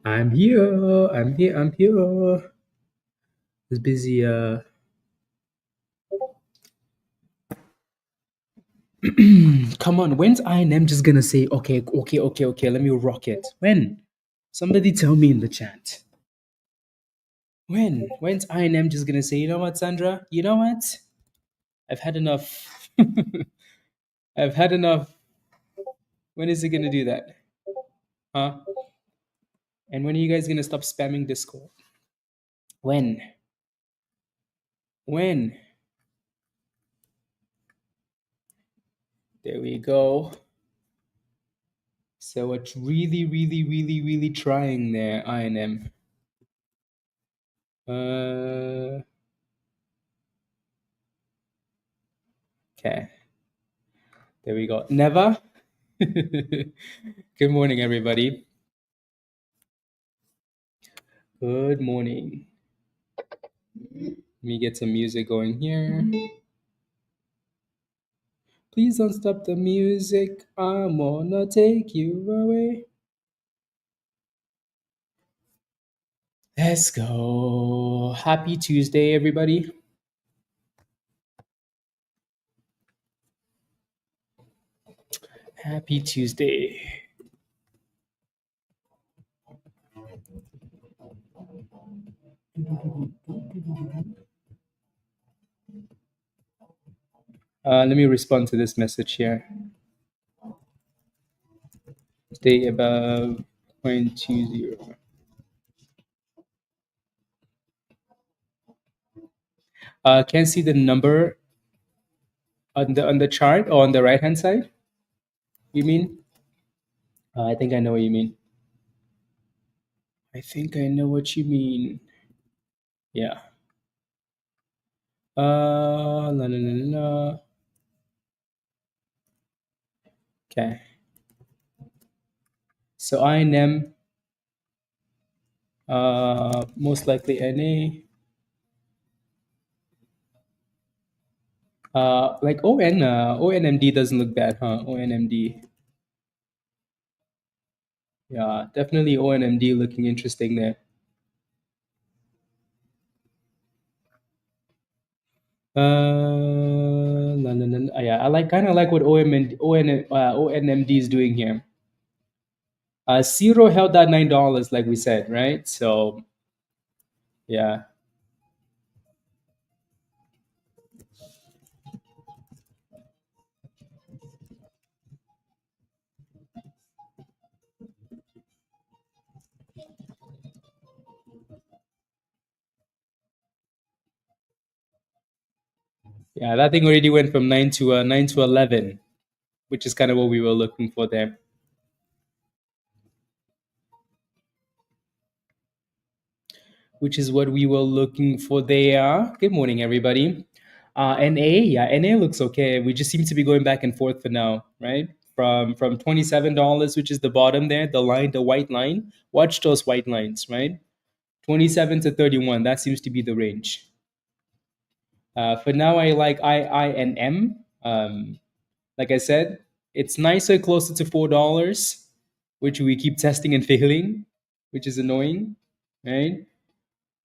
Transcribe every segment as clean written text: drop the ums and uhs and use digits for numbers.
I'm here. I'm here. I'm here. It's busy. Come on. When's INM just gonna say, okay? Let me rock it. When? Somebody tell me in the chat. When? When's INM just gonna say, you know what, Sandra? You know what? I've had enough. I've had enough. When is it gonna do that? Huh? And when are you guys gonna stop spamming Discord? When? When? There we go. So it's really trying there, INM. Okay. There we go. Never. Good morning, everybody. Good morning. Let me get some music going here. Please don't stop the music. I'm gonna take you away. Let's go. Happy Tuesday, everybody. Happy Tuesday. Let me respond to this message here. Stay above 0.20. Can see the number on the chart or on the right hand side. You mean? I think I know what you mean. I think I know what you mean. Yeah. La, la, la, la. Okay. So INM, most likely NA. Like ONMD doesn't look bad, huh? ONMD. Yeah, definitely ONMD looking interesting there. Yeah, I kind of like what ONMD is doing here. Zero held at $9, like we said, right? So, yeah. Yeah, that thing already went from 9 to 11, which is kind of what we were looking for there. Which is what we were looking for there. Good morning, everybody. NA looks okay. We just seem to be going back and forth for now, right? From $27, which is the bottom there, the white line. Watch those white lines, right? 27 to 31. That seems to be the range. For now, I like IINM. Like I said, it's nicer closer to $4, which we keep testing and failing, which is annoying, right?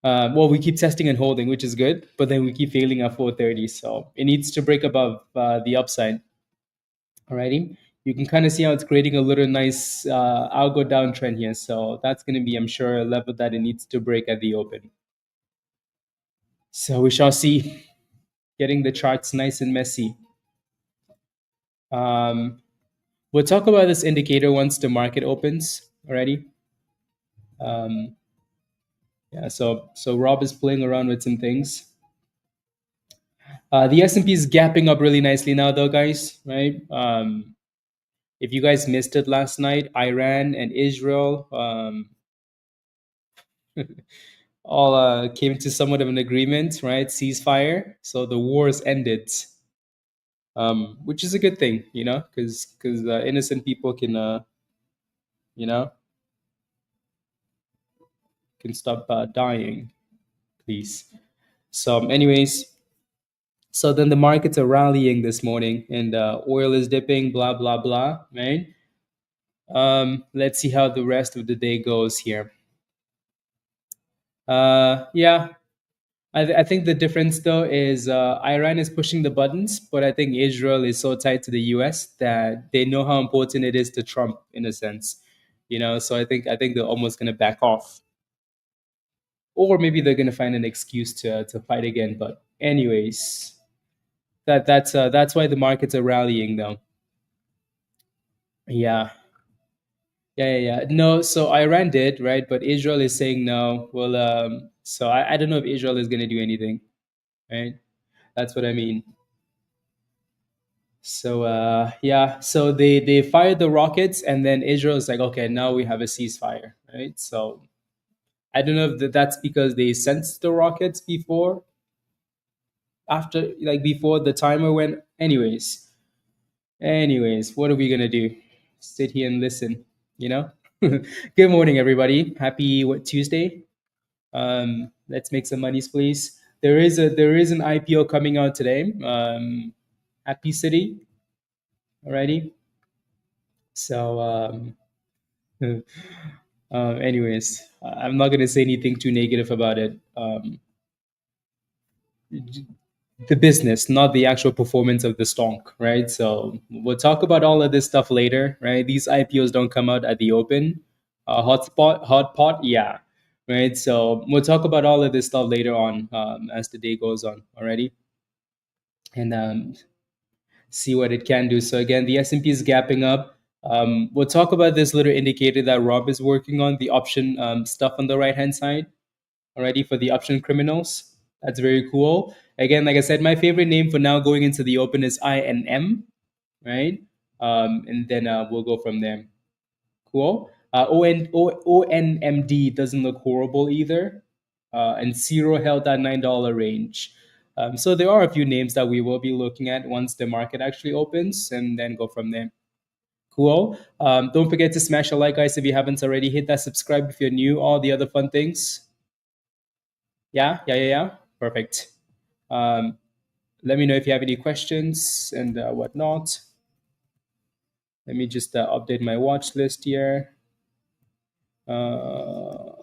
Well, we keep testing and holding, which is good, but then we keep failing at 430. So it needs to break above the upside. Alrighty, you can kind of see how it's creating a little nice algo downtrend here. So that's going to be, I'm sure, a level that it needs to break at the open. So we shall see. Getting the charts nice and messy. We'll talk about this indicator once the market opens. Already. Yeah. So Rob is playing around with some things. The S&P is gapping up really nicely now, though, guys. Right? If you guys missed it last night, Iran and Israel all came to somewhat of an agreement, right? Ceasefire. So the wars ended, which is a good thing, because innocent people can, can stop dying, please. So, anyways. So then the markets are rallying this morning, and oil is dipping, blah blah blah, right? Let's see how the rest of the day goes here. Yeah, I think the difference though is Iran is pushing the buttons, but I think Israel is so tied to the U.S. that they know how important it is to Trump in a sense, So I think they're almost going to back off, or maybe they're going to find an excuse to fight again. But anyways, that's why the markets are rallying though. Yeah. Yeah, yeah, yeah. No, so Iran did, right? But Israel is saying no. Well, so I don't know if Israel is going to do anything, right? That's what I mean. So yeah, so they fired the rockets, and then Israel is like, okay, now we have a ceasefire, right? So I don't know if that's because they sensed the rockets before, after, like before the timer went. Anyways, what are we gonna do? Sit here and listen, you know? Good morning, everybody. Happy what, Tuesday? Let's make some monies, please. There is an IPO coming out today. Happy City, alrighty. So anyways, I'm not gonna say anything too negative about it. The business, not the actual performance of the stock, right? So we'll talk about all of this stuff later, right? These IPOs don't come out at the open. Hot pot, yeah, right. So we'll talk about all of this stuff later on as the day goes on already, and see what it can do. So again, the S&P is gapping up. We'll talk about this little indicator that Rob is working on, the option stuff on the right hand side already for the option criminals. That's very cool. Again, like I said, my favorite name for now going into the open is INM, right? And then we'll go from there. Cool. ONMD doesn't look horrible either. And zero held that $9 range. So there are a few names that we will be looking at once the market actually opens, and then go from there. Cool. Don't forget to smash a like, guys, if you haven't already. Hit that subscribe if you're new. All the other fun things. Yeah, yeah, yeah, yeah. Perfect. Um, let me know if you have any questions and whatnot. Let me just update my watch list here. Uh,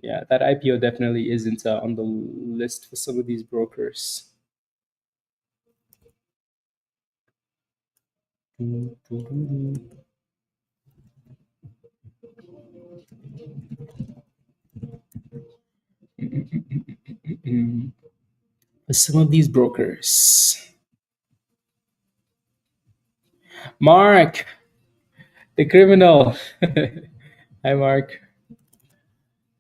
yeah, that IPO definitely isn't on the list for some of these brokers. For some of these brokers. Mark, the criminal. Hi, Mark.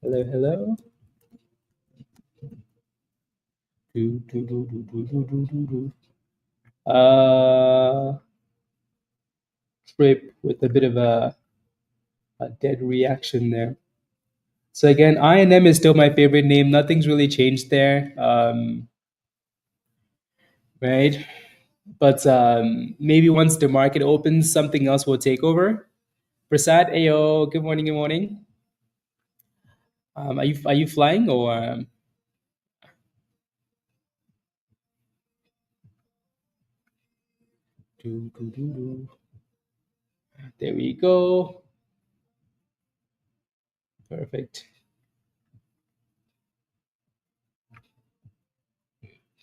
Hello, hello. Do, do, do, do, do, do, do, do, do. TRIB with a bit of a dead reaction there. So again, INM is still my favorite name. Nothing's really changed there, right? But maybe once the market opens, something else will take over. Prasad, ayo, good morning, good morning. Are you flying or do, do, do, do. There we go. Perfect.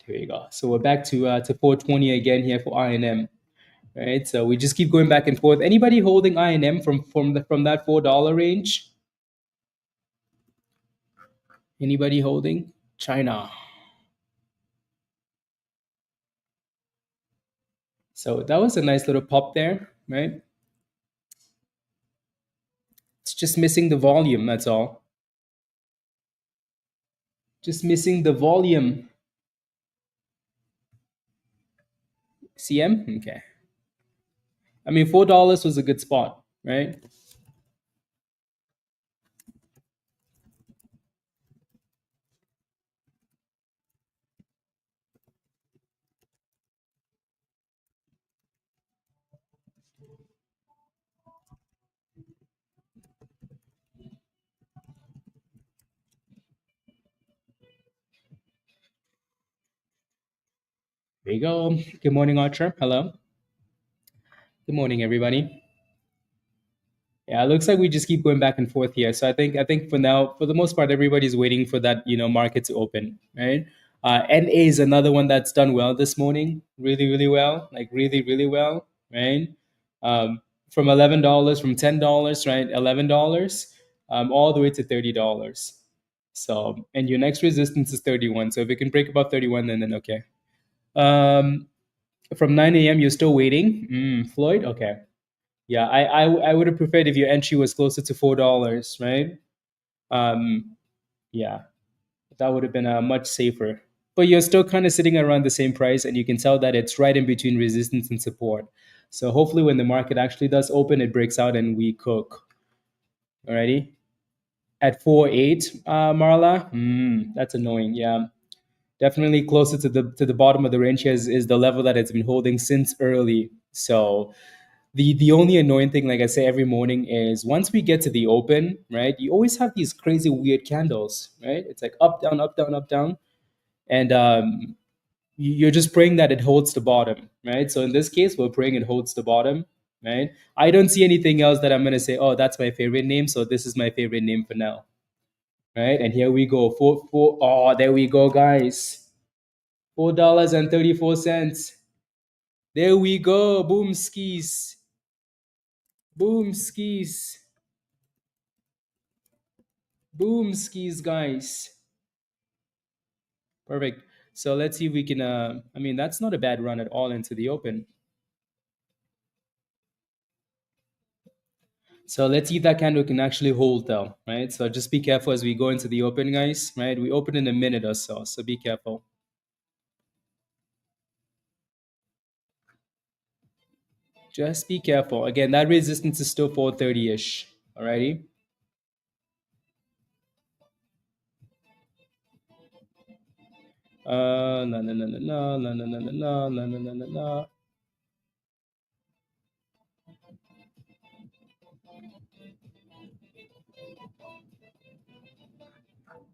There you go. So we're back to 420 again here for INM. Right. So we just keep going back and forth. Anybody holding INM from that $4 range? Anybody holding? China. So that was a nice little pop there, right? It's just missing the volume, that's all. Just missing the volume. CM? Okay. I mean, $4 was a good spot, right? There you go. Good morning, Archer. Hello. Good morning, everybody. Yeah, it looks like we just keep going back and forth here. So I think for now, for the most part, everybody's waiting for that market to open, right? NA is another one that's done well this morning, really really well, like really really well, right? Um, from $11, from $10, right? $11, all the way to $30. So and your next resistance is 31. So if it can break above 31, then okay. Um, from 9 a.m. You're still waiting, Floyd. Okay. Yeah, I would have preferred if your entry was closer to $4, right? Um, yeah, that would have been much safer. But you're still kind of sitting around the same price, and you can tell that it's right in between resistance and support. So hopefully, when the market actually does open, it breaks out and we cook. Alrighty, at 4.8, Marla. That's annoying. Yeah, definitely closer to the bottom of the range here is the level that it's been holding since early. So the only annoying thing, like I say every morning, is once we get to the open, right? You always have these crazy weird candles, right? It's like up, down, up, down, up, down, and you're just praying that it holds the bottom, right? So in this case, we're praying it holds the bottom, right? I don't see anything else that I'm gonna say. Oh, that's my favorite name, so this is my favorite name for now, right? And here we go, four. Oh, there we go, guys. $4.34. There we go. Boom skis. Boom skis. Boom skis, guys. Perfect. So let's see if we can. I mean, that's not a bad run at all into the open. So let's see if that candle can actually hold, though, right? So just be careful as we go into the open, guys. Right? We open in a minute or so, so be careful. Just be careful. Again, that resistance is still 430-ish. Alrighty. No, no, no, no, no, no, no, no, no, no, no, no, no, no.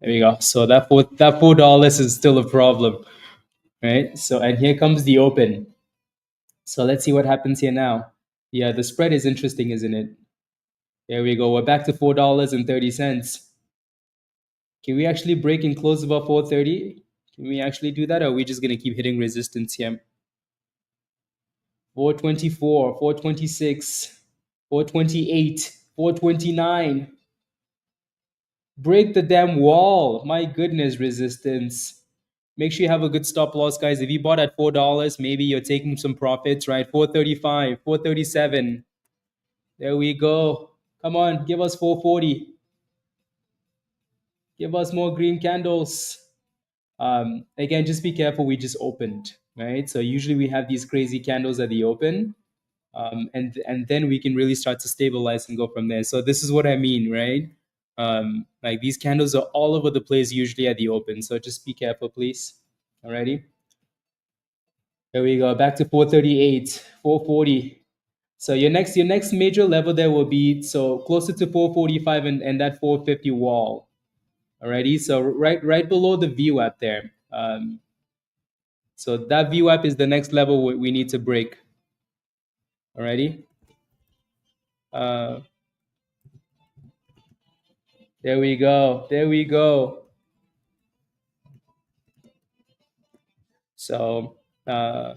There we go. So that $4 is still a problem, right? So and here comes the open. So let's see what happens here now. Yeah, the spread is interesting, isn't it? There we go. We're back to $4.30. Can we actually break and close above 430? Can we actually do that, or are we just gonna keep hitting resistance here? 424, 426, 428, 429. Break the damn wall. My goodness, resistance. Make sure you have a good stop loss, guys. If you bought at $4, maybe you're taking some profits, right? 435, 437. There we go. Come on, give us 440. Give us more green candles. Again, just be careful. We just opened, right? So usually we have these crazy candles at the open, and then we can really start to stabilize and go from there. So this is what I mean, right? Like these candles are all over the place usually at the open. So just be careful, please. Alrighty. Here we go. Back to 438, 440. So your next major level there will be so closer to 445 and that 450 wall. Alrighty. So right below the VWAP there. So that VWAP is the next level we need to break. Alrighty. Uh, there we go. There we go. So uh,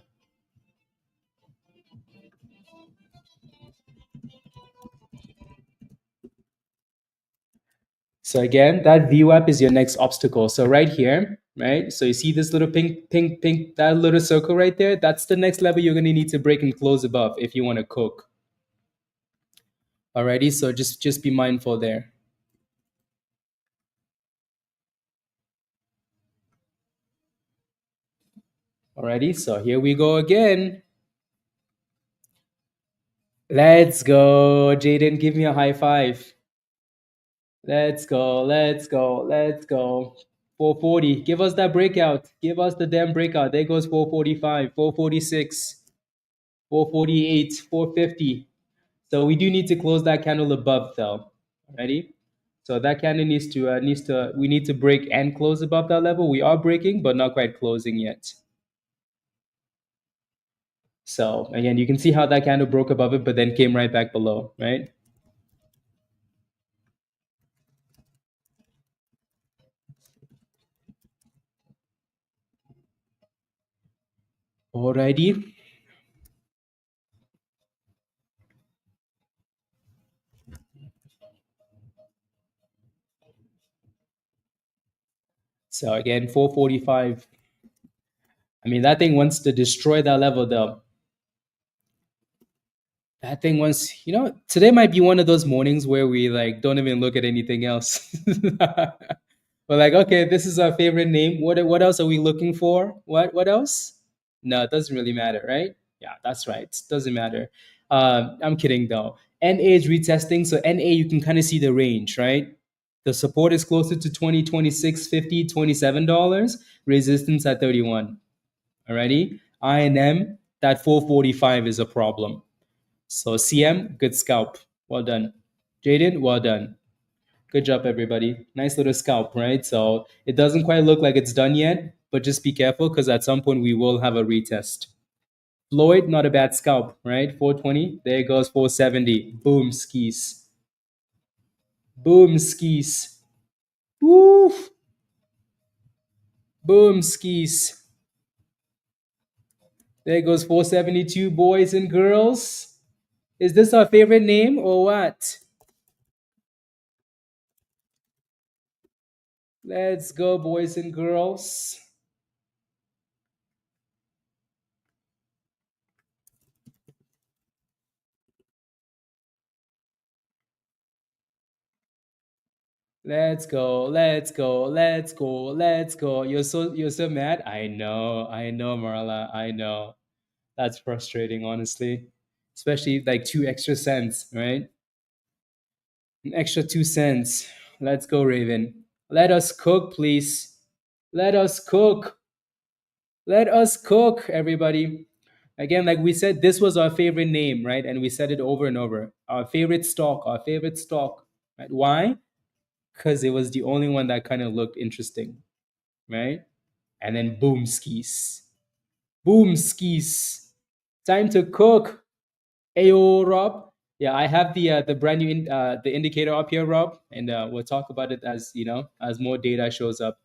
so again, that VWAP is your next obstacle. So right here, right? So you see this little pink, that little circle right there? That's the next level you're gonna need to break and close above if you want to cook. Alrighty. So just be mindful there. Alrighty. So here we go again. Let's go, Jaden. Give me a high five. Let's go, let's go, let's go. 440. Give us that breakout. Give us the damn breakout. There goes 445, 446, 448, 450. So we do need to close that candle above though. Ready? So that candle we need to break and close above that level. We are breaking, but not quite closing yet. So again, you can see how that candle broke above it, but then came right back below, right? Alrighty. So again, 445. I mean, that thing wants to destroy that level, though. That thing wants, today might be one of those mornings where we like don't even look at anything else. We're like, okay, this is our favorite name. What else are we looking for? What else? No, it doesn't really matter, right? Yeah, that's right. It doesn't matter. I'm kidding though. NA is retesting, so NA you can kind of see the range, right? The support is closer to 20, 26, 50, $27. Resistance at 31. Alrighty. INM, that 445 is a problem. So CM, good scalp. Well done. Jaden, well done. Good job, everybody. Nice little scalp, right? So it doesn't quite look like it's done yet, but just be careful because at some point we will have a retest. Floyd, not a bad scalp, right? 420. There goes 470. Boom, skis. Boom, skis. Woof. Boom, skis. There goes 472, boys and girls. Is this our favorite name or what? Let's go, boys and girls. Let's go, let's go, let's go, let's go. You're so mad? I know, Marla. I know. That's frustrating, honestly. Especially like 2 extra cents, right? An extra 2 cents. Let's go, Raven. Let us cook, please. Let us cook. Let us cook, everybody. Again, like we said, this was our favorite name, right? And we said it over and over. Our favorite stock, our favorite stock. Right? Why? Because it was the only one that kind of looked interesting, right? And then boom skis. Boom skis. Time to cook. Ayo, Rob. Yeah, I have the brand new the indicator up here, Rob, and we'll talk about it as as more data shows up.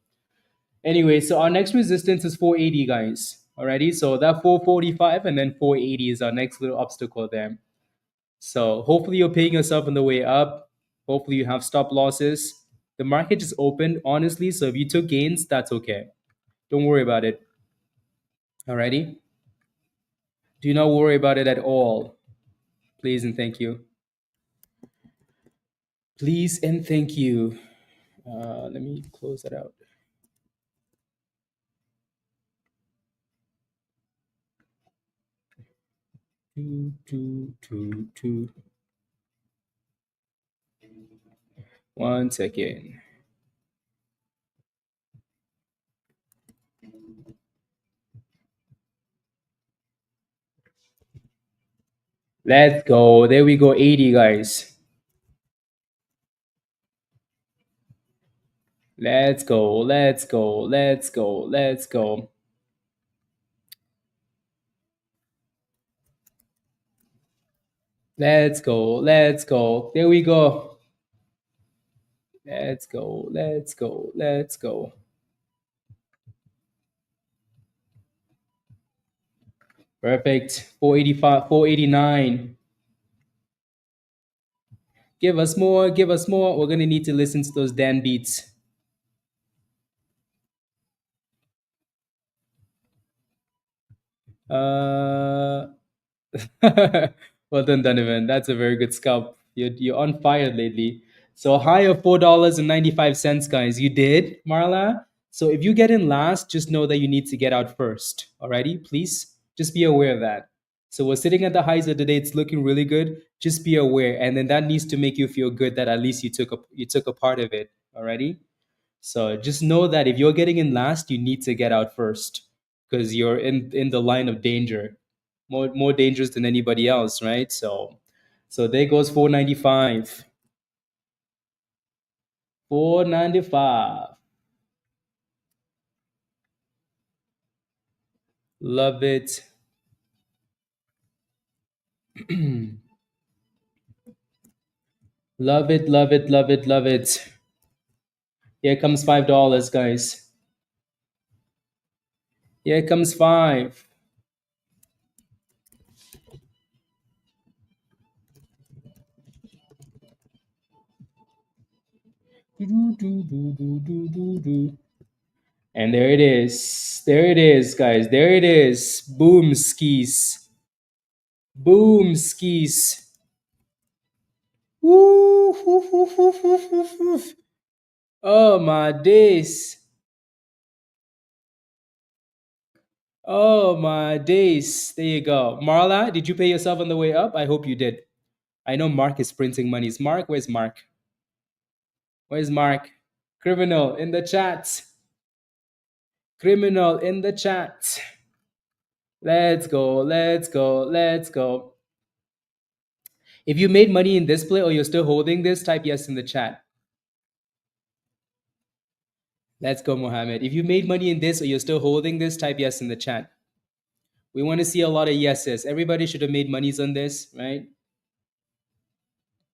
Anyway, so our next resistance is 480, guys. Alrighty, so that 445 and then 480 is our next little obstacle there. So hopefully you're paying yourself on the way up. Hopefully you have stop losses. The market is open, honestly. So if you took gains, that's okay. Don't worry about it. Alrighty. Do not worry about it at all. Please and thank you. Please and thank you. Let me close that out. Two. 1 second. Let's go. There we go. 80, guys. Let's go. Let's go. Let's go. Let's go. Let's go. Let's go. There we go. Let's go. Let's go. Let's go. Perfect. 485, 489. Give us more. Give us more. We're going to need to listen to those Dan beats. Uh, well done, Donovan. That's a very good scalp. You're on fire lately. So high of $4.95, guys. You did, Marla. So if you get in last, just know that you need to get out first. Alrighty, please. Just be aware of that. So we're sitting at the highs of the day. It's looking really good. Just be aware, and then that needs to make you feel good that at least you took a part of it. Alrighty. So just know that if you're getting in last, you need to get out first because you're in the line of danger, more dangerous than anybody else, right? So there goes 495. 495. Love it. Love it, love it, love it, love it. Here comes $5, guys. Here comes five. And there it is. There it is, guys. There it is. Boom skis. Boom skis. Woo, woo, woo, woo, woo, woo, woo. Oh my days. Oh my days. There you go. Marla, did you pay yourself on the way up? I hope you did. I know Mark is printing monies. Mark, where's Mark? Where's Mark? Criminal in the chat. Criminal in the chat. Let's go. Let's go. Let's go. If you made money in this play or you're still holding this, type yes in the chat. Let's go, Mohammed. If you made money in this or you're still holding this, type yes in the chat. We want to see a lot of yeses. Everybody should have made monies on this, right?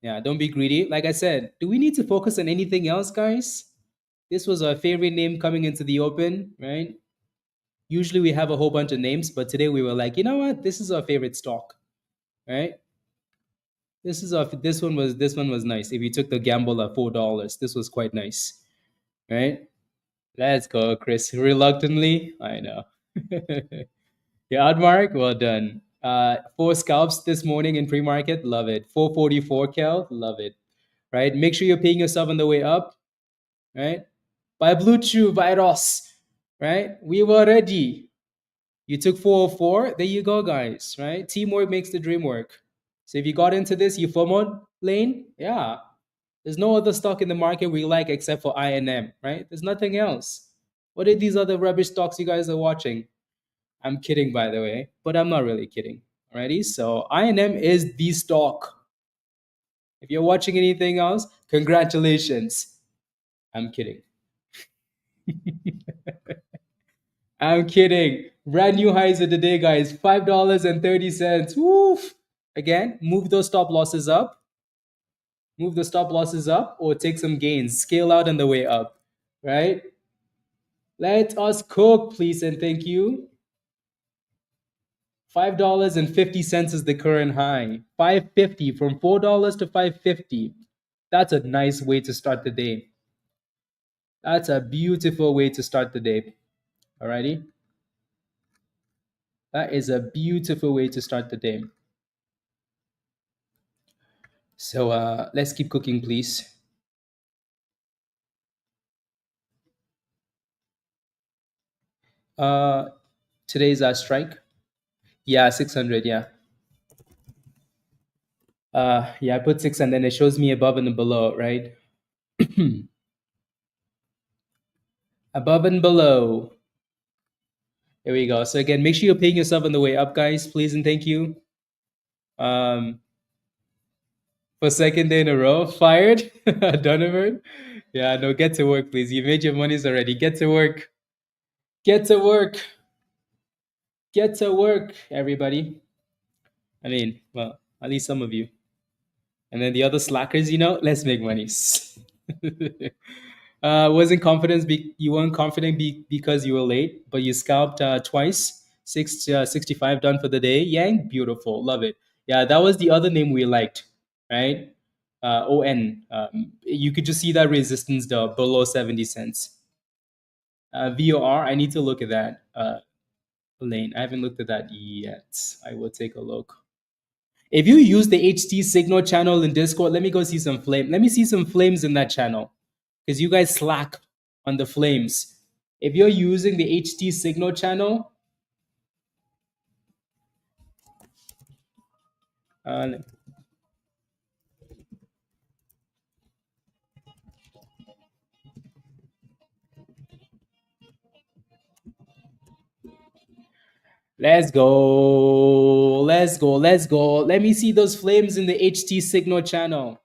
Yeah, don't be greedy. Like I said, do we need to focus on anything else, guys? This was our favorite name coming into the open, right? Usually we have a whole bunch of names, but today we were like, you know what? This is our favorite stock, right? This one was nice. If you took the gamble at $4, this was quite nice, right? Let's go, Chris. Reluctantly, I know. Yeah, Admark, well done. 4 scalps this morning in pre-market, love it. 444 Cal, love it. Right? Make sure you're paying yourself on the way up, right? By Blue Chew, by Ross, right? We were ready. You took 404, there you go, guys, right? Teamwork makes the dream work. So if you got into this, you FOMO lane, yeah. There's no other stock in the market we like except for INM, right? There's nothing else. What are these other rubbish stocks you guys are watching? I'm kidding, by the way, but I'm not really kidding. Alrighty, so INM is the stock. If you're watching anything else, congratulations. I'm kidding. I'm kidding. Brand new highs of the day, guys. $5.30. Woof. Again, move those stop losses up. Move the stop losses up or take some gains. Scale out on the way up, right? Let us cook, please and thank you. $5.50 is the current high. $5.50 from $4 to $5.50. That's a nice way to start the day. That's a beautiful way to start the day. Alrighty? That is a beautiful way to start the day. So let's keep cooking, please. Today's our strike. Yeah, 600, yeah. Yeah, I put 6 and then it shows me above and below, right? Above and below. There we go. So again, make sure you're paying yourself on the way up, guys, please and thank you. For second day in a row, fired, Donovan. Yeah, no, get to work, please. You made your monies already. Get to work. Get to work. Get to work, everybody. I mean, well, at least some of you. And then the other slackers, let's make monies. Wasn't confident. You weren't confident because you were late, but you scalped twice. 65 done for the day. Yang, beautiful, love it. Yeah, that was the other name we liked, right? ON. You could just see that resistance there below 70 cents. VOR. I need to look at that lane. I haven't looked at that yet. I will take a look. If you use the HT signal channel in Discord, let me go see some flame. Let me see some flames in that channel because you guys slack on the flames. If you're using the HT signal channel, let's go. Let's go. Let's go. Let me see those flames in the HT signal channel.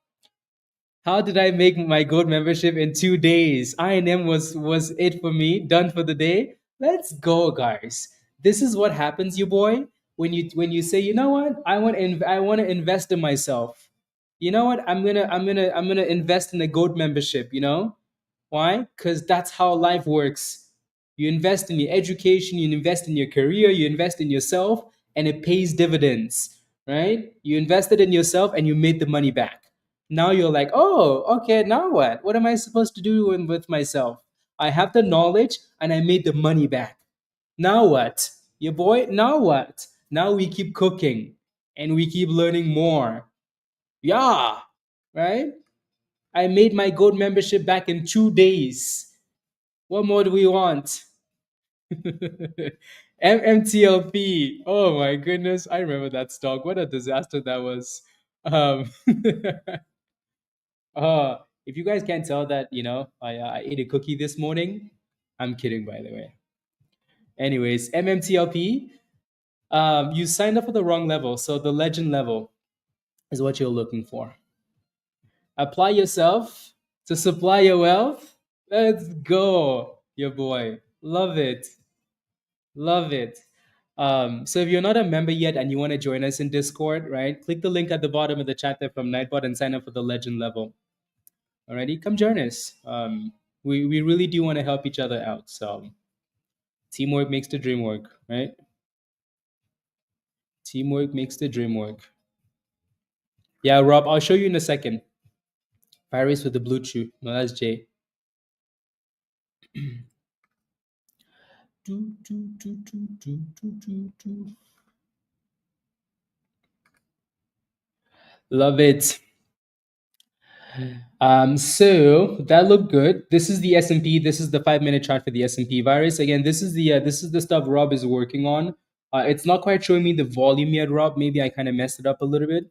How did I make my gold membership in 2 days? INM was it for me, done for the day. Let's go, guys. This is what happens, you boy, when you say, you know what, I want to invest in myself. You know what, I'm gonna invest in a gold membership. Why? Because that's how life works. You invest in your education, you invest in your career, you invest in yourself, and it pays dividends, right? You invested in yourself and you made the money back. Now you're like, oh, okay, now what? What am I supposed to do with myself? I have the knowledge and I made the money back. Now what? Your boy, now what? Now we keep cooking and we keep learning more. Yeah, right? I made my gold membership back in 2 days. What more do we want? MMTLP. Oh my goodness. I remember that stock. What a disaster that was. Um, if you guys can't tell that, I ate a cookie this morning. I'm kidding, by the way. Anyways, MMTLP, you signed up for the wrong level. So the legend level is what you're looking for. Apply yourself to supply your wealth. Let's go, your boy. Love it. Love it. So if you're not a member yet and you want to join us in Discord, right? Click the link at the bottom of the chat there from Nightbot and sign up for the legend level. Alrighty, come join us. We really do want to help each other out. So teamwork makes the dream work, right? Teamwork makes the dream work. Yeah, Rob, I'll show you in a second. Virus with the blue chew. No, that's Jay. Love it. So that looked good. This is the S&P. This is the 5-minute chart for the S&P virus. Again, this is the stuff Rob is working on. It's not quite showing me the volume yet, Rob. Maybe I kind of messed it up a little bit.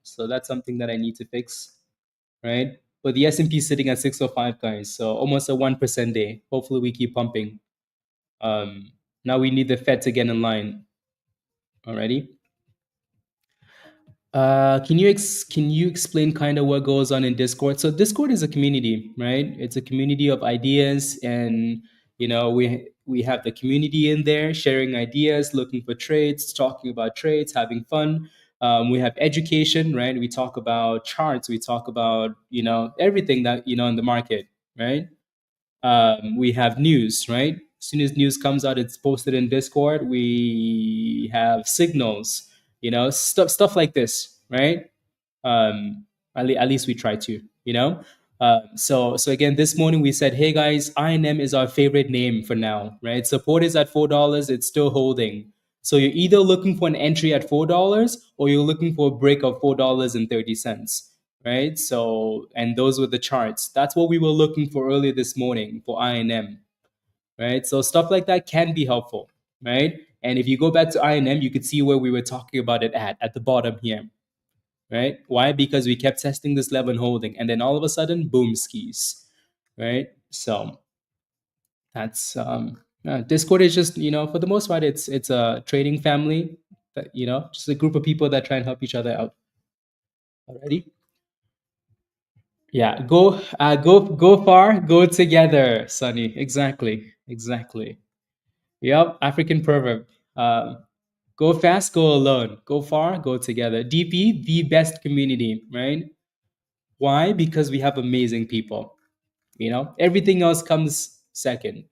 So that's something that I need to fix, right? But the S&P is sitting at 605, guys. So almost a 1% day. Hopefully we keep pumping. Now we need the Fed to get in line. Alrighty. Can you explain kind of what goes on in Discord? So Discord is a community, right? It's a community of ideas, and we have the community in there sharing ideas, looking for trades, talking about trades, having fun. We have education, right? We talk about charts, we talk about everything that in the market, right? We have news, right? As soon as news comes out, it's posted in Discord. We have signals, stuff like this, right? At least we try to, so again, this morning we said, hey guys, INM is our favorite name for now, right? Support is at $4. It's still holding. So you're either looking for an entry at $4 or you're looking for a break of $4.30, right? So, and those were the charts. That's what we were looking for earlier this morning for INM, right? So stuff like that can be helpful, right? And if you go back to INM, you could see where we were talking about it at the bottom here, right? Why? Because we kept testing this level and holding, and then all of a sudden, boom, skis, right? So that's Discord is just for the most part, it's a trading family that just a group of people that try and help each other out. Alrighty. Yeah, go far, go together, Sunny. Exactly. Yep, African proverb. Go fast, go alone. Go far, go together. DP, the best community, right? Why? Because we have amazing people. Everything else comes second.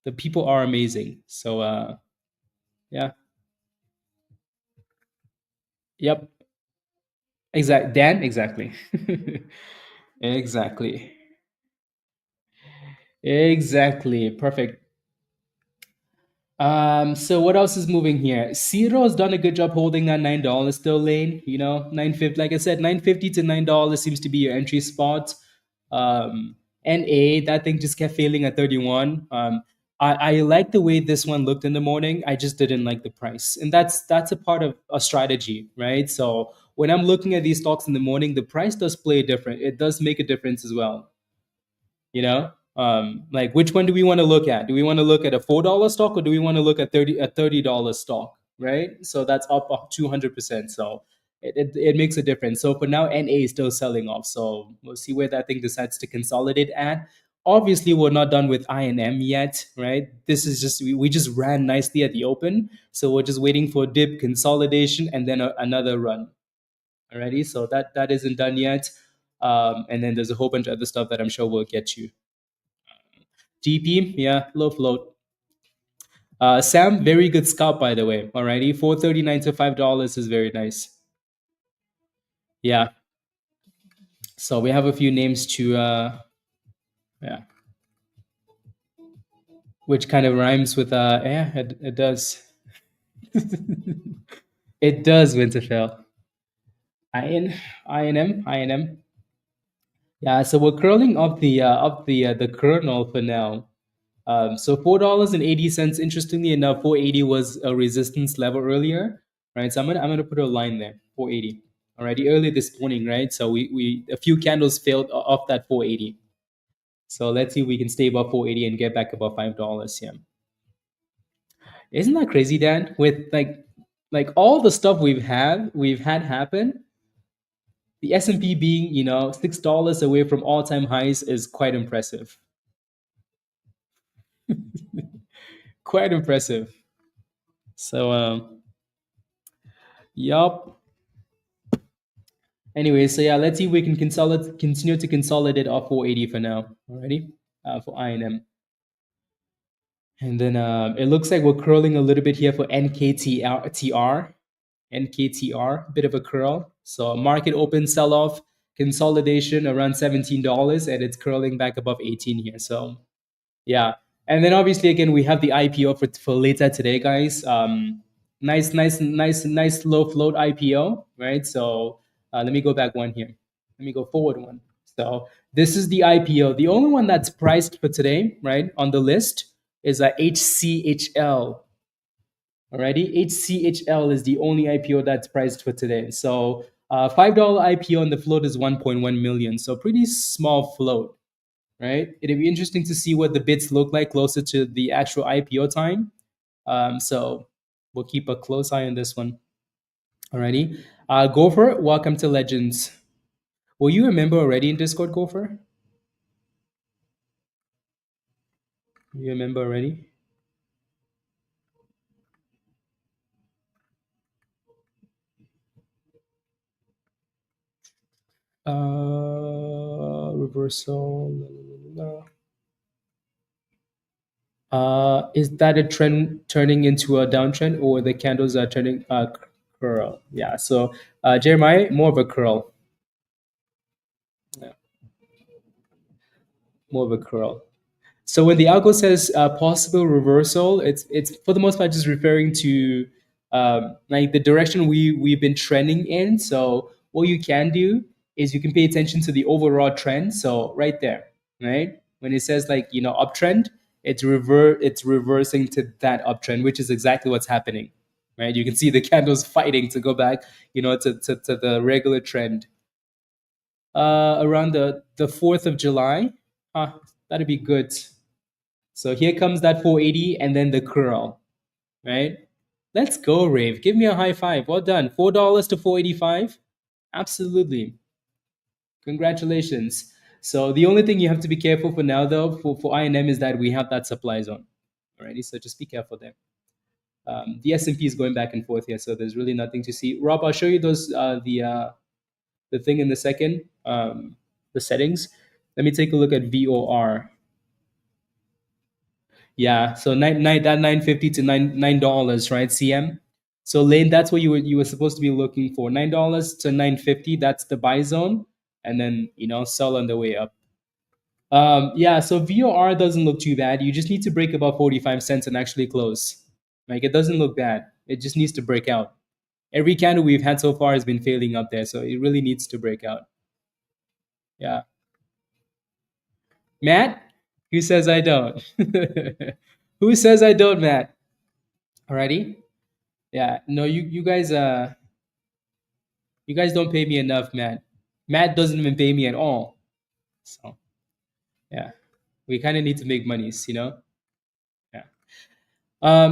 The people are amazing. So yeah. Yep. Dan, exactly. Exactly. Exactly. Perfect. So what else is moving here? Zero has done a good job holding that $9 still lane. 950. Like I said, $9.50 to $9 seems to be your entry spot. NA, that thing just kept failing at 31. I like the way this one looked in the morning. I just didn't like the price, and that's a part of a strategy, right? So when I'm looking at these stocks in the morning, the price does play different. It does make a difference as well. Like which one do we want to look at? Do we want to look at a $4 stock, or do we want to look at $30 stock, right? So that's up 200%. So it makes a difference. So for now, NA is still selling off. So we'll see where that thing decides to consolidate at. Obviously, we're not done with INM yet, right? This is just we just ran nicely at the open, so we're just waiting for dip consolidation and then another run. Alrighty, so that isn't done yet, and then there's a whole bunch of other stuff that I'm sure we'll get you. GP, yeah, low float. Sam, very good scalp by the way. Alrighty, 439 to $5 is very nice. Yeah. So we have a few names to yeah, which kind of rhymes with yeah, it does. It does, Winterfell. IN, INM, INM. Yeah, so we're curling up the kernel for now. So $4.80. Interestingly enough, 480 was a resistance level earlier, right? So I'm gonna put a line there, 480. Already early this morning, right? So we a few candles failed off that 480. So let's see if we can stay above 480 and get back above $5. Yeah, isn't that crazy, Dan? With like all the stuff we've had happen, the S&P being $6 away from all-time highs is quite impressive. Quite impressive. So yup. Anyway, so yeah, let's see if we can continue to consolidate our 480 for now. Alrighty, for INM. And then it looks like we're curling a little bit here for NKTR. NKTR, bit of a curl. So market open sell off, consolidation around $17, and it's curling back above 18 here. So yeah. And then obviously again we have the IPO for later today, guys. Nice low float IPO, right? So let me go back one here. Let me go forward one. So this is the IPO. The only one that's priced for today, right, on the list is a HCHL. Alrighty, HCHL is the only IPO that's priced for today. So $5 IPO on the float is 1.1 million. So pretty small float, right? It'd be interesting to see what the bids look like closer to the actual IPO time. So we'll keep a close eye on this one. Alrighty. Gopher, welcome to Legends. Were you a member already in Discord, Gopher? You a member already? Reversal. Is that a trend turning into a downtrend, or the candles are turning curl? Yeah. So Jeremiah, more of a curl. Yeah, more of a curl. So when the algo says possible reversal, it's for the most part just referring to like the direction we've been trending in. So what you can do is you can pay attention to the overall trend. So right there, right, when it says like uptrend, it's reversing to that uptrend, which is exactly what's happening, right? You can see the candles fighting to go back, to the regular trend. Around the 4th of July, that'd be good. So here comes that 480 and then the curl, right? Let's go, Rave. Give me a high five. Well done. $4 to 485. Absolutely. Congratulations. So the only thing you have to be careful for now, though, for INM is that we have that supply zone. Alrighty, so just be careful there. The S&P is going back and forth here, so there's really nothing to see. Rob, I'll show you those the thing in the second, the settings. Let me take a look at VOR. Yeah, so that 950 to $9, right? CM. So Lane, that's what you were supposed to be looking for. $9 to 950. That's the buy zone, and then sell on the way up. Yeah, so VOR doesn't look too bad. You just need to break about 45 cents and actually close. Like it doesn't look bad. It just needs to break out. Every candle we've had so far has been failing up there, so it really needs to break out. Yeah. Matt, who says I don't? Who says I don't, Matt? Alrighty. Yeah, no, you guys don't pay me enough, Matt. Matt doesn't even pay me at all. So yeah, we kind of need to make monies. Yeah.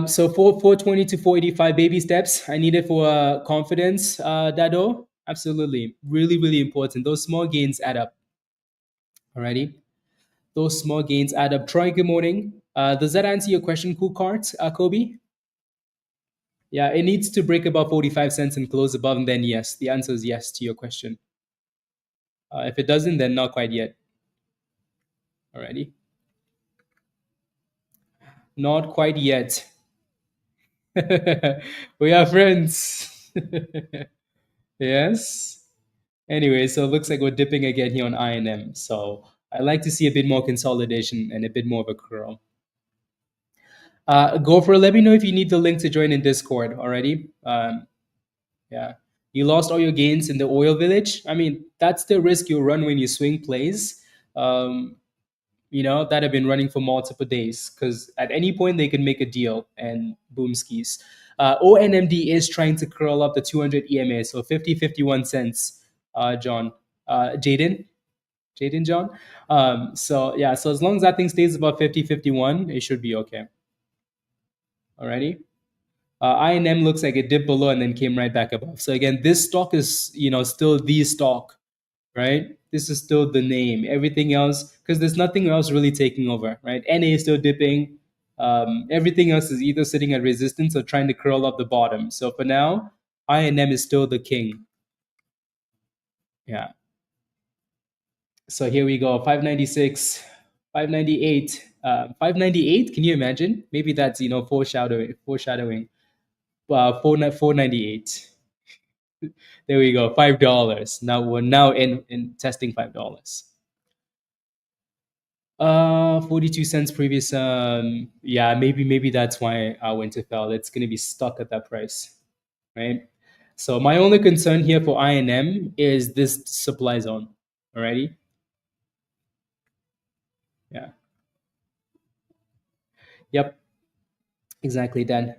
So 420 to 485 baby steps. I need it for confidence, Dado. Absolutely, really important. Those small gains add up. Alrighty. Those small gains add up. Troy, good morning. Does that answer your question, Cool Cards, Kobe? Yeah, it needs to break above 45 cents and close above, and then yes. The answer is yes to your question. If it doesn't, then not quite yet. Alrighty. Not quite yet. We are friends. Yes. Anyway, so it looks like we're dipping again here on INM. So I like to see a bit more consolidation and a bit more of a curl. Go for it. Let me know if you need the link to join in Discord already. Yeah. You lost all your gains in the oil village. I mean, that's the risk you run when you swing plays. Um, that have been running for multiple days because at any point they can make a deal and boom skis. ONMD is trying to curl up the 200 EMA, so 50 51 cents, John. Jaden John. So yeah, so as long as that thing stays above 50 51, it should be okay. Alrighty. INM looks like it dipped below and then came right back above. So again, this stock is still the stock, right? This is still the name. Everything else, because there's nothing else really taking over, right? NA is still dipping. Everything else is either sitting at resistance or trying to curl up the bottom. So for now, INM is still the king. Yeah. So here we go. 596, 598, 598. Can you imagine? Maybe that's foreshadowing. 498. There we go. $5. Now we're now in testing $5. 42 cents previous. Yeah, maybe that's why I went to fell. It's gonna be stuck at that price, right? So my only concern here for INM is this supply zone. Alrighty. Yeah. Yep. Exactly, Dan.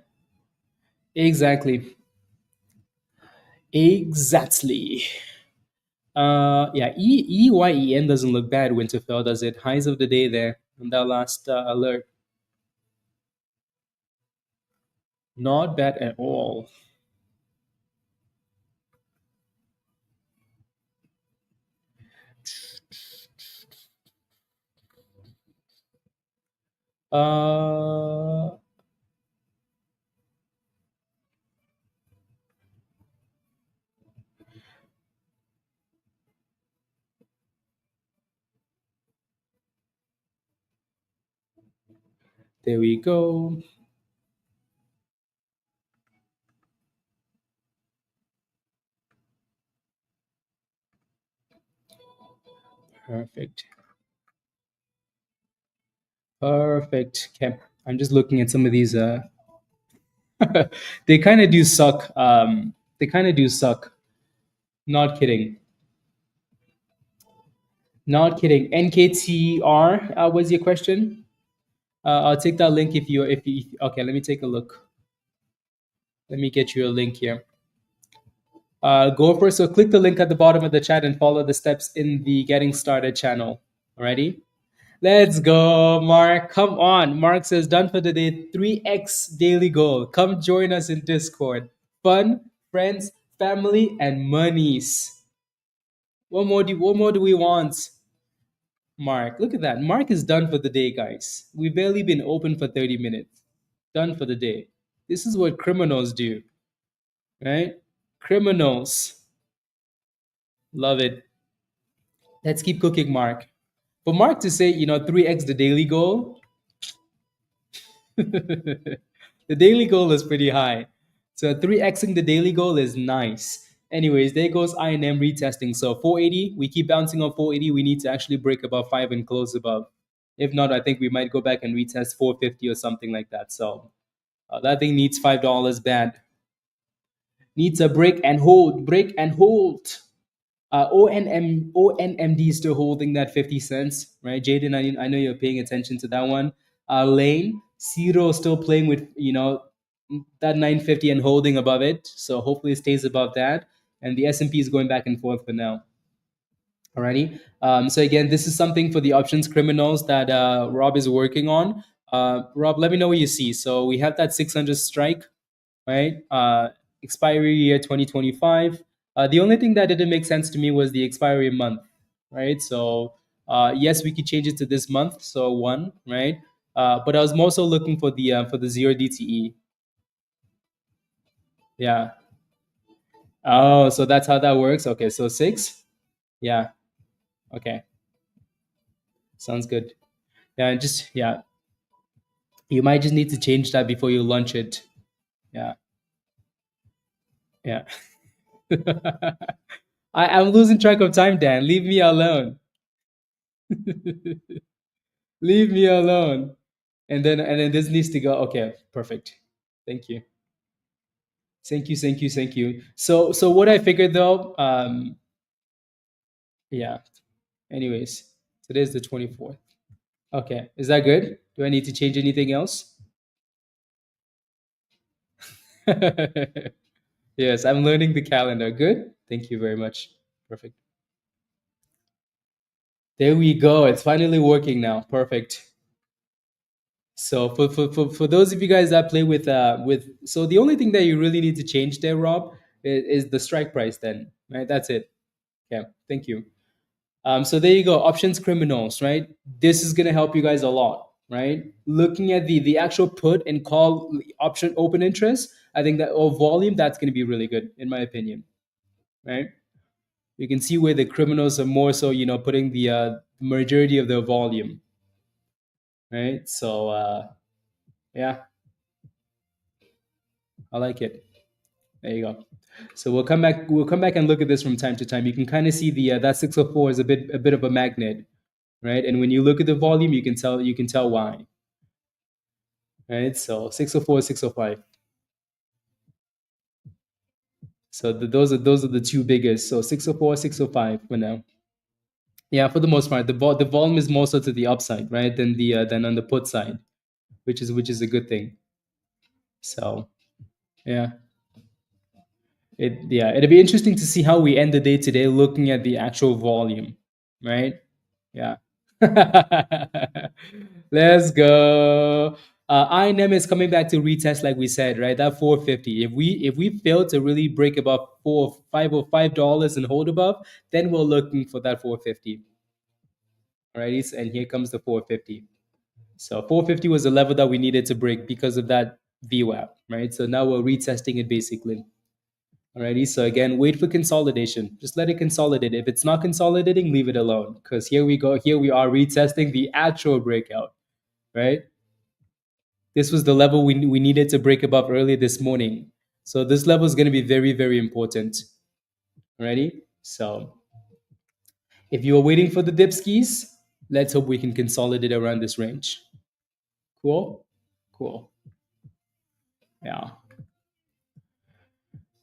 Exactly. Exactly. Yeah. EYEN doesn't look bad. Winterfell does it. Highs of the day there on that last alert. Not bad at all. Uh, there we go. Perfect. Perfect. Okay. I'm just looking at some of these. They kind of do suck. They kind of do suck. Not kidding. Not kidding. NKTR was your question. I'll take that link if you. Okay, let me take a look. Let me get you a link here. Go for it. So click the link at the bottom of the chat and follow the steps in the Getting Started channel. Alrighty. Let's go, Mark. Come on. Mark says, done for the day. 3x daily goal. Come join us in Discord. Fun, friends, family, and monies. What more do we want? Mark, look at that. Mark is done for the day, guys. We've barely been open for 30 minutes. Done for the day. This is what criminals do, right? Criminals. Love it. Let's keep cooking, Mark. For Mark to say, 3x the daily goal, the daily goal is pretty high. So 3xing the daily goal is nice. Anyways, there goes INM retesting. So 480, we keep bouncing on 480. We need to actually break above 5 and close above. If not, I think we might go back and retest 450 or something like that. So that thing needs $5 bad. Needs a break and hold. ONMD is still holding that 50 cents, right? Jaden, I know you're paying attention to that one. Lane, Zero still playing with, that 950 and holding above it. So hopefully it stays above that. And the S&P is going back and forth for now. Alrighty. So again, this is something for the options criminals that Rob is working on. Rob, let me know what you see. So we have that 600 strike, right? Expiry year 2025. The only thing that didn't make sense to me was the expiry month, right? So Yes, we could change it to this month, so 1, right? But I was more so looking for the 0 DTE. Yeah. Oh, so that's how that works. Okay, so 6. Yeah. Okay. Sounds good. Yeah, just yeah. You might just need to change that before you launch it. Yeah. Yeah. I'm losing track of time, Dan. Leave me alone. Leave me alone. And then this needs to go. Okay, perfect. Thank you. Thank you. So what I figured though, yeah. Anyways, today's the 24th. Okay, is that good? Do I need to change anything else? Yes, I'm learning the calendar. Good. Thank you very much. Perfect. There we go. It's finally working now. Perfect. So for those of you guys that play with so the only thing that you really need to change there, Rob, is the strike price then, right? That's it. Yeah. Thank you. So there you go. Options criminals, right? This is gonna help you guys a lot, right? Looking at the actual put and call option open interest, I think that or volume, that's gonna be really good in my opinion, right? You can see where the criminals are more so, putting the majority of their volume, right? So yeah, I like it. There you go. So we'll come back. We'll come back and look at this from time to time. You can kind of see the that 604 is a bit of a magnet, right? And when you look at the volume, you can tell why, right? So 604, 605. So those are the two biggest. So 604, 605 for now. Yeah, for the most part, the volume is more so to the upside, right? Than on the put side, which is a good thing. So yeah. It'll be interesting to see how we end the day today looking at the actual volume, right? Yeah. Let's go. INM is coming back to retest like we said, right? That 450. If we fail to really break above $5 and hold above, then we're looking for that 450. Alrighty, and here comes the 450. So 450 was the level that we needed to break because of that VWAP, right? So now we're retesting it basically. Alrighty, so again, wait for consolidation. Just let it consolidate. If it's not consolidating, leave it alone. Because here we go. Here we are retesting the actual breakout, right? This was the level we needed to break above earlier this morning. So this level is going to be very, very important. Alrighty, so if you are waiting for the dip skis, let's hope we can consolidate around this range. Cool? Cool. Yeah.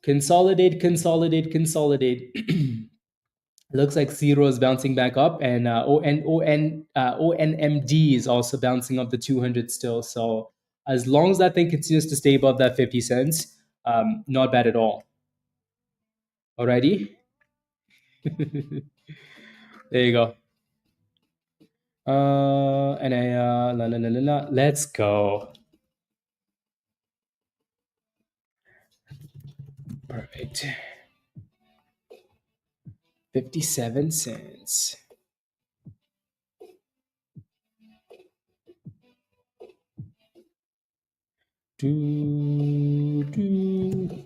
Consolidate, consolidate, consolidate. Looks like zero is bouncing back up, and ONMD is also bouncing up the 200 still. So as long as that thing continues to stay above that 50 cents, not bad at all. Alrighty, there you go. And I let's go. Perfect. 57 cents. Do, do.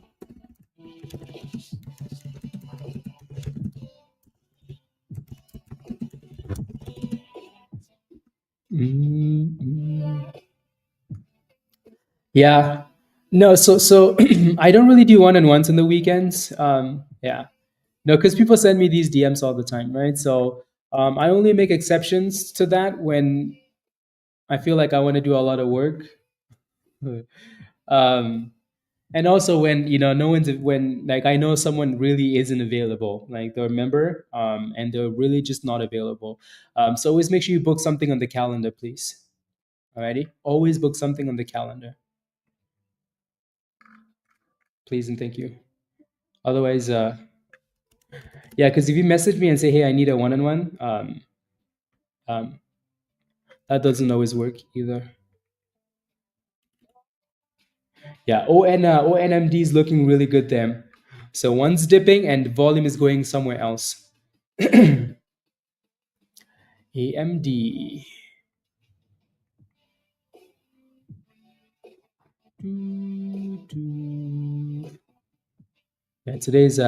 Yeah. No, so I don't really do one-on-ones on the weekends. Yeah. No, because people send me these DMs all the time, right? So I only make exceptions to that when I feel like I want to do a lot of work. um, and also when no one's when like I know someone really isn't available, like they're a member, and they're really just not available. So always make sure you book something on the calendar, please. Alrighty, always book something on the calendar, please and thank you. Otherwise, yeah, because if you message me and say, "Hey, I need a one-on-one," um, that doesn't always work either. Yeah, ONMD is looking really good there. So one's dipping and volume is going somewhere else. AMD. Yeah, today's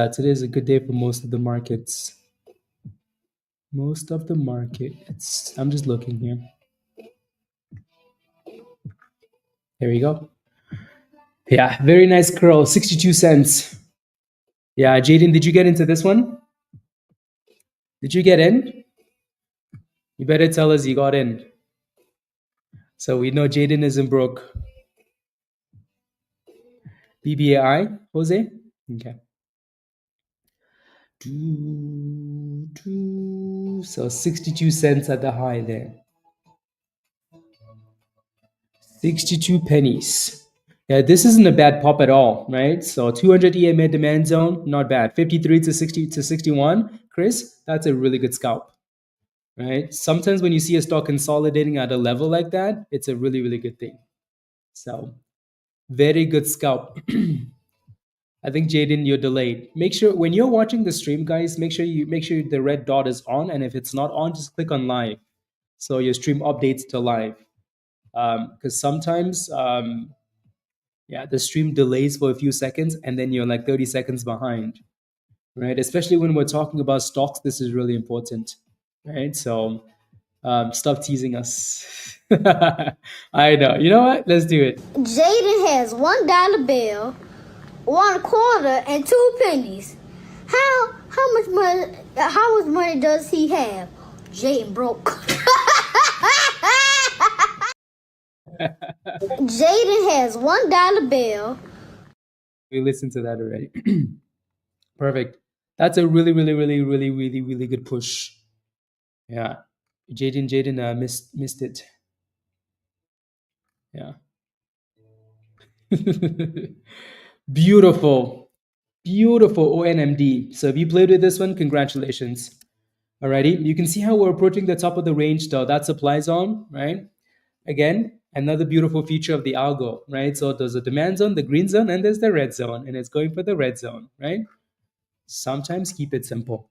a good day for most of the markets. Most of the market. I'm just looking here. There we go. Yeah, very nice curl, 62 cents. Yeah, Jaden, did you get into this one? Did you get in? You better tell us you got in. So we know Jaden isn't broke. BBAI, Jose? Okay. So 62 cents at the high there. 62 pennies. Yeah, this isn't a bad pop at all, right? So 200 EMA demand zone, not bad. 53 to 60 to 61. Chris, that's a really good scalp, right? Sometimes when you see a stock consolidating at a level like that, it's a really, really good thing. So very good scalp. I think Jaden, you're delayed. Make sure when you're watching the stream, guys, make sure the red dot is on, and if it's not on, just click on live, so your stream updates to live. Because sometimes, yeah, the stream delays for a few seconds, and then you're like 30 seconds behind, right? Especially when we're talking about stocks, this is really important, right? So stop teasing us. I know. You know what? Let's do it. Jaden has $1 bill, 1/4, and 2 pennies. How much money does he have? Jaden broke. Jaden has $1 bill. We listened to that already. Perfect. That's a really, really, really, really, really, really good push. Yeah. Jaden missed it. Yeah. Beautiful. Beautiful ONMD. So if you played with this one, congratulations. Alrighty. You can see how we're approaching the top of the range though. That supply zone, right? Again, another beautiful feature of the algo, right? So there's a demand zone, the green zone, and there's the red zone, and it's going for the red zone, right? Sometimes keep it simple.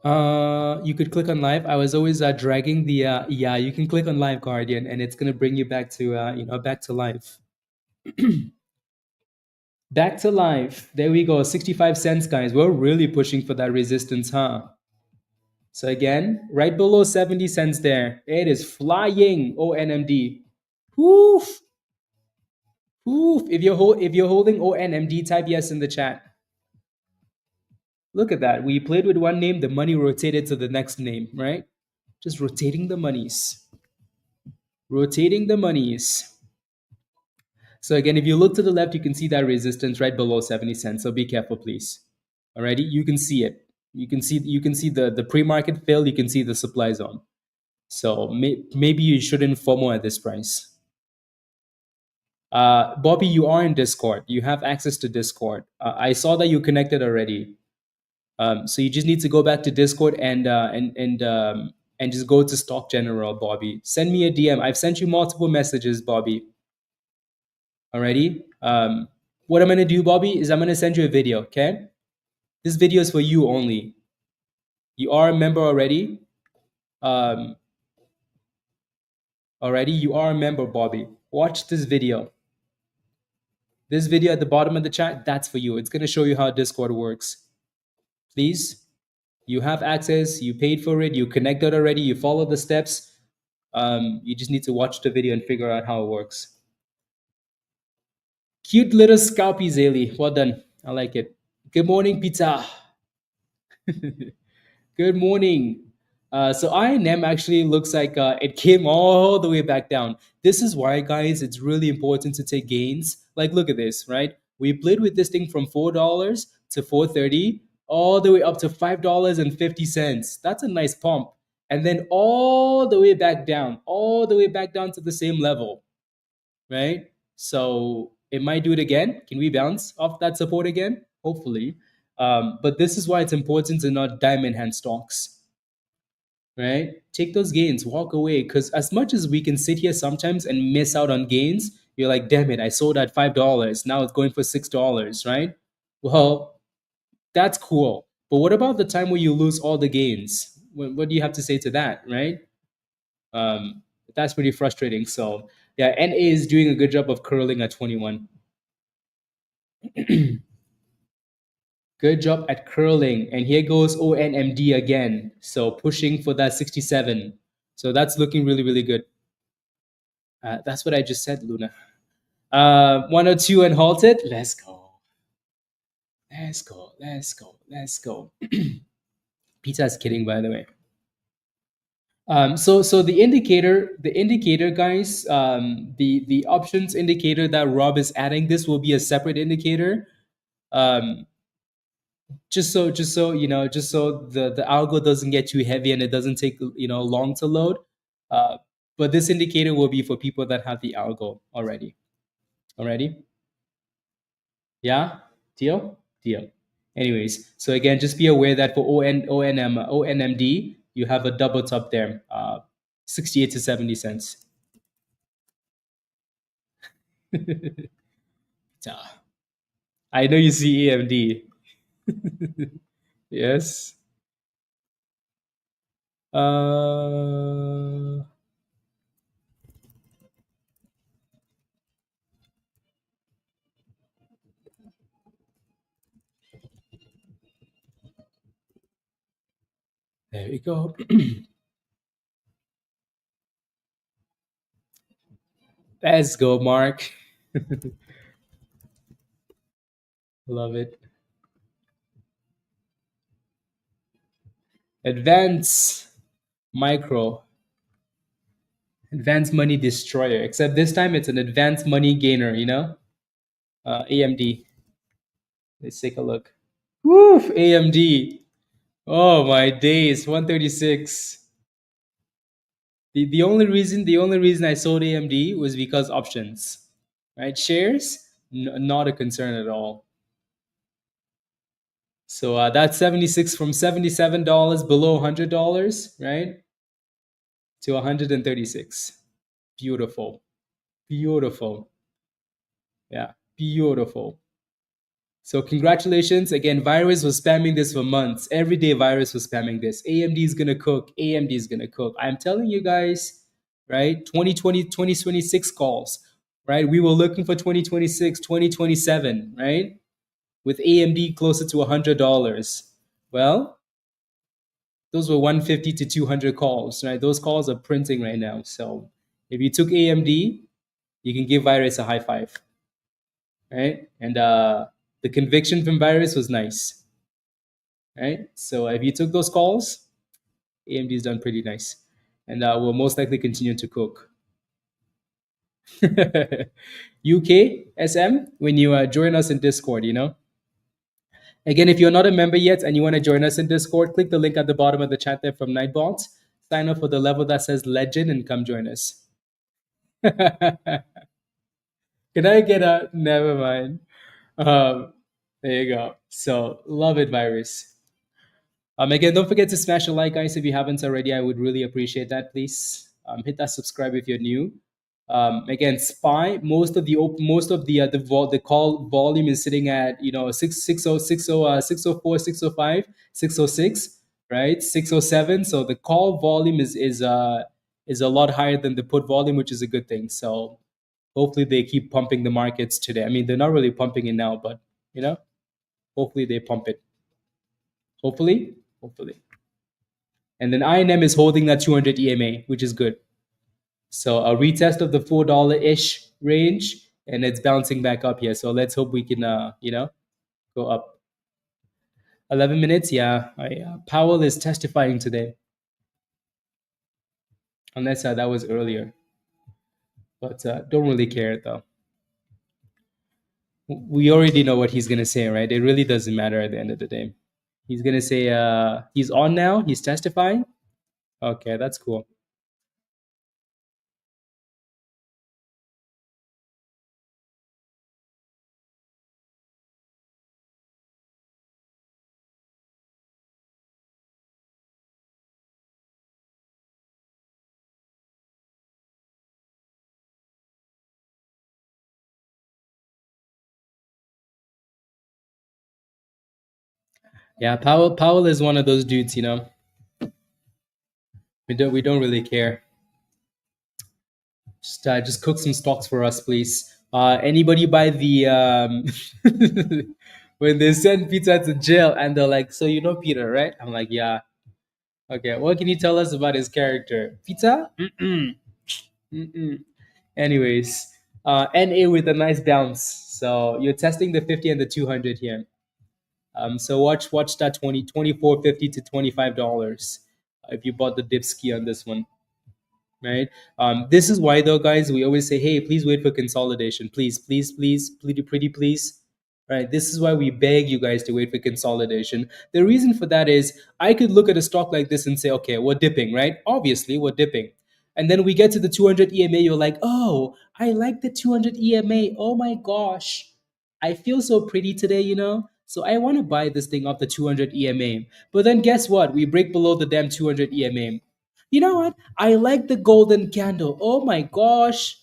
You could click on live. I was always dragging the yeah. You can click on live, Guardian, and it's gonna bring you back to back to live. Back to live. There we go. 65 cents, guys. We're really pushing for that resistance, huh? So again, right below 70 cents there. It is flying. ONMD. Woof. Woof. If you're holding ONMD, type yes in the chat. Look at that. We played with one name, the money rotated to the next name, right? Just rotating the monies. Rotating the monies. So again, if you look to the left, you can see that resistance right below 70 cents. So be careful, please. Alrighty, you can see it. You can see the pre-market fill. You can see the supply zone. So maybe you shouldn't FOMO at this price. Bobby, you are in Discord. You have access to Discord. I saw that you connected already. So you just need to go back to Discord and just go to Stock General, Bobby. Send me a DM. I've sent you multiple messages, Bobby. Alrighty. What I'm gonna do, Bobby, is I'm gonna send you a video. Okay. This video is for you only. You are a member already. Already, you are a member, Bobby. Watch this video. This video at the bottom of the chat, that's for you. It's gonna show you how Discord works. Please. You have access, you paid for it, you connected already, you followed the steps. You just need to watch the video and figure out how it works. Cute little scalpy, Zaylee. Well done. I like it. Good morning, pizza. Good morning. So INM actually looks like it came all the way back down. This is why, guys, it's really important to take gains. Like, look at this, right? We played with this thing from $4 to $4.30, all the way up to $5.50. That's a nice pump. And then all the way back down, to the same level, right? So it might do it again. Can we bounce off that support again? Hopefully. But this is why it's important to not diamond hand stocks, right? Take those gains, walk away. Because as much as we can sit here sometimes and miss out on gains, you're like, damn it, I sold at $5. Now it's going for $6, right? Well, that's cool. But what about the time where you lose all the gains? What do you have to say to that, right? Um, that's pretty frustrating. So yeah, NA is doing a good job of curling at 21. Good job at curling. And here goes ONMD again. So pushing for that 67. So that's looking really, really good. That's what I just said, Luna. 102 and halted. Let's go. Let's go. Let's go. Let's go. Pizza's kidding, by the way. So the indicator, guys, the options indicator that Rob is adding, this will be a separate indicator. Um, just so the algo doesn't get too heavy and it doesn't take long to load. Uh, but this indicator will be for people that have the algo already. Already, yeah, deal. Anyways, so again, just be aware that for ONMD, you have a double top there, 68 to 70 cents. I know you see AMD. Yes. Uh, there we go. Let's go, Mark. Love it. Advance micro. Advanced money destroyer. Except this time it's an advanced money gainer, AMD. Let's take a look. Woo! AMD. Oh my days. 136. The only reason I sold AMD was because options. Right? Shares, not a concern at all. So that's 76 from $77 below $100, right? To 136. Beautiful. Beautiful. Yeah, beautiful. So congratulations. Again, Virus was spamming this for months. Every day Virus was spamming this. AMD is going to cook. AMD is going to cook. I'm telling you guys, right? 2020, 2026 calls, right? We were looking for 2026, 2027, right? With AMD closer to $100. Well, those were 150 to 200 calls, right? Those calls are printing right now. So if you took AMD, you can give Virus a high five, right? And the conviction from Virus was nice, right? So if you took those calls, AMD's done pretty nice, and will most likely continue to cook. UK SM, when you join us in Discord, Again, if you're not a member yet and you want to join us in Discord, click the link at the bottom of the chat there from Nightbots. Sign up for the level that says Legend and come join us. Can I get a? Never mind. Um, there you go. So love it, Virus. Again, don't forget to smash a like, guys, if you haven't already. I would really appreciate that. Please hit that subscribe if you're new. Again, SPY. Most of the call volume is sitting at 604, 605, 606, right? 607. So the call volume is a lot higher than the put volume, which is a good thing. So hopefully they keep pumping the markets today. I mean, they're not really pumping it now, but hopefully they pump it. Hopefully. And then INM is holding that 200 EMA, which is good. So a retest of the $4-ish range, and it's bouncing back up here. So let's hope we can, go up. 11 minutes, yeah. Powell is testifying today, unless that was earlier. But don't really care though. We already know what he's gonna say, right? It really doesn't matter at the end of the day. He's gonna say he's on now. He's testifying. Okay, that's cool. Yeah, Powell is one of those dudes, you know. We don't really care. Just cook some stocks for us, please. Anybody buy the when they send Peter to jail and they're like, so you know Peter, right? I'm like, yeah. Okay, what can you tell us about his character? Peter? Mm-mm. Mm-mm. Anyways, NA with a nice bounce. So you're testing the 50 and the 200 here. So watch that 24.50 to $25 if you bought the dip ski on this one, right? This is why though, guys, we always say, hey, please wait for consolidation, please, please, please, pretty please. Right, this is why we beg you guys to wait for consolidation. The reason for that is I could look at a stock like this and say, okay, we're dipping, right? Obviously, we're dipping. And then we get to the 200 EMA, you're like, oh, I like the 200 EMA. Oh my gosh, I feel so pretty today, you know? So I want to buy this thing off the 200 EMA. But then guess what? We break below the damn 200 EMA. You know what? I like the golden candle. Oh my gosh.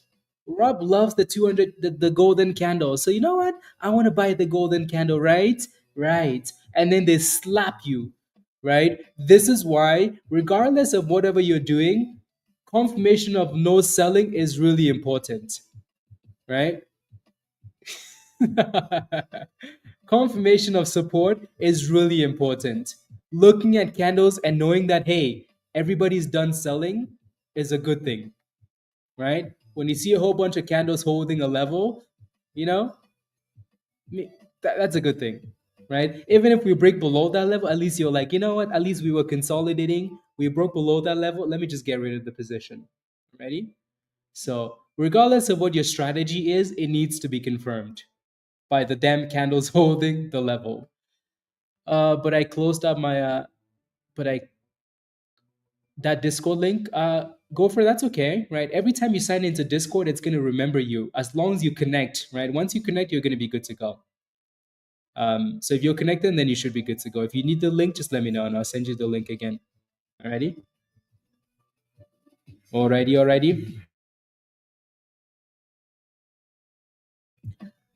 Rob loves the 200, the golden candle. So you know what? I want to buy the golden candle, right? Right. And then they slap you, right? This is why, regardless of whatever you're doing, confirmation of no selling is really important, right? Confirmation of support is really important. Looking at candles and knowing that, hey, everybody's done selling is a good thing, right? When you see a whole bunch of candles holding a level, you know, that's a good thing, right? Even if we break below that level, at least you're like, you know what? At least we were consolidating. We broke below that level. Let me just get rid of the position. Ready? So, regardless of what your strategy is, it needs to be confirmed by the damn candles holding the level. But I closed up my but I that Discord link, go for it. That's okay, right? Every time you sign into Discord, it's gonna remember you as long as you connect, right? Once you connect, you're gonna be good to go. So if you're connected, then you should be good to go. If you need the link, just let me know and I'll send you the link again. Alrighty? Alrighty.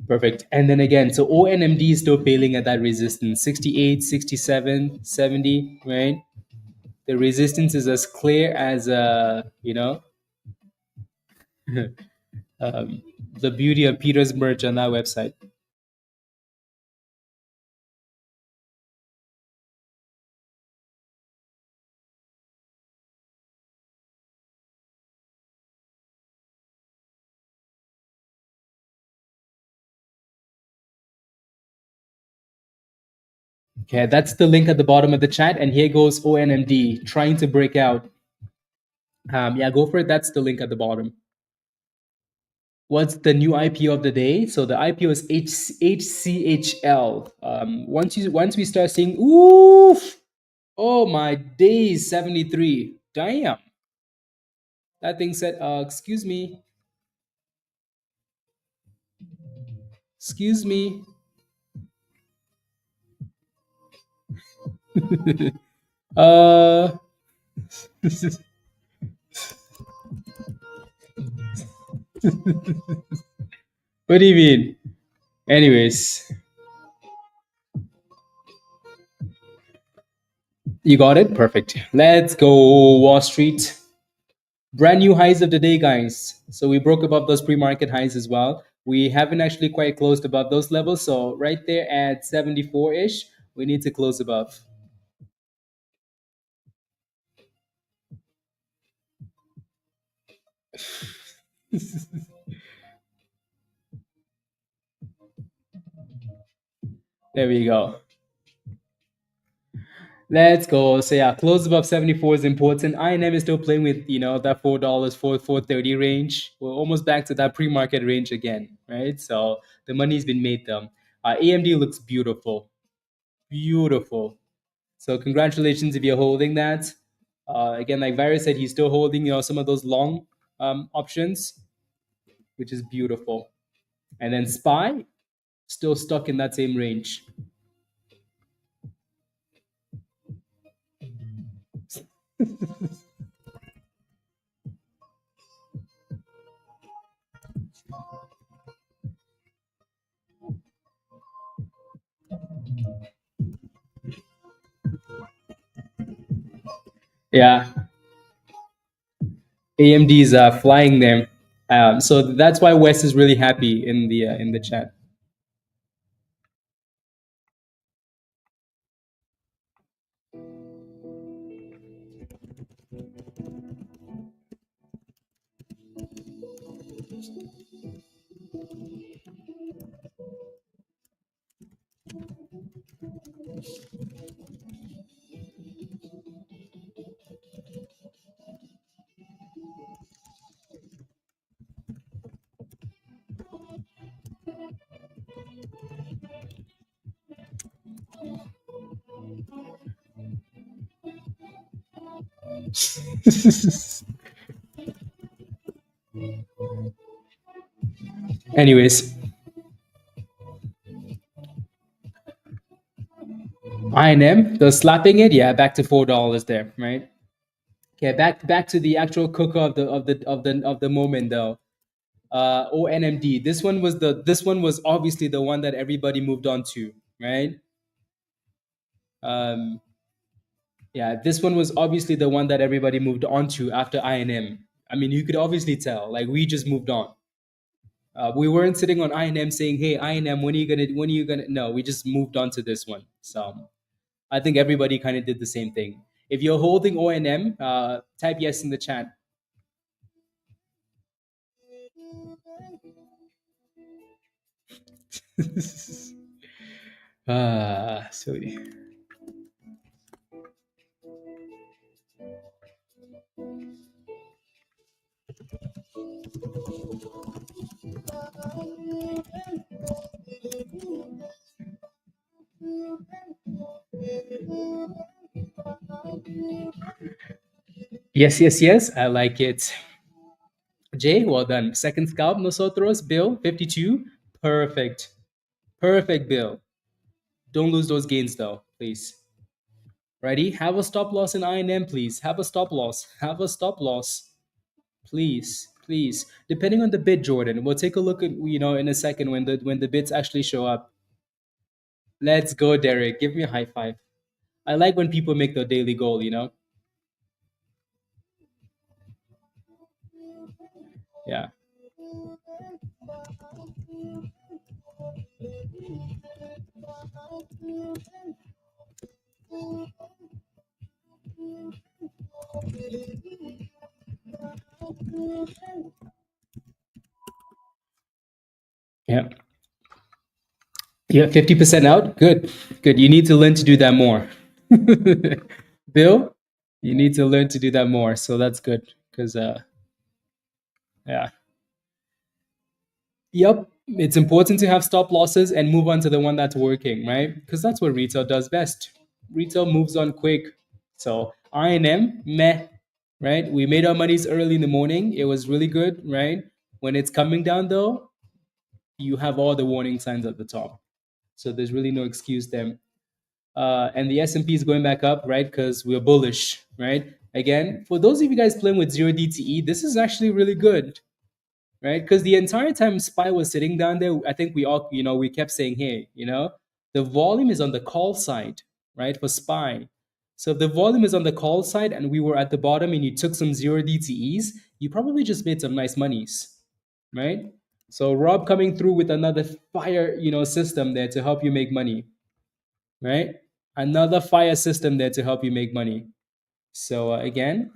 Perfect. And then again, so ONMD is still failing at that resistance 68, 67, 70, right? The resistance is as clear as, um, the beauty of Peter's merch on that website. Okay, that's the link at the bottom of the chat. And here goes ONMD trying to break out. Yeah, go for it. That's the link at the bottom. What's the new IPO of the day? So the IPO is HCHL. Once we start seeing, oof, oh my days, 73. Damn. That thing said, excuse me. Uh, what do you mean? Anyways, you got it? Perfect. Let's go, Wall Street. Brand new highs of the day, guys. So we broke above those pre-market highs as well. We haven't actually quite closed above those levels. So right there at 74-ish, we need to close above. There we go. Let's go. So yeah, close above 74 is important. INM is still playing with, that $4, 4.30 range. We're almost back to that pre-market range again, right? So the money's been made though. AMD looks beautiful. Beautiful. So congratulations if you're holding that. Again, like Varys said, he's still holding, some of those long options, which is beautiful. And then SPY, still stuck in that same range. Yeah, AMD is flying them. So that's why Wes is really happy in the chat. Anyways, INM, the slapping it, yeah, back to $4 there, right? Okay, back to the actual cooker of the moment though. ONMD. This one was obviously the one that everybody moved on to, right? Um, yeah, this one was obviously the one that everybody moved on to after INM. I mean, you could obviously tell, like we just moved on. We weren't sitting on INM saying, "Hey, INM, when are you gonna?" No, we just moved on to this one. So I think everybody kind of did the same thing. If you're holding ONM, type yes in the chat. So yes, yes, yes. I like it. Jay, well done. Second scalp, nosotros. Bill, 52. Perfect. Perfect, Bill. Don't lose those gains, though, please. Ready? Have a stop loss in INM, please. Have a stop loss. Have a stop loss. Please, please. Depending on the bid, Jordan. We'll take a look at, in a second when the bids actually show up. Let's go, Derek. Give me a high five. I like when people make their daily goal. Yeah. Yeah. Yeah, 50% out. Good. Good. You need to learn to do that more. Bill, you need to learn to do that more. So that's good. Because yeah. Yep. It's important to have stop losses and move on to the one that's working, right? Because that's what retail does best. Retail moves on quick. So INM, meh, right? We made our monies early in the morning. It was really good, right? When it's coming down though, you have all the warning signs at the top. So there's really no excuse there. And the S&P is going back up, right? Because we're bullish, right? Again, for those of you guys playing with 0 DTE, this is actually really good, right? Because the entire time SPY was sitting down there, I think we all, we kept saying, hey, the volume is on the call side, right? For SPY. So if the volume is on the call side and we were at the bottom and you took some 0 DTEs, you probably just made some nice monies, right? So Rob coming through with another fire, system there to help you make money, right? Another fire system there to help you make money. So again,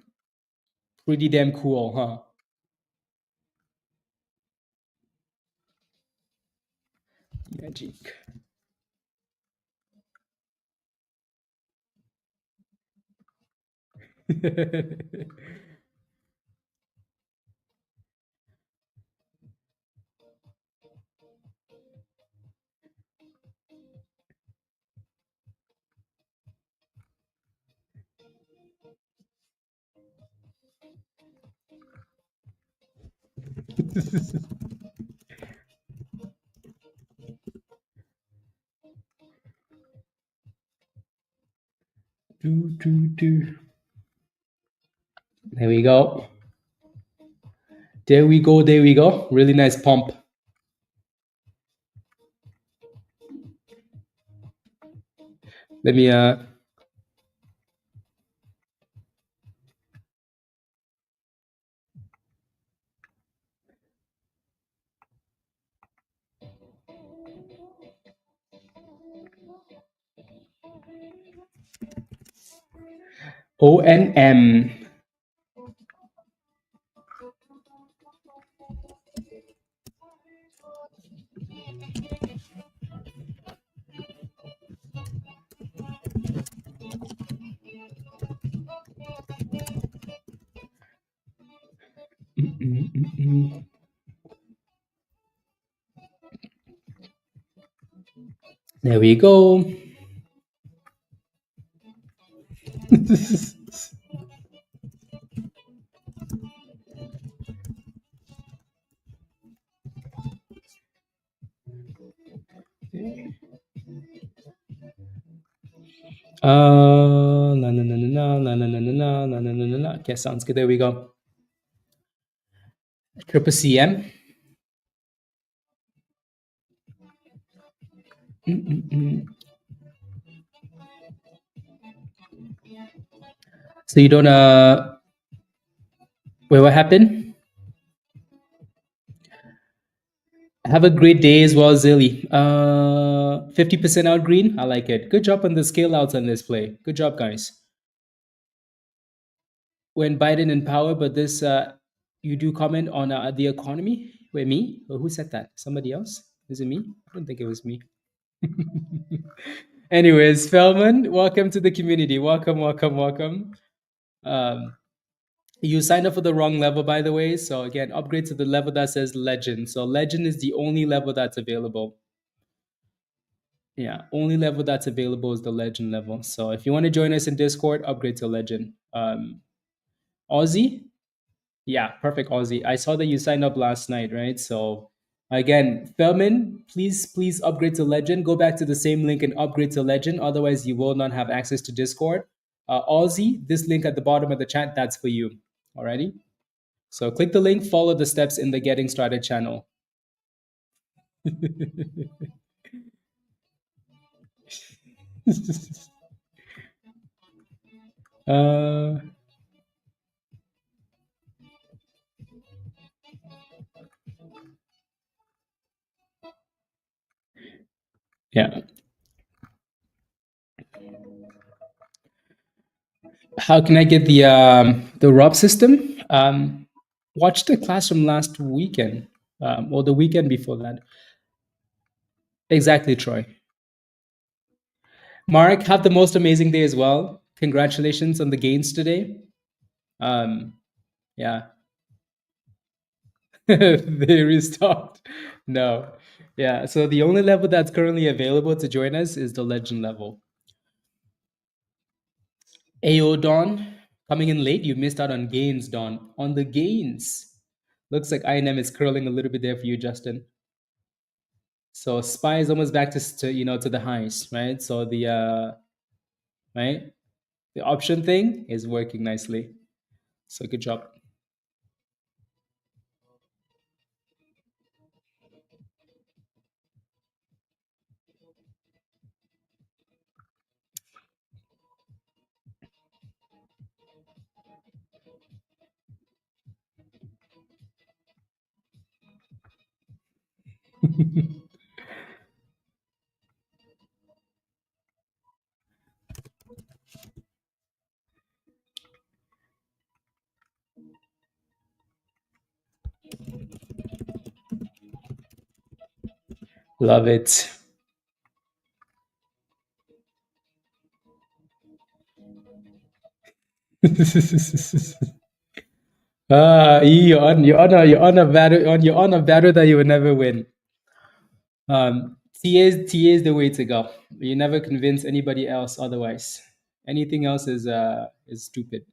pretty damn cool, huh? Magic. Do. There we go. There we go. There we go. Really nice pump. Let me ONM. There we go. Na na na na na na na na na na na na na na. Okay, sounds good. There we go. Triple CM. So you don't wait, what happened? Have a great day as well, Zilly. 50% out green. I like it. Good job on the scale outs on this play. Good job, guys. When Biden in power, but this you do comment on the economy. Wait, me? Or who said that? Somebody else? Is it me? I don't think it was me. Anyways, Feldman, welcome to the community. Welcome, welcome, welcome. You signed up for the wrong level, by the way. So again, upgrade to the level that says Legend. So Legend is the only level that's available. Yeah, only level that's available is the Legend level. So if you want to join us in Discord, upgrade to Legend. Aussie? Yeah, perfect, Aussie. I saw that you signed up last night, right? So again, Feldman, please upgrade to Legend. Go back to the same link and upgrade to Legend. Otherwise, you will not have access to Discord. Aussie, this link at the bottom of the chat, that's for you. Alrighty? So click the link, follow the steps in the Getting Started channel. uh, yeah. How can I get the ROB system? Watch the class from last weekend, or the weekend before that. Exactly, Troy. Mark, have the most amazing day as well. Congratulations on the gains today. Yeah, they restocked. No, yeah. So the only level that's currently available to join us is the Legend level. AO Don, coming in late. You missed out on gains, Don. On the gains, looks like INM is curling a little bit there for you, Justin. So SPY is almost back to the highs, right? So the right, the option thing is working nicely. So good job. Love it. You're on a battle that you would never win. TA is the way to go. You never convince anybody else otherwise. Anything else is stupid.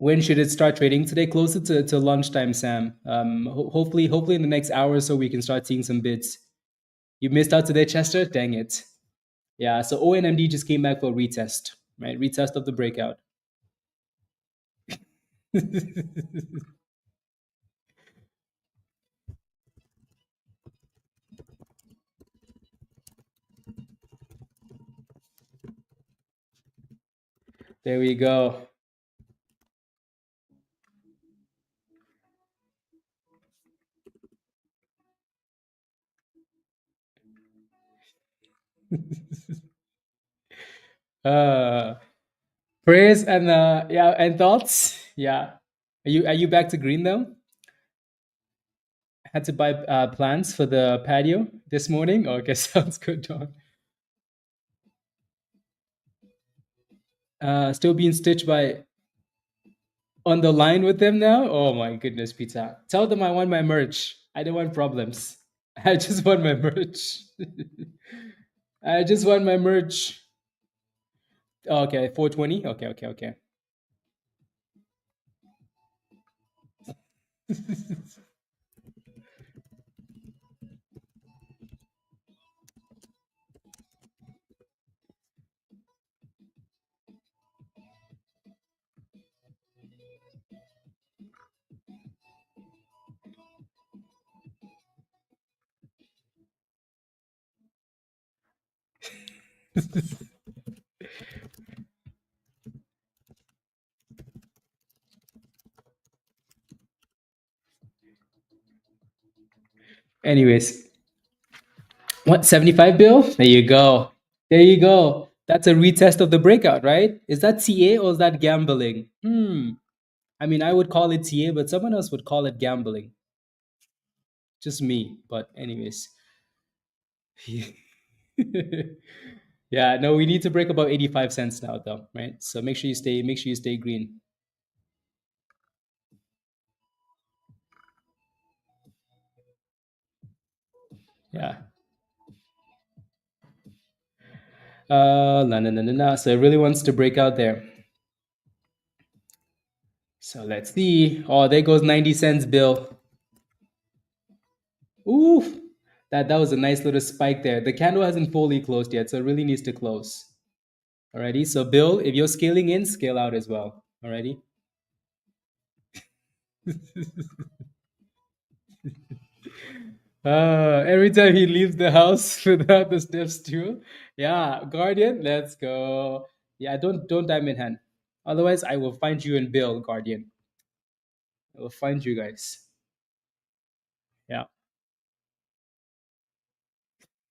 When should it start trading? Today, closer to lunchtime, Sam. Hopefully in the next hour or so we can start seeing some bids. You missed out today, Chester? Dang it. Yeah, so ONMD just came back for a retest, right? Retest of the breakout. There we go. uh, prayers and yeah, and thoughts. Yeah, are you back to green though? Had to buy plants for the patio this morning. Okay, sounds good, Don. Still being stitched by on the line with them now. Oh my goodness, Peter. Tell them I want my merch. I don't want problems. I just want my merch. I just want my merch. Okay, 420. Okay, okay, okay. Anyways, what 75 bill? There you go. There you go. That's a retest of the breakout, right? Is that TA or is that gambling? I mean, I would call it TA, but someone else would call it gambling. Just me. But anyways. Yeah, no, we need to break about 85 cents now though, right? So make sure you stay green. Yeah. No, no, no, no, no. So it really wants to break out there. So let's see. Oh, there goes 90 cents bill. Oof. That was a nice little spike there. The candle hasn't fully closed yet, so it really needs to close. Alrighty. So Bill, if you're scaling in, scale out as well. Alrighty. Every time he leaves the house without the steps too. Yeah, Guardian, let's go. Yeah, don't diamond hand. Otherwise, I will find you and Bill, Guardian. I will find you guys. Yeah.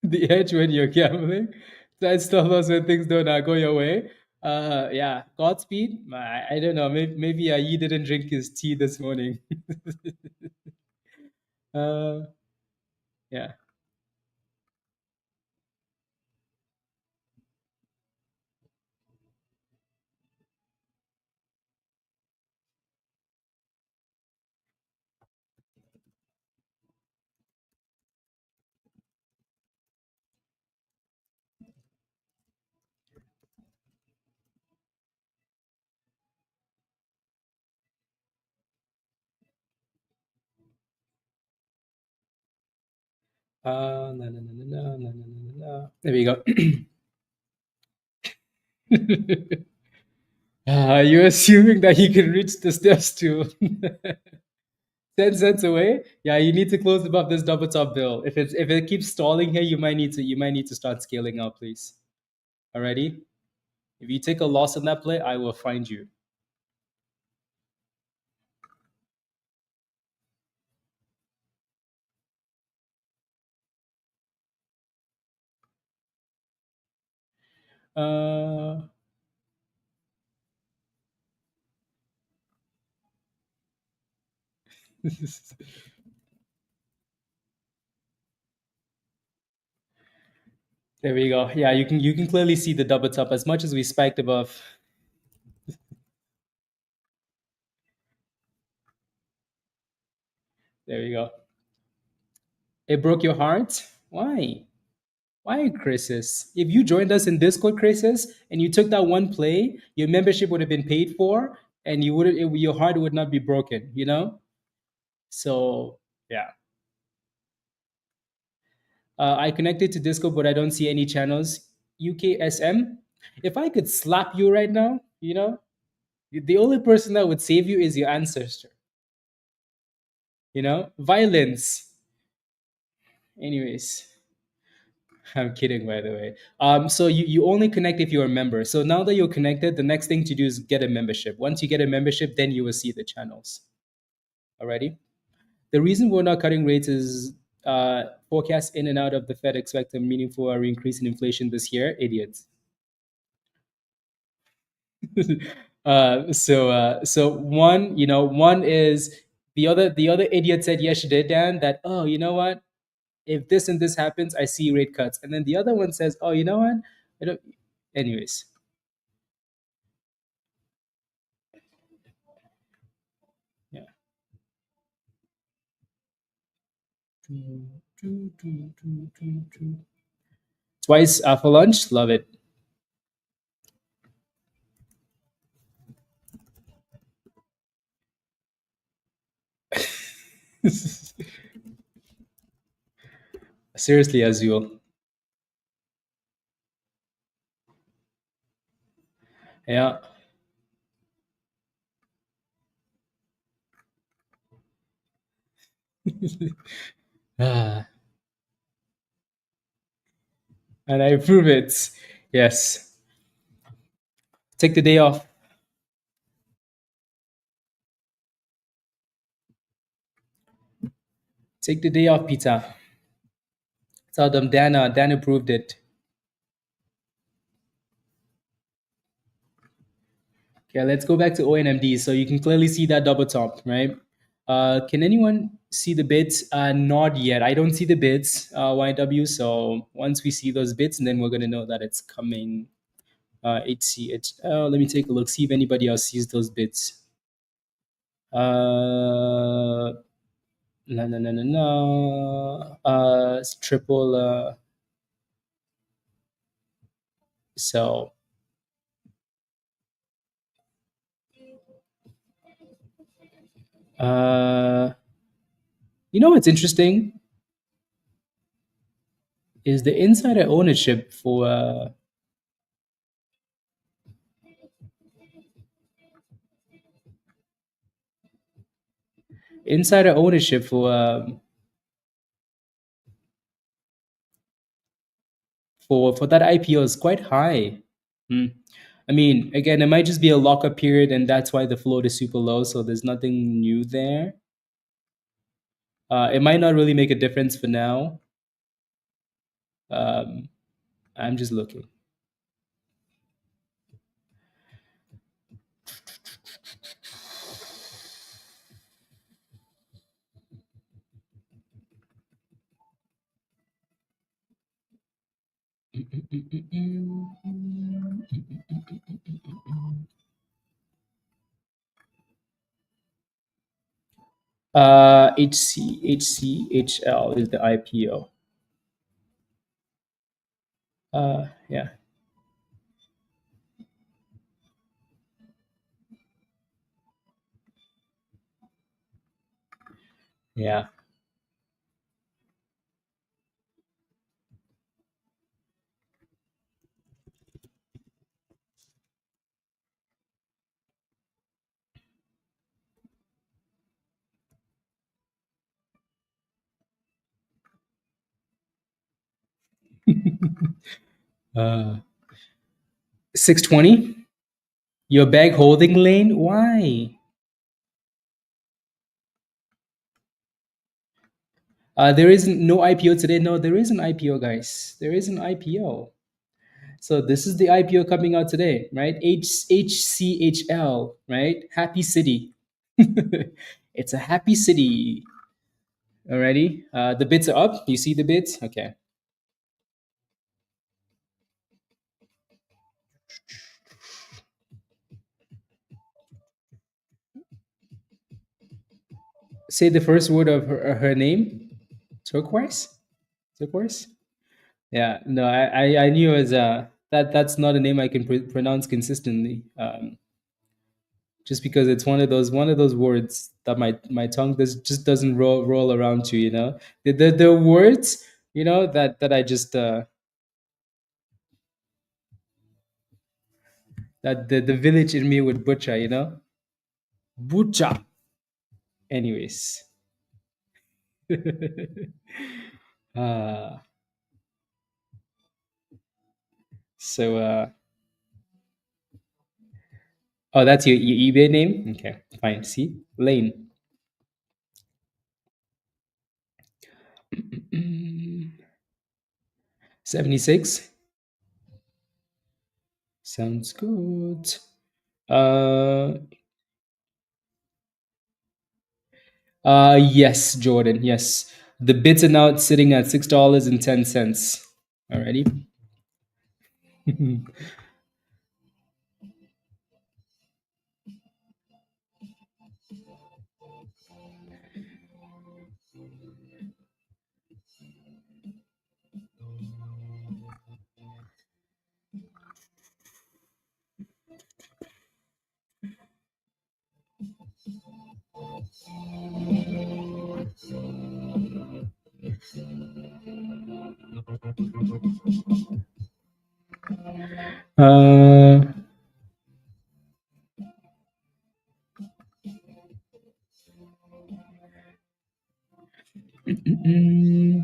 The edge when you're gambling. Side stop loss when things don't go your way. Yeah. Godspeed. I don't know. Maybe he didn't drink his tea this morning. uh, yeah. No, no, no, no, no, no, no, no, no. There we go. You're assuming that he can reach the steps to 10 cents away. Yeah, you need to close above this double top bill. If it keeps stalling here, you might need to start scaling out, please. Alrighty. If you take a loss on that play, I will find you. Uh, there we go. Yeah, you can clearly see the double top as much as we spiked above. There we go. It broke your heart. Why? Why, Crisis? If you joined us in Discord, Crisis, and you took that one play, your membership would have been paid for, and your heart would not be broken. So yeah, I connected to Discord, but I don't see any channels. UKSM. If I could slap you right now, the only person that would save you is your ancestor. Violence. Anyways, I'm kidding, by the way. So you only connect if you're a member. So now that you're connected, the next thing to do is get a membership. Once you get a membership, then you will see the channels. Alrighty. The reason we're not cutting rates is Forecasts in and out of the Fed expect a meaningful increase in inflation this year. Idiots. So one, one is the other idiot said yesterday, Dan, that, oh, you know what? If this and this happens, I see rate cuts. And then the other one says, oh, you know what? I don't. Anyways, yeah. Twice for lunch, love it. Seriously, Azul. Yeah. Ah, and I approve it. Yes. Take the day off. Take the day off, Peter. Tell them Dan approved it. Okay, let's go back to ONMD. So you can clearly see that double top, right? Can anyone see the bids? Not yet. I don't see the bids, YW. So once we see those bids, and then we're gonna know that it's coming. HCHL. Let me take a look. See if anybody else sees those bids. No, no, no, no, no. It's triple. So uh, what's interesting is the insider ownership for insider ownership for that IPO is quite high. Hmm. I mean, again, it might just be a lockup period, and that's why the float is super low. So there's nothing new there. It might not really make a difference for now. Um, I'm just looking. HCHL is the IPO. Yeah, yeah. uh, 620. Your bag holding lane. Why? There isn't no IPO today. No, there is an IPO, guys. There is an IPO. So this is the IPO coming out today, right? HCHL, right? Happy City. It's a happy city. Alrighty. The bids are up. You see the bids? Okay. Say the first word of her name. Turquoise. Turquoise. Yeah. No, I knew it was that's not a name I can pronounce consistently. Just because it's one of those words that my tongue just doesn't roll around to. The words that I just that the village in me would butcher. Butcher. Anyways. uh, so oh, that's your eBay name. Okay, fine. See, Lane. 76. Sounds good. Uh, yes, Jordan. Yes, the bids are now sitting at $6.10. Alrighty. Uh, mm,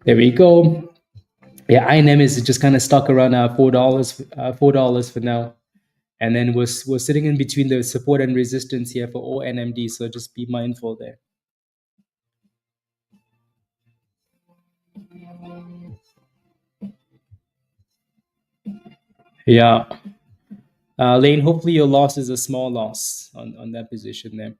there we go. Yeah, INM is just kind of stuck around $4 for now. And then we're sitting in between the support and resistance here for ONMD. So just be mindful there. Yeah. Lane, hopefully your loss is a small loss on that position there.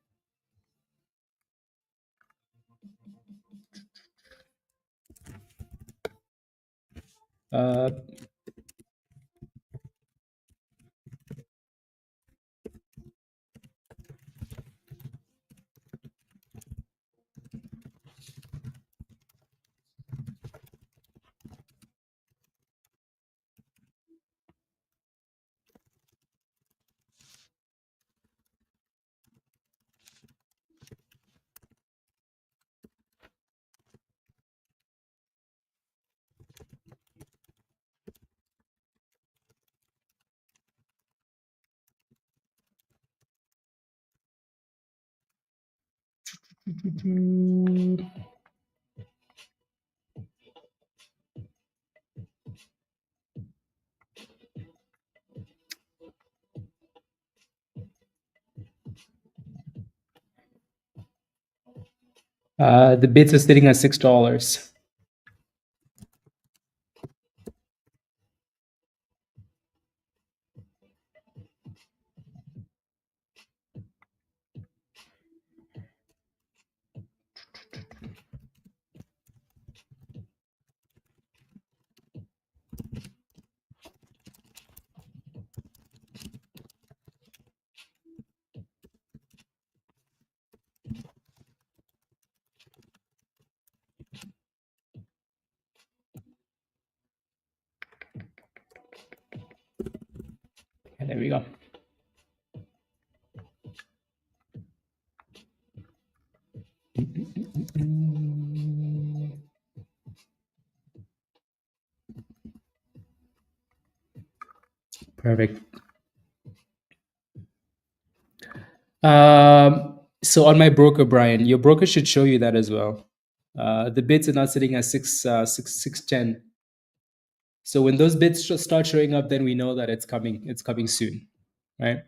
Uh, the bids are sitting at $6. And there we go. Perfect. So on my broker, Brian, your broker should show you that as well. The bids are not sitting at 610. So when those bids start showing up, then we know that it's coming. It's coming soon, right?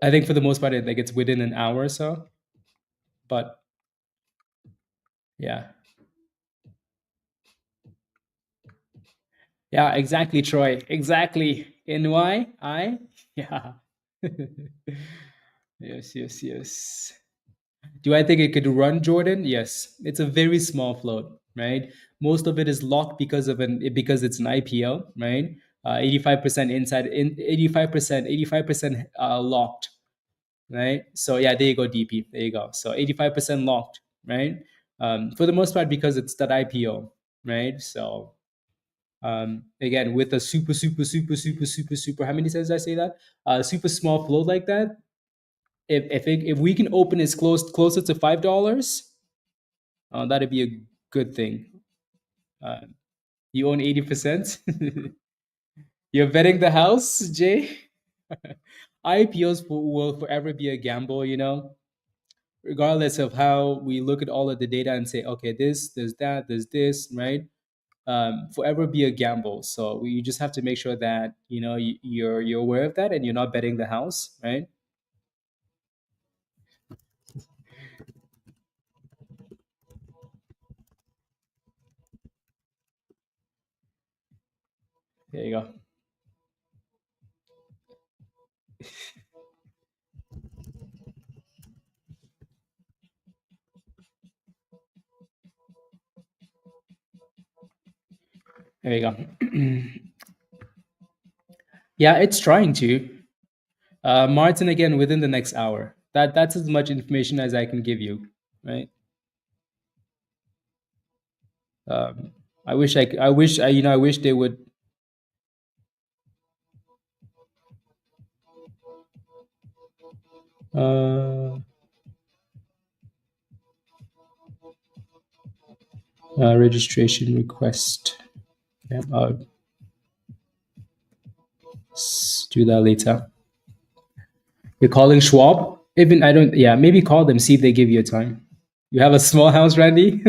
I think for the most part, like it's within an hour or so. But yeah, yeah, exactly, Troy. Exactly. NY. Yeah. Yes, yes, yes. Do I think it could run, Jordan? Yes. It's a very small float, right? Most of it is locked because it's an IPO, right? 85% inside, 85% locked, right? So yeah, there you go, DP. There you go. So 85% locked, right? For the most part, because it's that IPO, right? So again, with a super, how many times did I say that? Super small float like that. If we can open it closer to $5, that'd be a good thing. Uh, you own 80%. You're betting the house, Jay. IPOs will forever be a gamble, you know. regardless of how we look at all of the data and say, okay, this, there's that, there's this, right? Forever be a gamble. So you just have to make sure that you're aware of that and you're not betting the house, right? There you go. There you go. Yeah, it's trying to. Martin again within the next hour. That's as much information as I can give you, right? Um, I wish I wish I wish they would. Uh, Registration request. Yeah, I'll do that later. You're calling Schwab? Even I don't. Yeah, maybe call them. See if they give you a time. You have a small house, Randy.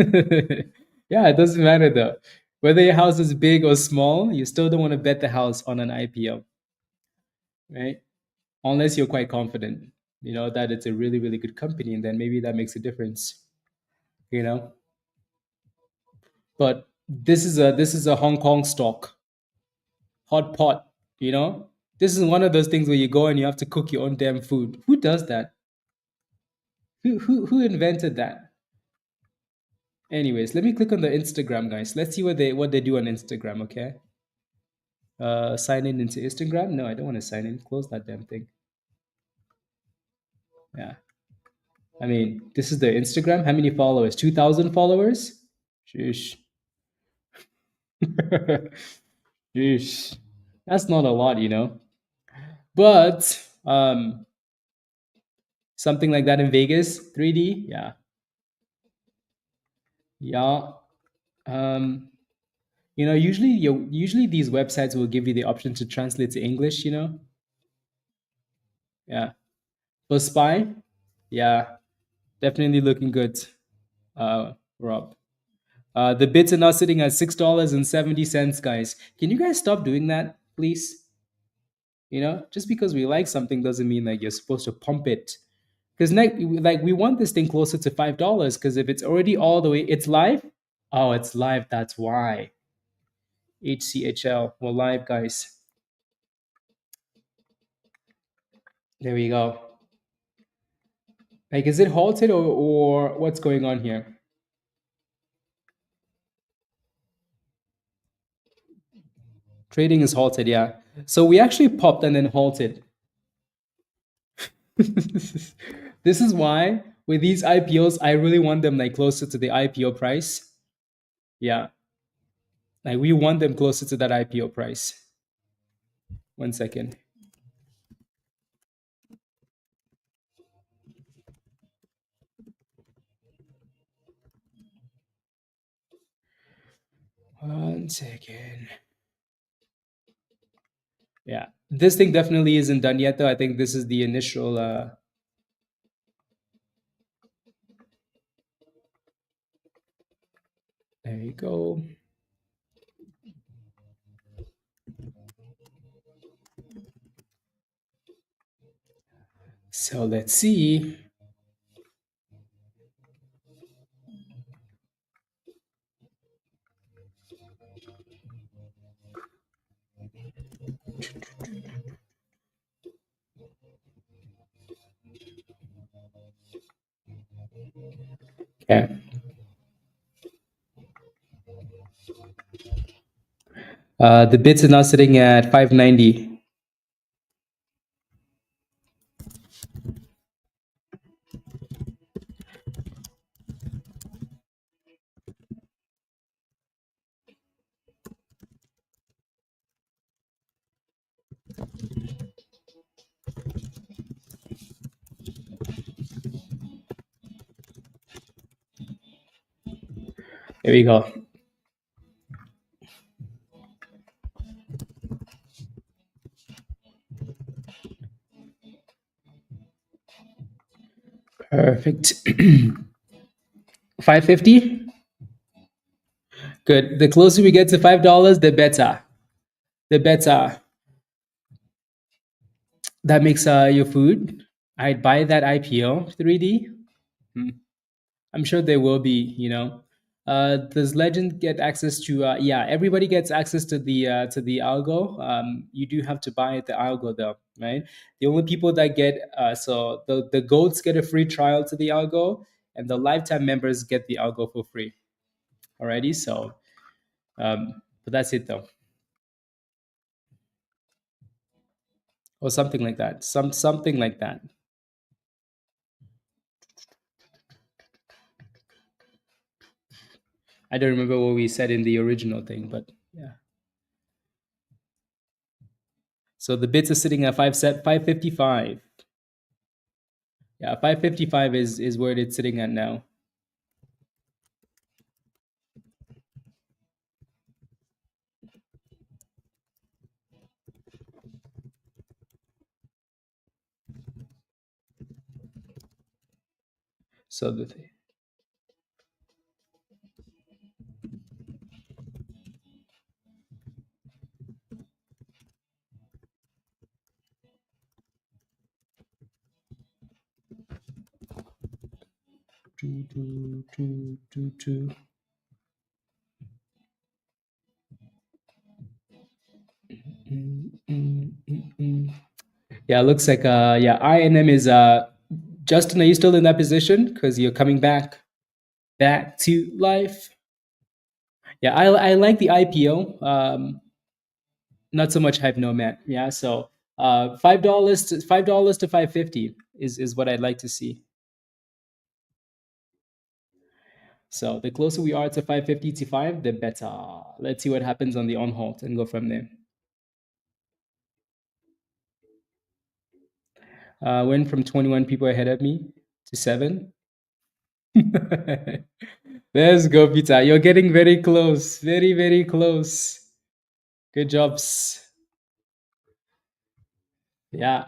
Yeah, it doesn't matter though. Whether your house is big or small, you still don't want to bet the house on an IPO, right? Unless you're quite confident, that it's a really, really good company, and then maybe that makes a difference, you know. But this is a Hong Kong stock, hot pot, you know. This is one of those things where you go and you have to cook your own damn food. Who does that? Who invented that? Anyways, let me click on the Instagram, guys. Let's see what they do on Instagram. Okay. Sign in into Instagram. No, I don't want to sign in. Close that damn thing. Yeah. I mean, this is the Instagram. How many followers? 2,000 followers. Sheesh. Sheesh. That's not a lot, But something like that in Vegas, 3D, yeah, yeah. Um, usually these websites will give you the option to translate to English. Yeah. For Spy, yeah, definitely looking good. Rob. The bids are now sitting at $6.70, guys. Can you guys stop doing that, please? Just because we like something doesn't mean like you're supposed to pump it. Because like we want this thing closer to $5. Because if it's already all the way, it's live. Oh, it's live. That's why. HCHL. We're live, guys. There we go. Like, is it halted or what's going on here? Trading is halted, yeah. So we actually popped and then halted. This is why with these IPOs, I really want them like closer to the IPO price. Yeah, like we want them closer to that IPO price. 1 second. One second. Yeah, this thing definitely isn't done yet, though. I think this is the initial. There you go. So let's see. Okay. The bids are now sitting at 590. There we go. Perfect. 550. Good. The closer we get to $5, the better. The better. That makes your food. I'd buy that IPO 3D. Hmm. I'm sure there will be. Does Legend get access to? Yeah, everybody gets access to the algo. You do have to buy the algo though, right? The only people that get so the goats get a free trial to the algo, and the lifetime members get the algo for free. Alrighty, so but that's it though, or something like that. Something like that. I don't remember what we said in the original thing, but yeah. So the bits are sitting at 555. Yeah, 555 is where it's sitting at now. So the two. Yeah, looks like yeah, INM is Justin, are you still in that position? Because you're coming back to life. Yeah, I like the IPO. Not so much hype nomad. Yeah, so $5 to 550 is what I'd like to see. So the closer we are to 550 to 5, the better. Let's see what happens on the on halt and go from there. Went from 21 people ahead of me to 7. Let's go, Peter. You're getting very close. Very, very close. Good jobs. Yeah.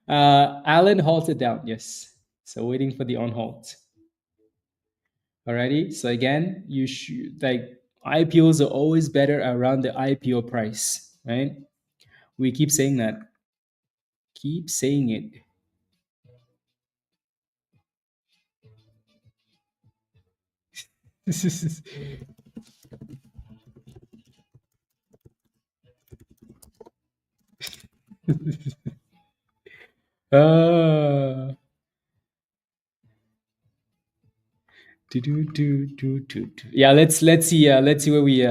Alan halted down. Yes. So waiting for the on halt. Alrighty. So again, you should like IPOs are always better around the IPO price, right? We keep saying that. Keep saying it. uh, yeah, let's see where we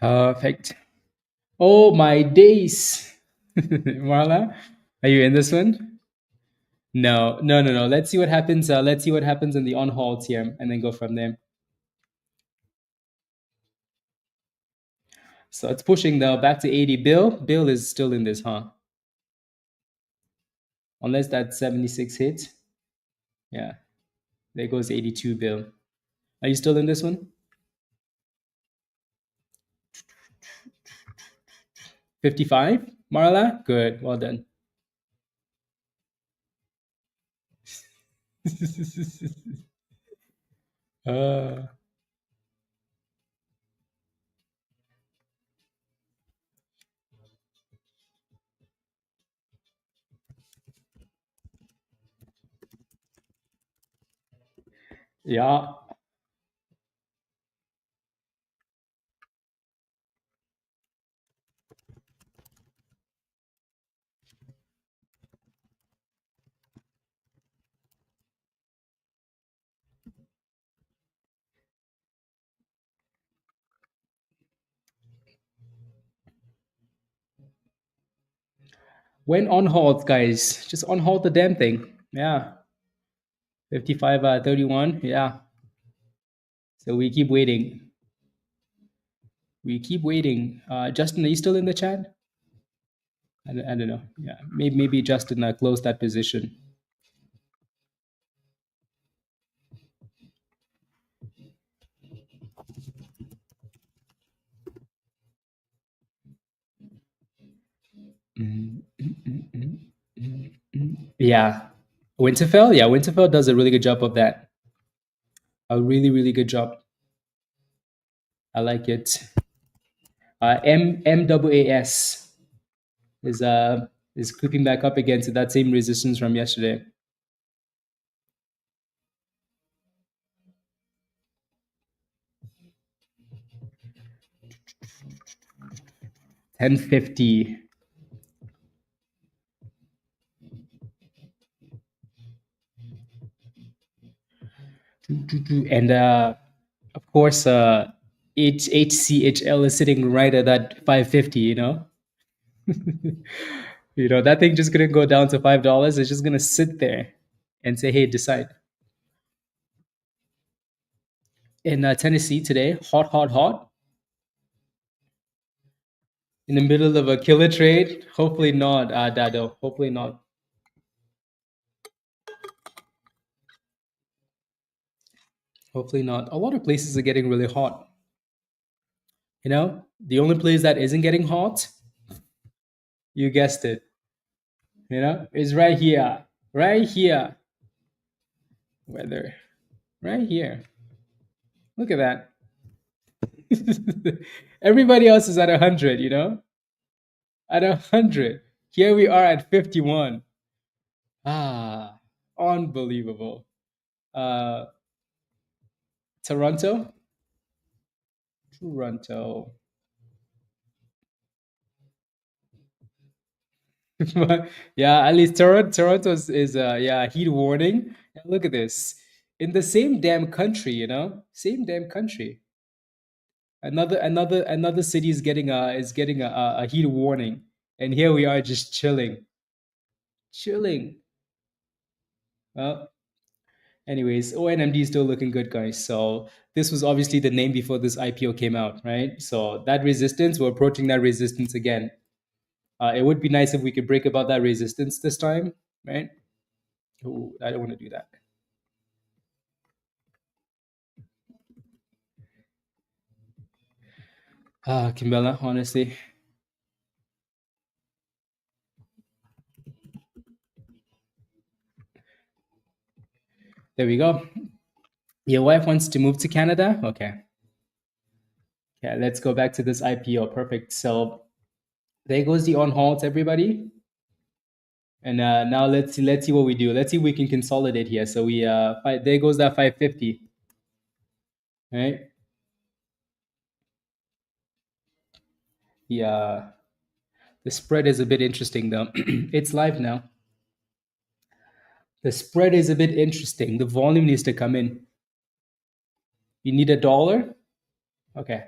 perfect. Oh my days. Marla, are you in this one? No, no, no, no. Let's see what happens. Let's see what happens in the on halt here, and then go from there. So it's pushing though back to 80. Bill is still in this, huh? Unless that 76 hits. Yeah, there goes 82. Bill, are you still in this one? 55. Marla, good. Well done. uh, yeah. When on halt, guys, just on halt the damn thing. Yeah. 55.31. Yeah. So we keep waiting. We keep waiting. Justin, are you still in the chat? I don't know. Yeah, maybe Justin closed that position. Yeah. Winterfell? Yeah, Winterfell does a really good job of that. A really, really good job. I like it. MWAS is creeping back up again to that same resistance from yesterday. 1050. And of course, HCHL is sitting right at that 550. That thing just gonna go down to $5. It's just gonna sit there and say, "Hey, decide." In Tennessee today, hot, hot, hot. In the middle of a killer trade. Hopefully not, Dado. Hopefully not. Hopefully not. A lot of places are getting really hot. The only place that isn't getting hot, you guessed it, is right here. Right here. Weather. Right here. Look at that. Everybody else is at 100, At 100. Here we are at 51. Ah, unbelievable. Uh, Toronto? Toronto. Yeah, at least Toronto is yeah, heat warning. And look at this. In the same damn country, Same damn country. Another city is getting a heat warning. And here we are just chilling. Chilling. Well, anyways, ONMD is still looking good, guys. So this was obviously the name before this IPO came out, right? So that resistance, we're approaching that resistance again. It would be nice if we could break above that resistance this time, right? Ooh, I don't want to do that. Kimbella, honestly. There we go. Your wife wants to move to Canada? Okay. Yeah, let's go back to this IPO. Perfect. So there goes the on halt, everybody. And now let's see what we do. Let's see if we can consolidate here. So there goes that 550. Right? Yeah. The spread is a bit interesting though. It's live now. The spread is a bit interesting. The volume needs to come in. You need $1? Okay.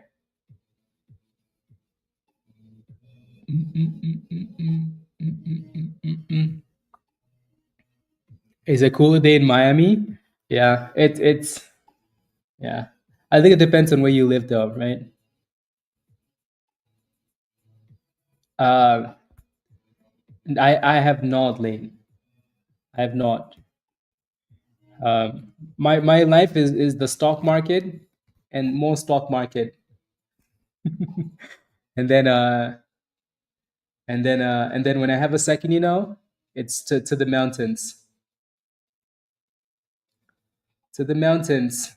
Is a cooler day in Miami? Yeah, it's yeah. I think it depends on where you live though, right? Uh I have not, Lane. I have not. My life is the stock market and more stock market. And then and then when I have a second, it's to the mountains. To the mountains.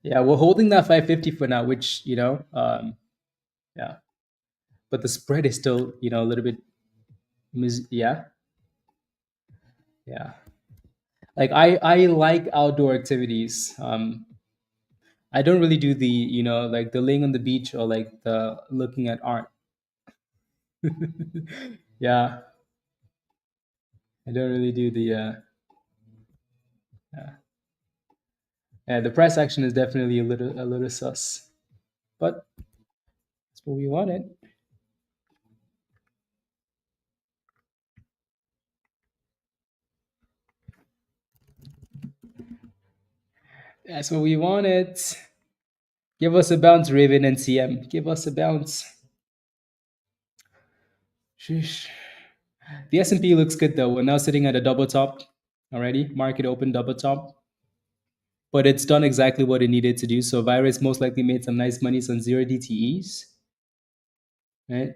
Yeah, we're holding that 550 for now, which, yeah. But the spread is still, a little bit yeah. Yeah. Like I like outdoor activities. I don't really do the, like the laying on the beach or like the looking at art. Yeah, I don't really do the yeah, the price action is definitely a little sus. But that's what we wanted. That's what we wanted. Give us a bounce, Raven and CM. Give us a bounce. Sheesh. The S&P looks good though. We're now sitting at a double top already. Market open double top. But it's done exactly what it needed to do. So Virus most likely made some nice money on zero DTEs. Right?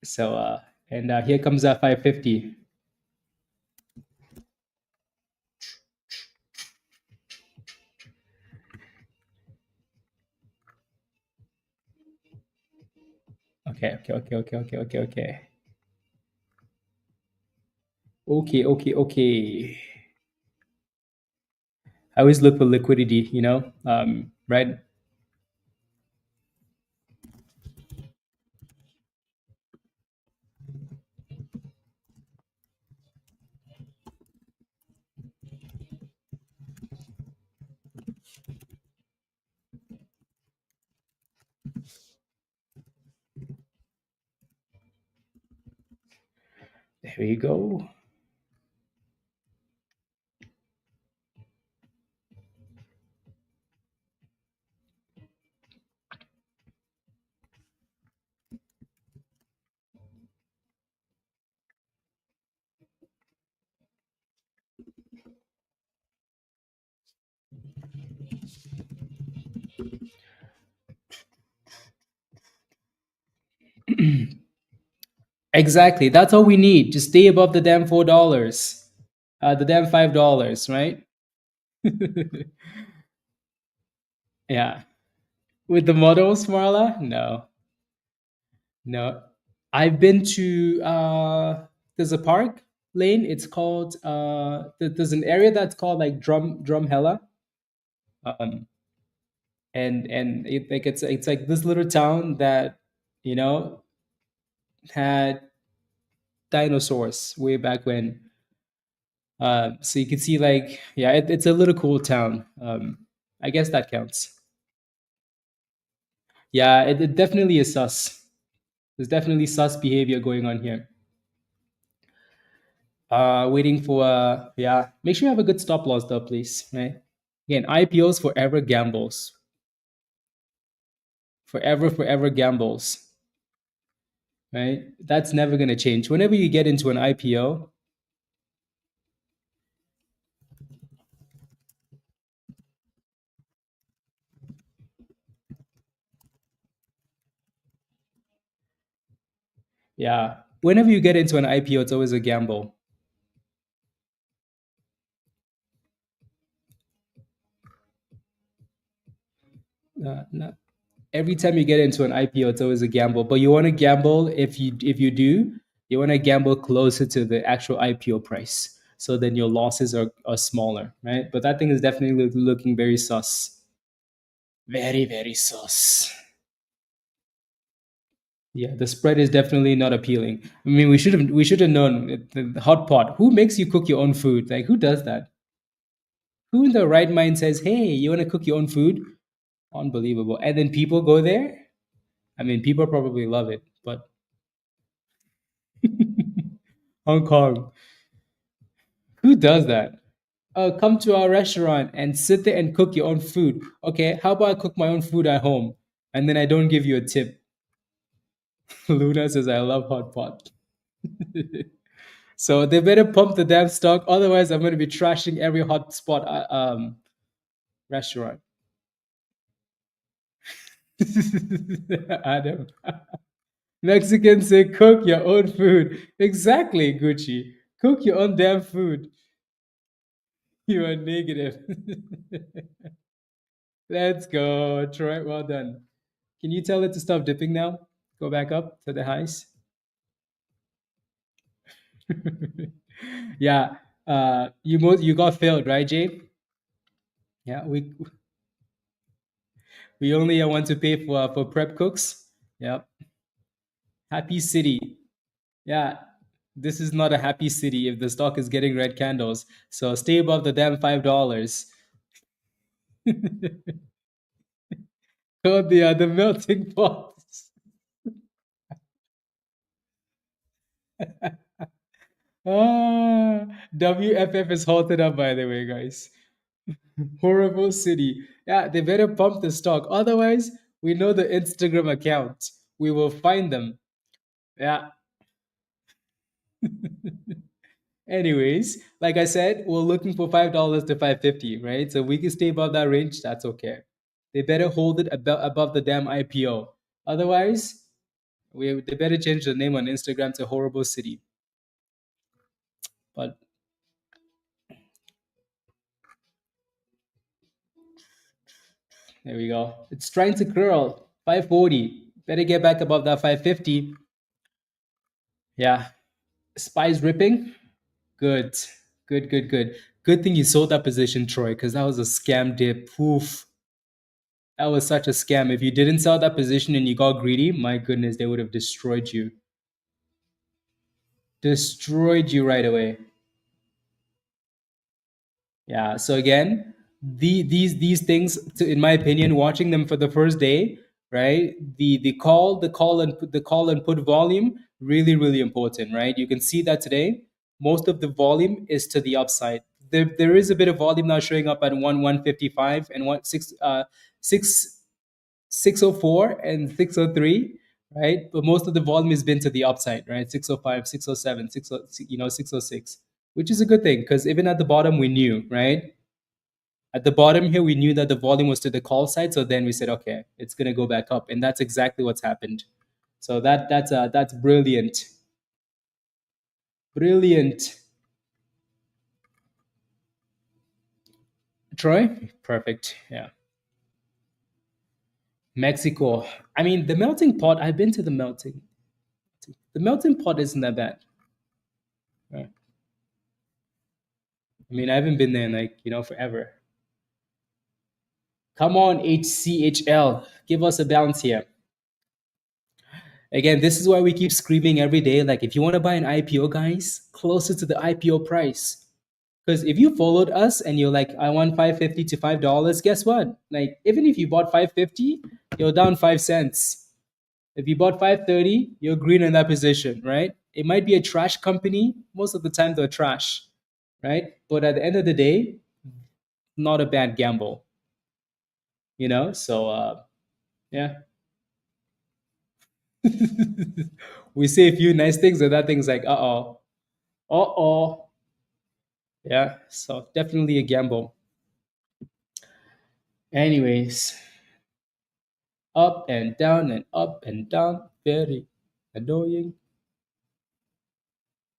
So and here comes that 550. Okay. Okay. I always look for liquidity, right? There we go. Exactly. That's all we need. Just stay above the damn $4. The damn $5, right? Yeah. With the models, Marla? No. No. I've been to there's a park lane. It's called there's an area that's called like Drumhella. Um and it's like this little town that, you know, had dinosaurs way back when. So you can see like, yeah, it's a little cool town. I guess that counts. Yeah, it definitely is sus. There's definitely sus behavior going on here. Waiting for yeah. Make sure you have a good stop loss though, please. Right. Again, IPOs forever gambles. Forever gambles. Right. That's never gonna change. Whenever you get into an IPO, yeah. Whenever you get into an IPO, it's always a gamble. No, every time you get into an IPO, it's always a gamble. But you want to gamble if you do, you want to gamble closer to the actual IPO price. So then your losses are smaller, right? But that thing is definitely looking very sus. Very sus. Yeah, the spread is definitely not appealing. I mean, we should have known the hot pot. Who makes you cook your own food? Like who does that? Who in the right mind says, "Hey, you want to cook your own food?" Unbelievable. And then people go there. I mean, people probably love it, but Hong Kong. Who does that? Come to our restaurant and sit there and cook your own food. Okay, how about I cook my own food at home and then I don't give you a tip? Luna says, I love hot pot. So they better pump the damn stock. Otherwise, I'm going to be trashing every hot spot restaurant. Adam. Mexicans say, cook your own food. Exactly, Gucci. Cook your own damn food. You are negative. Let's go, Troy. Well done. Can you tell it to stop dipping now? Go back up to the highs. Yeah. You got failed, right, Jay? Yeah. We only want to pay for prep cooks. Yeah. Happy city. Yeah. This is not a happy city if the stock is getting red candles. So stay above the damn $5. Oh, the melting pot. Ah, WFF is halted up, by the way, guys. Horrible city. Yeah, they better pump the stock. Otherwise, we know the Instagram account. We will find them. Yeah. Anyways, like I said, we're looking for $5 to 550, right? So we can stay above that range. That's okay. They better hold it above the damn IPO. Otherwise, they better change the name on Instagram to Horrible City. But there we go. It's trying to curl 540. Better get back above that 550. Yeah. Spies ripping. Good. Good, good, good. Good thing you sold that position, Troy, because that was a scam dip. Oof. That was such a scam. If you didn't sell that position and you got greedy, my goodness, they would have destroyed you. Destroyed you right away. Yeah. So again, these things, in my opinion, watching them for the first day, right? The call and put volume really important, right? You can see that today, most of the volume is to the upside. There is a bit of volume now showing up at 155 and 6 604 and 603, right? But most of the volume has been to the upside, right? 605, 607, 606, which is a good thing because even at the bottom, we knew, right? At the bottom here, we knew that the volume was to the call side. So then we said, okay, it's going to go back up. And that's exactly what's happened. So that's brilliant. Brilliant. Troy? Perfect. Yeah. Mexico. I mean, the melting pot, I've been to the melting. The melting pot isn't that bad. Right? I mean, I haven't been there in like, forever. Come on, HCHL. Give us a bounce here. Again, this is why we keep screaming every day. Like, if you want to buy an IPO, guys, closer to the IPO price. Because if you followed us and you're like, I want 550 to $5, guess what? Like, even if you bought 550, you're down 5 cents. If you bought 530, you're green in that position, right? It might be a trash company. Most of the time, they're trash, right? But at the end of the day, not a bad gamble, So, yeah. We say a few nice things, and that thing's like, uh oh. Yeah, so definitely a gamble. Anyways, up and down, very annoying,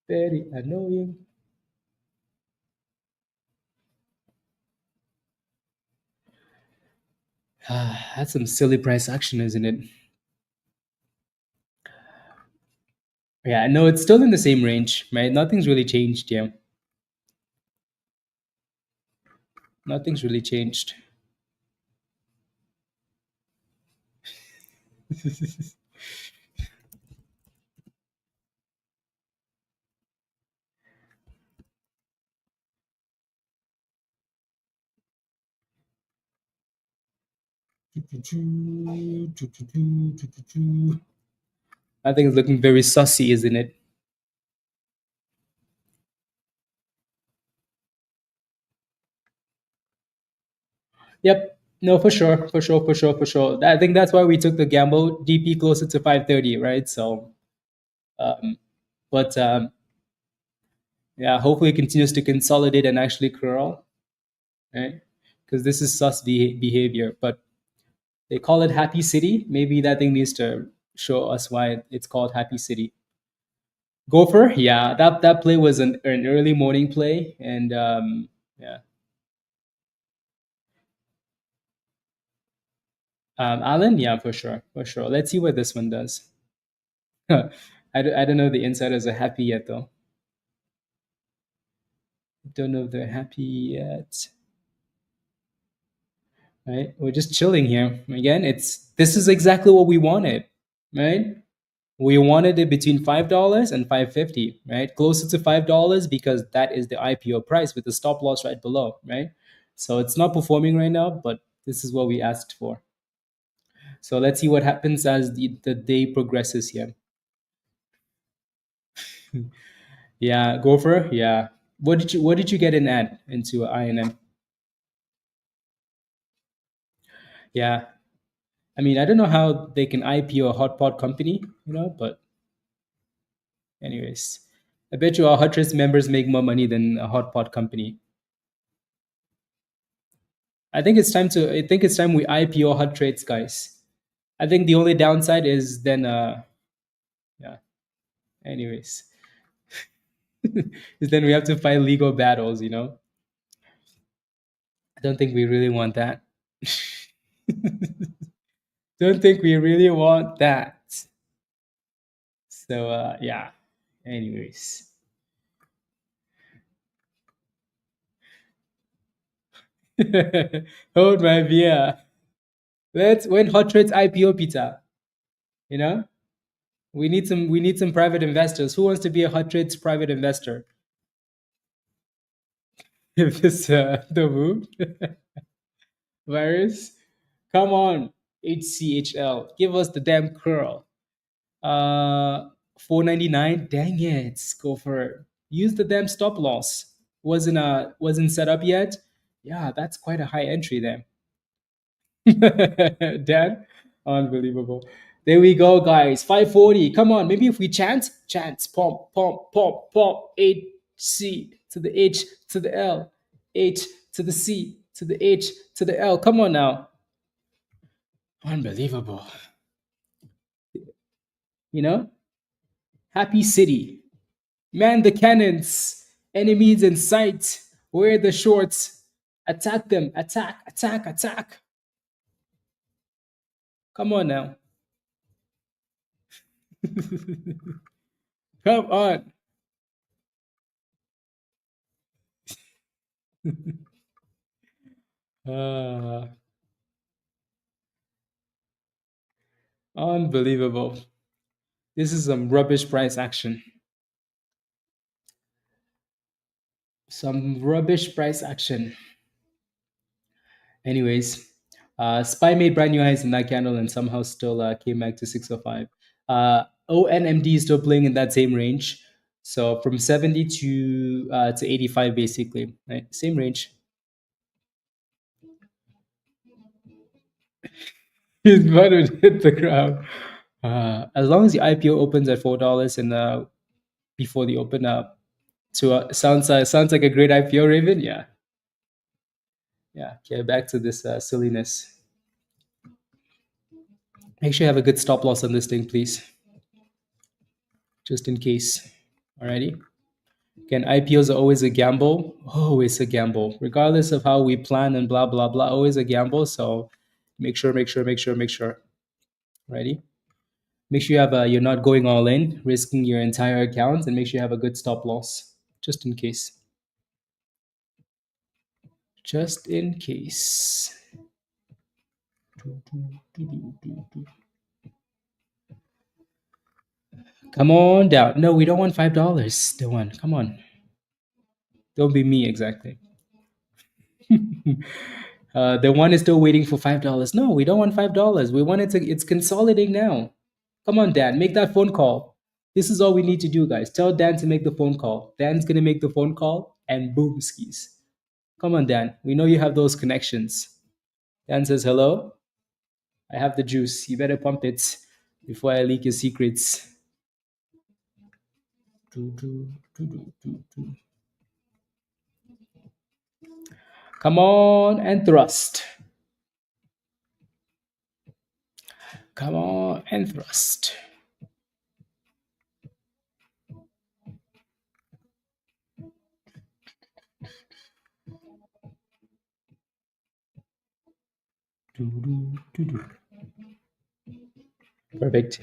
very annoying. That's some silly price action, isn't it? Yeah, no, it's still in the same range, right? Nothing's really changed, yeah. Nothing's really changed. Nothing's looking very sussy, isn't it? Yep. No, for sure, for sure, for sure, for sure. I think that's why we took the gamble DP closer to 530, right? So, but yeah, hopefully it continues to consolidate and actually curl, right? Because this is sus behavior. But they call it Happy City. Maybe that thing needs to show us why it's called Happy City. Gopher, yeah, that play was an early morning play, and yeah, Alan, yeah, for sure, for sure. Let's see what this one does. I don't know if the insiders are happy yet, though. Don't know if they're happy yet. Right? We're just chilling here. Again, this is exactly what we wanted, right? We wanted it between $5 and 550, right? Closer to $5 because that is the IPO price with the stop loss right below, right? So it's not performing right now, but this is what we asked for. So let's see what happens as the day progresses here. Yeah, Gopher. Yeah. What did you get in into INM? Yeah. I mean, I don't know how they can IPO a hot pot company, but anyways, I bet you our hot trades members make more money than a hot pot company. I think it's time we IPO hot trades, guys. I think the only downside is then yeah. Anyways, is then we have to fight legal battles. I don't think we really want that. Don't think we really want that. So yeah. Anyways. Hold my beer. Let's when hot trades IPO Peter. You know? We need some private investors. Who wants to be a hot trades private investor? If this the move virus. Come on, HCHL. Give us the damn curl. 499. Dang it. Go for it. Use the damn stop loss. Wasn't set up yet. Yeah, that's quite a high entry there. Dan, unbelievable. There we go, guys. 540. Come on. Maybe if we chant, pump, pump, pump, pump. H C to the H to the L, H to the C to the H to the L. Come on now. Unbelievable. You know, happy city. Man the cannons. Enemies in sight. Where are the shorts? Attack them. Attack, attack, attack. Come on now. Come on. Uh, Unbelievable. This is some rubbish price action. Some rubbish price action. Anyways, SPY made brand new highs in that candle and somehow still came back to 605. ONMD is still playing in that same range. So from 70 to 85 basically, right? Same range. His butt would hit the ground. As long as the IPO opens at $4 and before the open up, so sounds like a great IPO, Raven. Yeah, yeah. Okay, back to this silliness. Make sure you have a good stop loss on this thing, please, just in case. Alrighty. Again, IPOs are always a gamble. Always a gamble, regardless of how we plan and blah blah blah. Always a gamble. So make sure. Ready? Make sure you're not going all in, risking your entire account, and make sure you have a good stop loss, just in case. Just in case. Come on down. No, we don't want $5. The one. Come on. Don't be me exactly. The one is still waiting for $5. No, we don't want $5. We want it to. It's consolidating now. Come on, Dan. Make that phone call. This is all we need to do, guys. Tell Dan to make the phone call. Dan's gonna make the phone call, and boom, skis. Come on, Dan. We know you have those connections. Dan says hello. I have the juice. You better pump it before I leak your secrets. Come on and thrust. Come on and thrust. Perfect.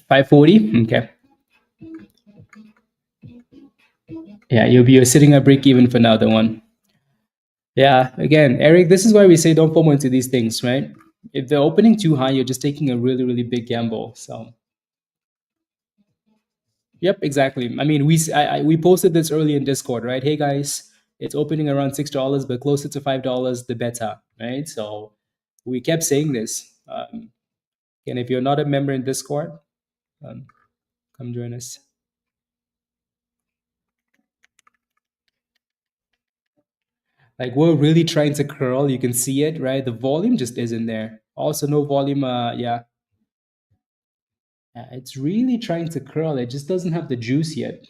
540. Okay. Yeah, you're sitting at break even for now, the one. Yeah, again, Eric, this is why we say don't FOMO into these things, right? If they're opening too high, you're just taking a really, really big gamble. So, yep, exactly. I mean, we posted this early in Discord, right? Hey guys, it's opening around $6, but closer to $5, the better, right? So, we kept saying this. And if you're not a member in Discord, um, come join us. Like we're really trying to curl. You can see it, right? The volume just isn't there. Also, no volume. It's really trying to curl. It just doesn't have the juice yet.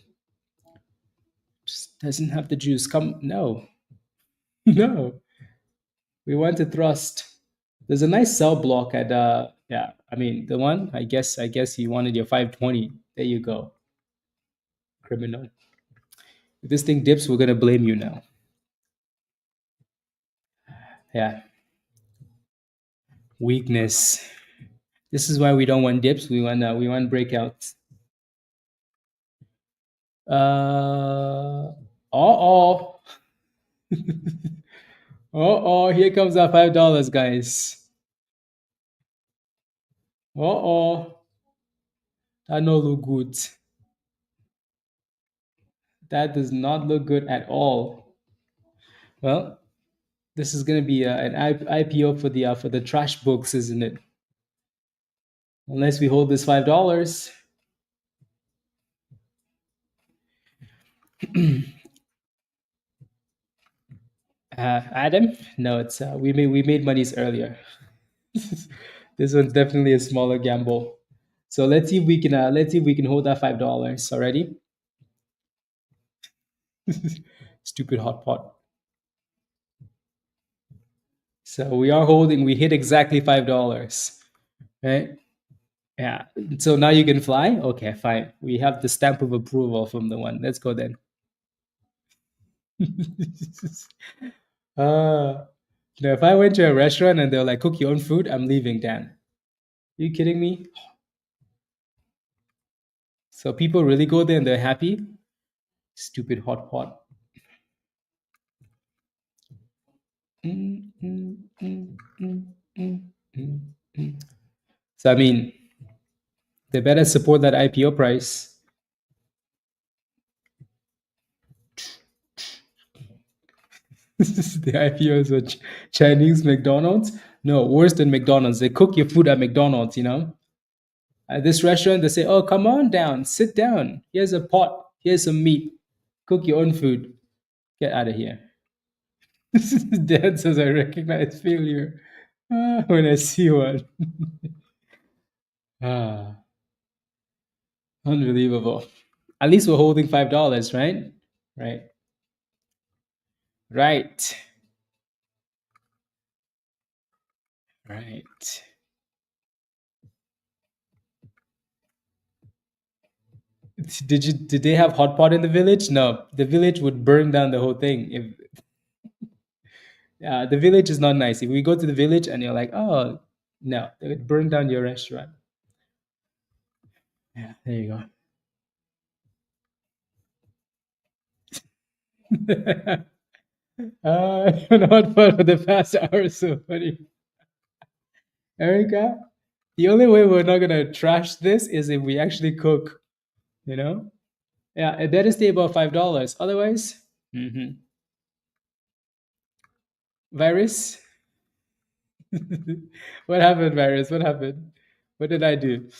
Just doesn't have the juice. Come, no, no. We want to thrust. There's a nice sell block at yeah. I mean the one. I guess you wanted your 520. There you go, criminal. If this thing dips, we're gonna blame you now. Yeah, weakness. This is why we don't want dips. We want breakouts. Oh. Oh, here comes our $5, guys. Oh, that no look good. That does not look good at all. Well, this is gonna be an IPO for the trash books, isn't it? Unless we hold this $5. Adam? No, it's we made monies earlier. This one's definitely a smaller gamble. So let's see if we can hold that $5 already. Stupid hot pot. So we are holding. We hit exactly $5, right? Yeah. So now you can fly. Okay, fine. We have the stamp of approval from the one. Let's go then. uh, now if I went to a restaurant and they're like, cook your own food, I'm leaving, Dan. Are you kidding me? So people really go there and they're happy? Stupid hot pot. Mm, mm, mm, mm, mm, mm, mm. So I mean, they better support that IPO price. The IPOs are Chinese McDonald's. No, worse than McDonald's. They cook your food at McDonald's. At this restaurant, they say, "Oh, come on down, sit down. Here's a pot. Here's some meat. Cook your own food. Get out of here." Dad says, "I recognize failure when I see one." Ah, unbelievable. At least we're holding $5, right? Right. Right. Right. Did they have hot pot in the village? No, the village would burn down the whole thing. If the village is not nice. If we go to the village and you're like, oh no, they would burn down your restaurant. Yeah, there you go. Not fun for the past hour. So funny, Erica. The only way we're not gonna trash this is if we actually cook. You know? Yeah, it better stay above $5. Otherwise, virus. What happened, virus? What happened? What did I do?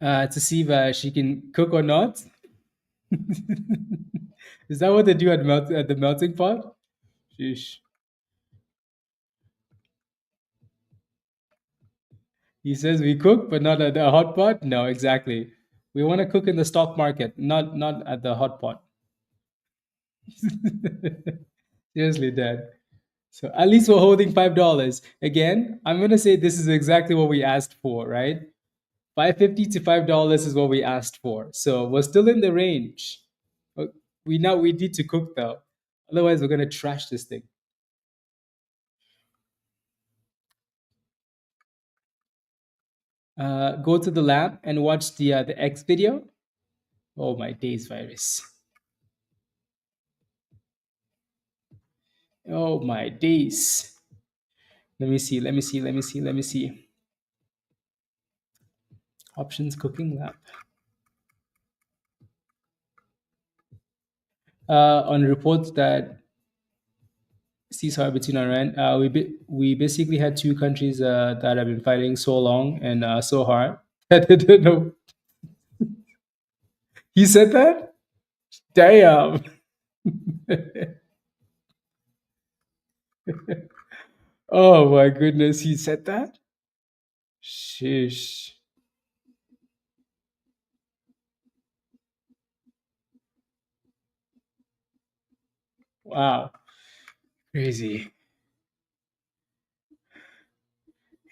To see if she can cook or not. Is that what they do at the melting pot? Sheesh. He says we cook, but not at the hot pot. No, exactly. We want to cook in the stock market, not at the hot pot. Seriously, Dad. So at least we're holding $5. Again, I'm gonna say this is exactly what we asked for, right? 550 to $5 is what we asked for. So we're still in the range. But we need to cook though. Otherwise we're gonna trash this thing. Go to the lab and watch the X video. Oh my days, virus. Oh my days. Let me see. Options cooking lab. On reports that ceasefire between Iran, we basically had two countries that have been fighting so long and so hard that they didn't know. He said that? Damn. Oh my goodness, he said that? Sheesh. Wow. Crazy.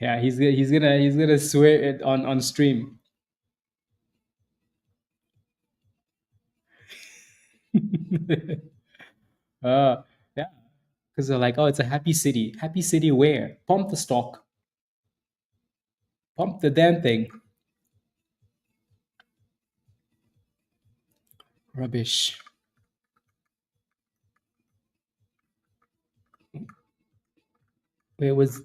Yeah, he's gonna swear it on stream. uh yeah, because they're like, oh, it's a happy city. Happy city where? Pump the stock. Pump the damn thing. Rubbish. Where was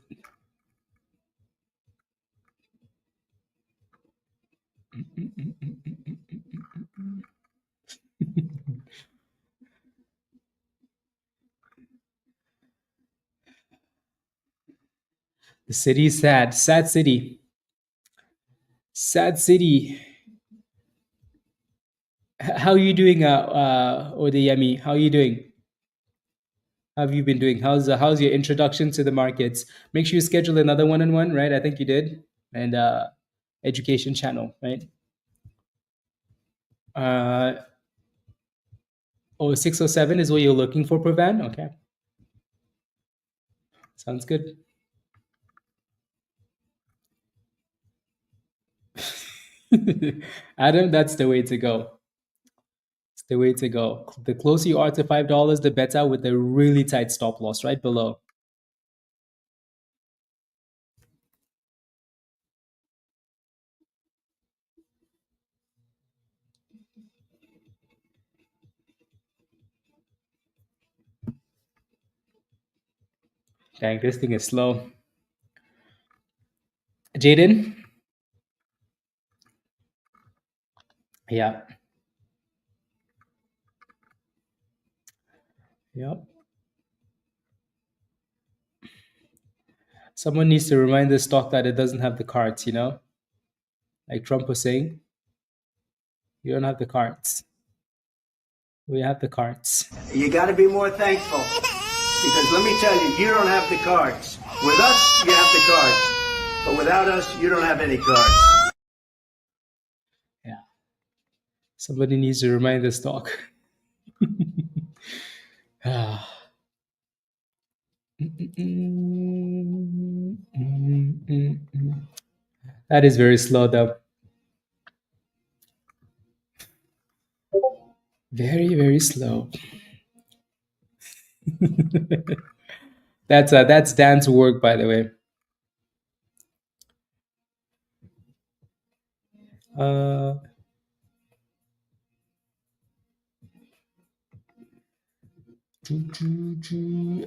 the city? Sad. Sad city. Sad city. How are you doing, Odeyemi? How are you doing? How have you been doing? How's your introduction to the markets? Make sure you schedule another one-on-one, right? I think you did, and education channel, right? Uh, oh, 607 is what you're looking for, Pravan. Okay, sounds good. Adam, that's the way to go. It's the way to go. The closer you are to $5, the better, with a really tight stop loss right below. Dang, this thing is slow. Jaden? Yeah. Yep. Someone needs to remind the stock that it doesn't have the cards, Like Trump was saying, you don't have the cards. We have the cards. You got to be more thankful, because let me tell you, you don't have the cards. With us, you have the cards, but without us, you don't have any cards. Yeah. Somebody needs to remind the stock. Ah. That is very slow, though. Very, very slow. That's Dan's work, by the way.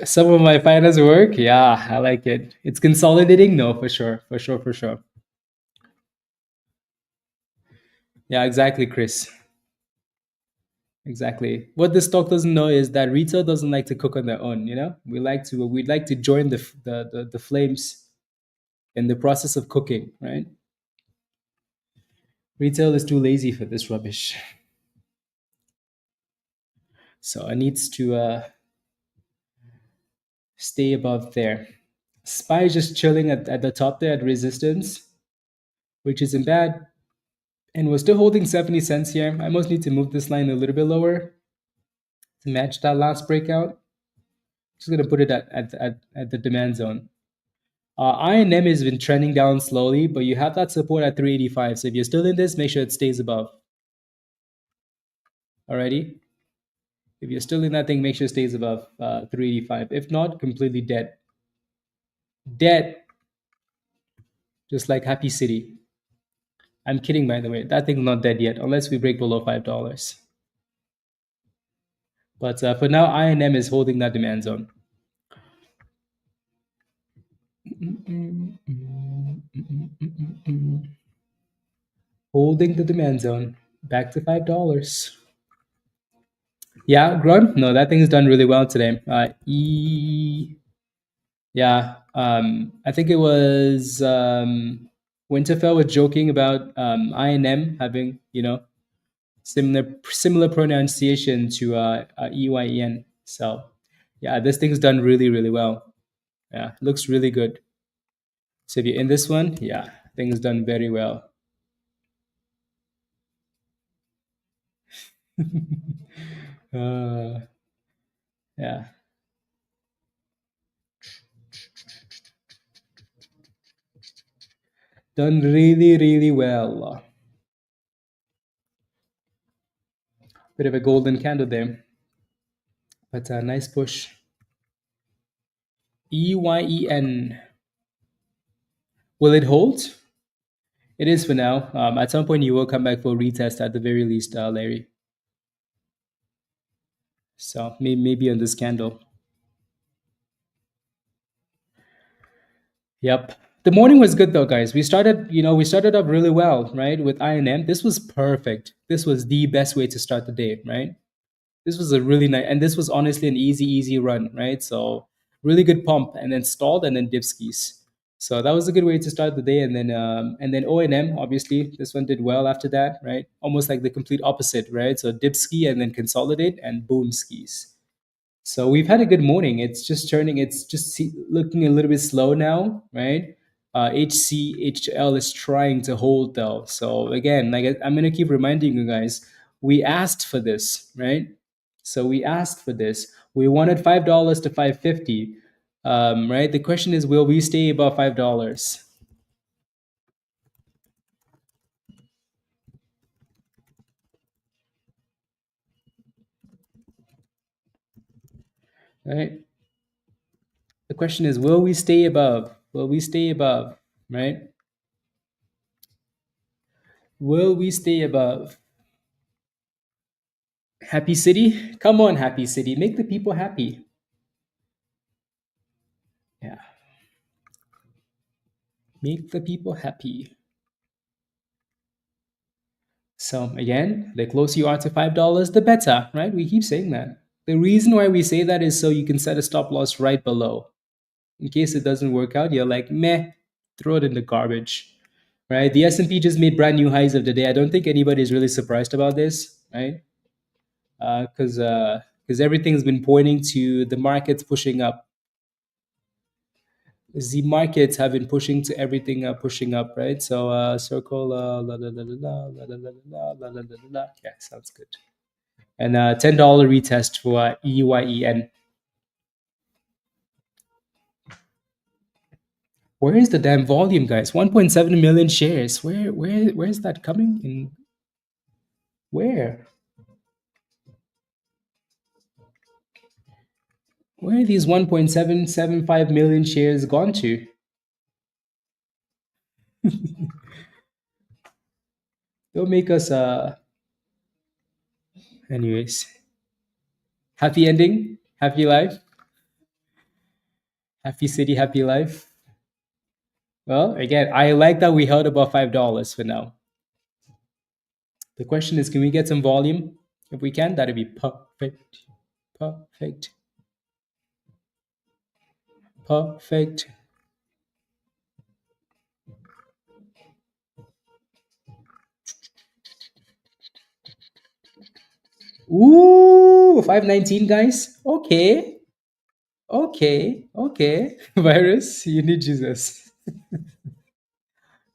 Some of my finance work, yeah, I like it. It's consolidating, no, for sure, for sure, for sure. Yeah, exactly, Chris. Exactly. What the stock doesn't know is that retail doesn't like to cook on their own. We'd like to join the flames in the process of cooking, right? Retail is too lazy for this rubbish, so it needs to stay above there. SPY is just chilling at the top there at resistance, which isn't bad, and we're still holding 70 cents here. I must need to move this line a little bit lower to match that last breakout. Just gonna put it at the demand zone. INM has been trending down slowly, but you have that support at 385. So if you're still in this, make sure it stays above. Alrighty? If you're still in that thing, make sure it stays above 385. If not, completely dead. Dead. Just like Happy City. I'm kidding, by the way. That thing's not dead yet, unless we break below $5. But for now, INM is holding that demand zone. Holding the demand zone. Back to $5. Yeah, Grunt? No, that thing's done really well today. Yeah, I think it was Winterfell was joking about INM having, Similar pronunciation to EYEN. So yeah, this thing's done really, really well. Yeah, looks really good. So if you're in this one, yeah, things done very well. uh, yeah, done really, really well. Bit of a golden candle there, but a nice push. EYEN. Will it hold? It is for now. At some point, you will come back for a retest at the very least, Larry. So maybe on this candle. Yep. The morning was good though, guys. We started up really well, right? With INM. This was perfect. This was the best way to start the day, right? This was a really nice, and this was honestly an easy run, right? So really good pump, and then stalled, and then dip skis. So that was a good way to start the day, and then ONM, obviously this one did well after that, right? Almost like the complete opposite, right? So dip ski and then consolidate and boom skis. So we've had a good morning. It's just turning. It's just looking a little bit slow now, right? HCHL is trying to hold though. So again, like I'm gonna keep reminding you guys, we asked for this, right? So we asked for this. We wanted $5 to 5.50, right? The question is, will we stay above $5? Right? The question is, will we stay above? Will we stay above? Right? Will we stay above? Happy City? Come on, Happy City. Make the people happy. Yeah. Make the people happy. So again, the closer you are to $5, the better, right? We keep saying that. The reason why we say that is so you can set a stop loss right below. In case it doesn't work out, you're like, meh, throw it in the garbage, right? The S&P just made brand new highs of the day. I don't think anybody is really surprised about this, right? Because everything's been pointing to the markets pushing up. The markets have been pushing to everything pushing up, right? So circle la la la la la la la la la la la la. Yeah, sounds good. And $10 retest for EYEN. Where is the damn volume, guys? 1.7 million shares. Where's that coming in? Where? Where are these 1.775 million shares gone to? Don't make us anyways. Happy ending, happy life, happy city, happy life. Well, again, I like that we held above $5 for now. The question is, can we get some volume? If we can, that'd be perfect. Perfect. Perfect. Ooh, 519, guys. Okay. Okay. Virus, you need Jesus.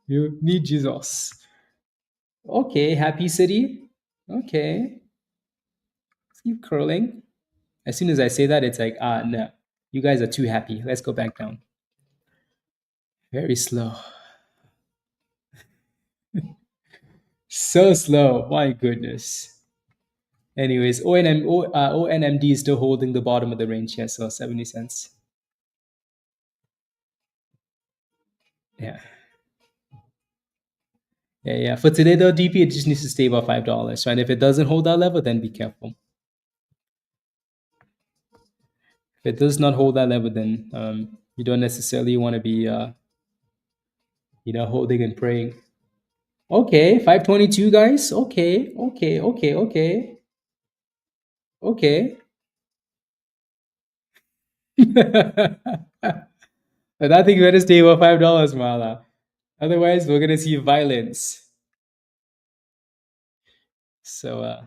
You need Jesus. Okay, happy city. Okay. Let's keep curling. As soon as I say that, it's like, no. You guys are too happy. Let's go back down. Very slow. So slow. My goodness. Anyways, ONMD is still holding the bottom of the range here, so 70 cents. Yeah. Yeah. For today, though, DP, it just needs to stay above $5. Right? If it doesn't hold that level, then be careful. If it does not hold that level, then you don't necessarily want to be, holding and praying. Okay, 522, guys. Okay. But I think we're gonna stay above $5, Mala. Otherwise, we're gonna see violence. So,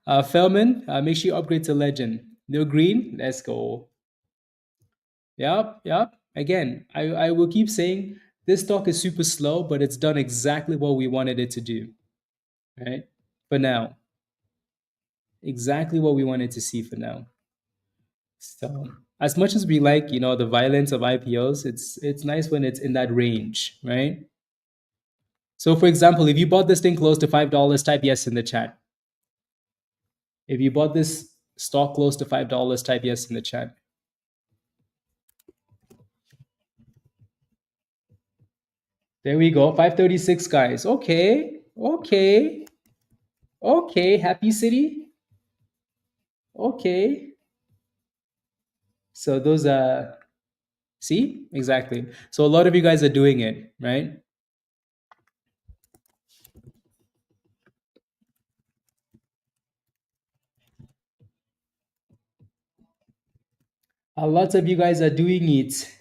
Feldman, make sure you upgrade to legend. No green, let's go. Yep, yep. Again, I will keep saying this stock is super slow, but it's done exactly what we wanted it to do, right? For now, exactly what we wanted to see for now. So, as much as we like, the violence of IPOs, it's nice when it's in that range, right? So, for example, if you bought this thing close to $5, type yes in the chat. If you bought this stock close to $5, type yes in the chat. There we go, 536, guys. Okay, okay, okay. Happy City. Okay. So those are, see, exactly. So a lot of you guys are doing it, right? A lot of you guys are doing it,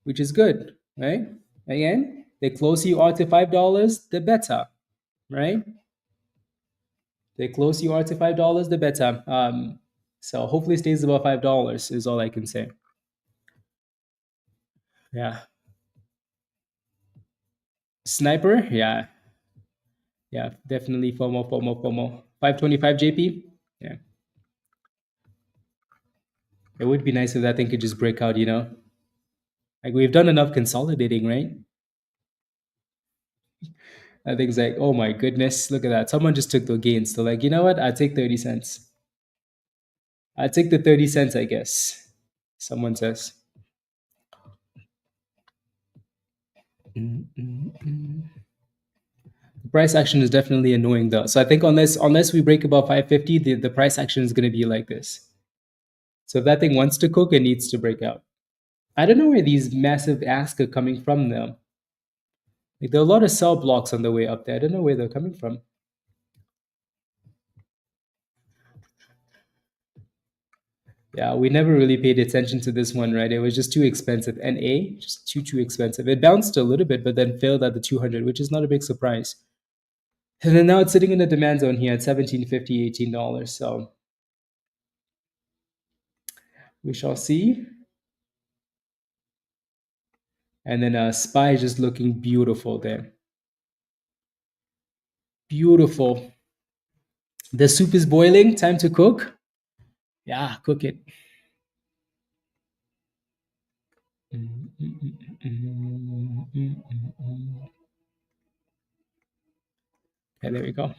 which is good, right? Again, the closer you are to $5, the better, right? The closer you are to $5, the better. So hopefully it stays above $5 is all I can say. Yeah. Sniper, yeah. Yeah, definitely FOMO, FOMO, FOMO. 525 JP? Yeah. It would be nice if that thing could just break out, Like we've done enough consolidating, right? I think it's like, oh my goodness, look at that. Someone just took the gains. So like, you know what? I'd take 30 cents. I'd take the 30 cents, I guess. Someone says. The price action is definitely annoying though. So I think unless we break above 550, the price action is gonna be like this. So if that thing wants to cook, it needs to break out. I don't know where these massive asks are coming from though. Like there are a lot of sell blocks on the way up there. I don't know where they're coming from. Yeah, we never really paid attention to this one, right? It was just too expensive. NA, just too expensive. It bounced a little bit, but then failed at the 200, which is not a big surprise. And then now it's sitting in the demand zone here at $17.50, $18. So we shall see. And then SPY is just looking beautiful there. Beautiful. The soup is boiling. Time to cook. Yeah, cook it. Okay, there we go.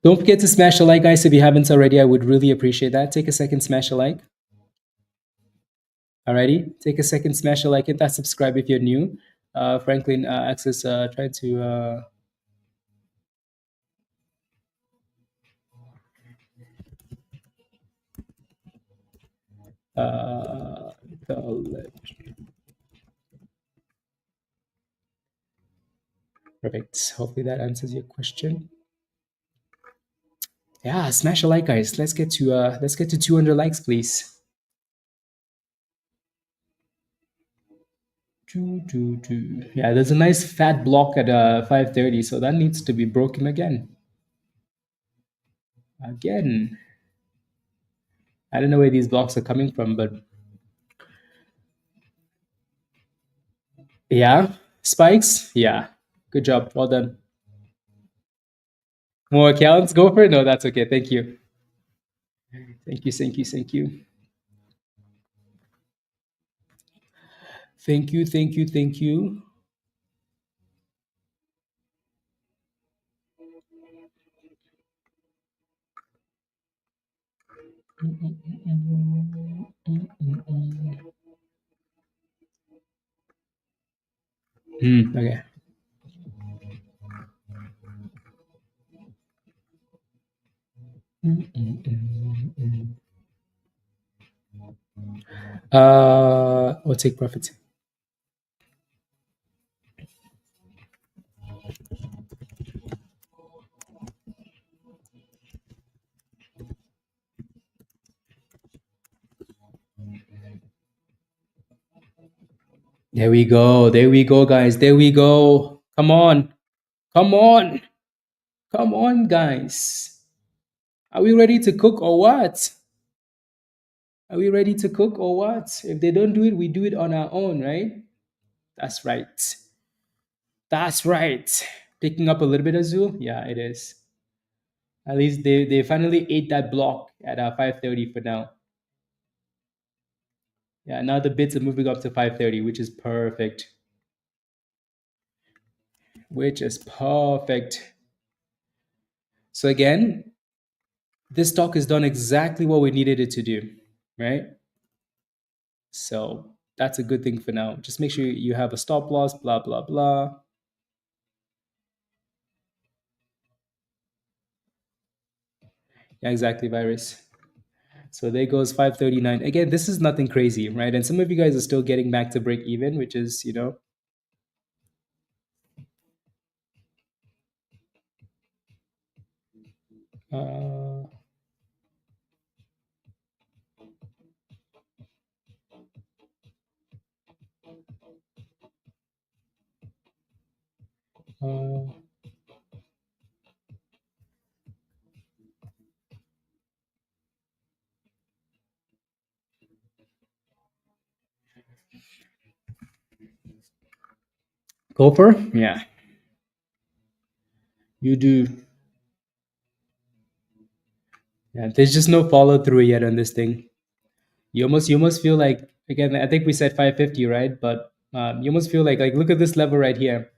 Don't forget to smash a like, guys, if you haven't already. I would really appreciate that. Take a second, smash a like. Alrighty, take a second, smash a like, hit that subscribe if you're new. Franklin, Access, try to perfect. Hopefully that answers your question. Yeah, smash a like, guys. Let's get to 200 likes, please. Yeah, there's a nice fat block at 530, so that needs to be broken again. Again. I don't know where these blocks are coming from, but yeah, spikes. Yeah, good job. Well done. More accounts? Go for it. No, that's okay. Thank you. Thank you. Thank you. Thank you. Thank you. Thank you. Thank you. Okay. We'll take profit. There we go. There we go, guys. There we go. Come on. Come on. Come on, guys. Are we ready to cook or what? Are we ready to cook or what? If they don't do it, we do it on our own, right? That's right. That's right. Picking up a little bit of Azul? Yeah, it is. At least they finally ate that block at 530 for now. Yeah, now the bids are moving up to 530, which is perfect. Which is perfect. So again, this stock has done exactly what we needed it to do, right? So that's a good thing for now. Just make sure you have a stop loss, blah, blah, blah. Yeah, exactly, virus. So there goes 539. Again, this is nothing crazy, right? And some of you guys are still getting back to break even, which is, uh, uh, Gopher? Yeah, you do. Yeah, there's just no follow through yet on this thing. You almost feel like, again, I think we said 550, right? But you almost feel like look at this level right here,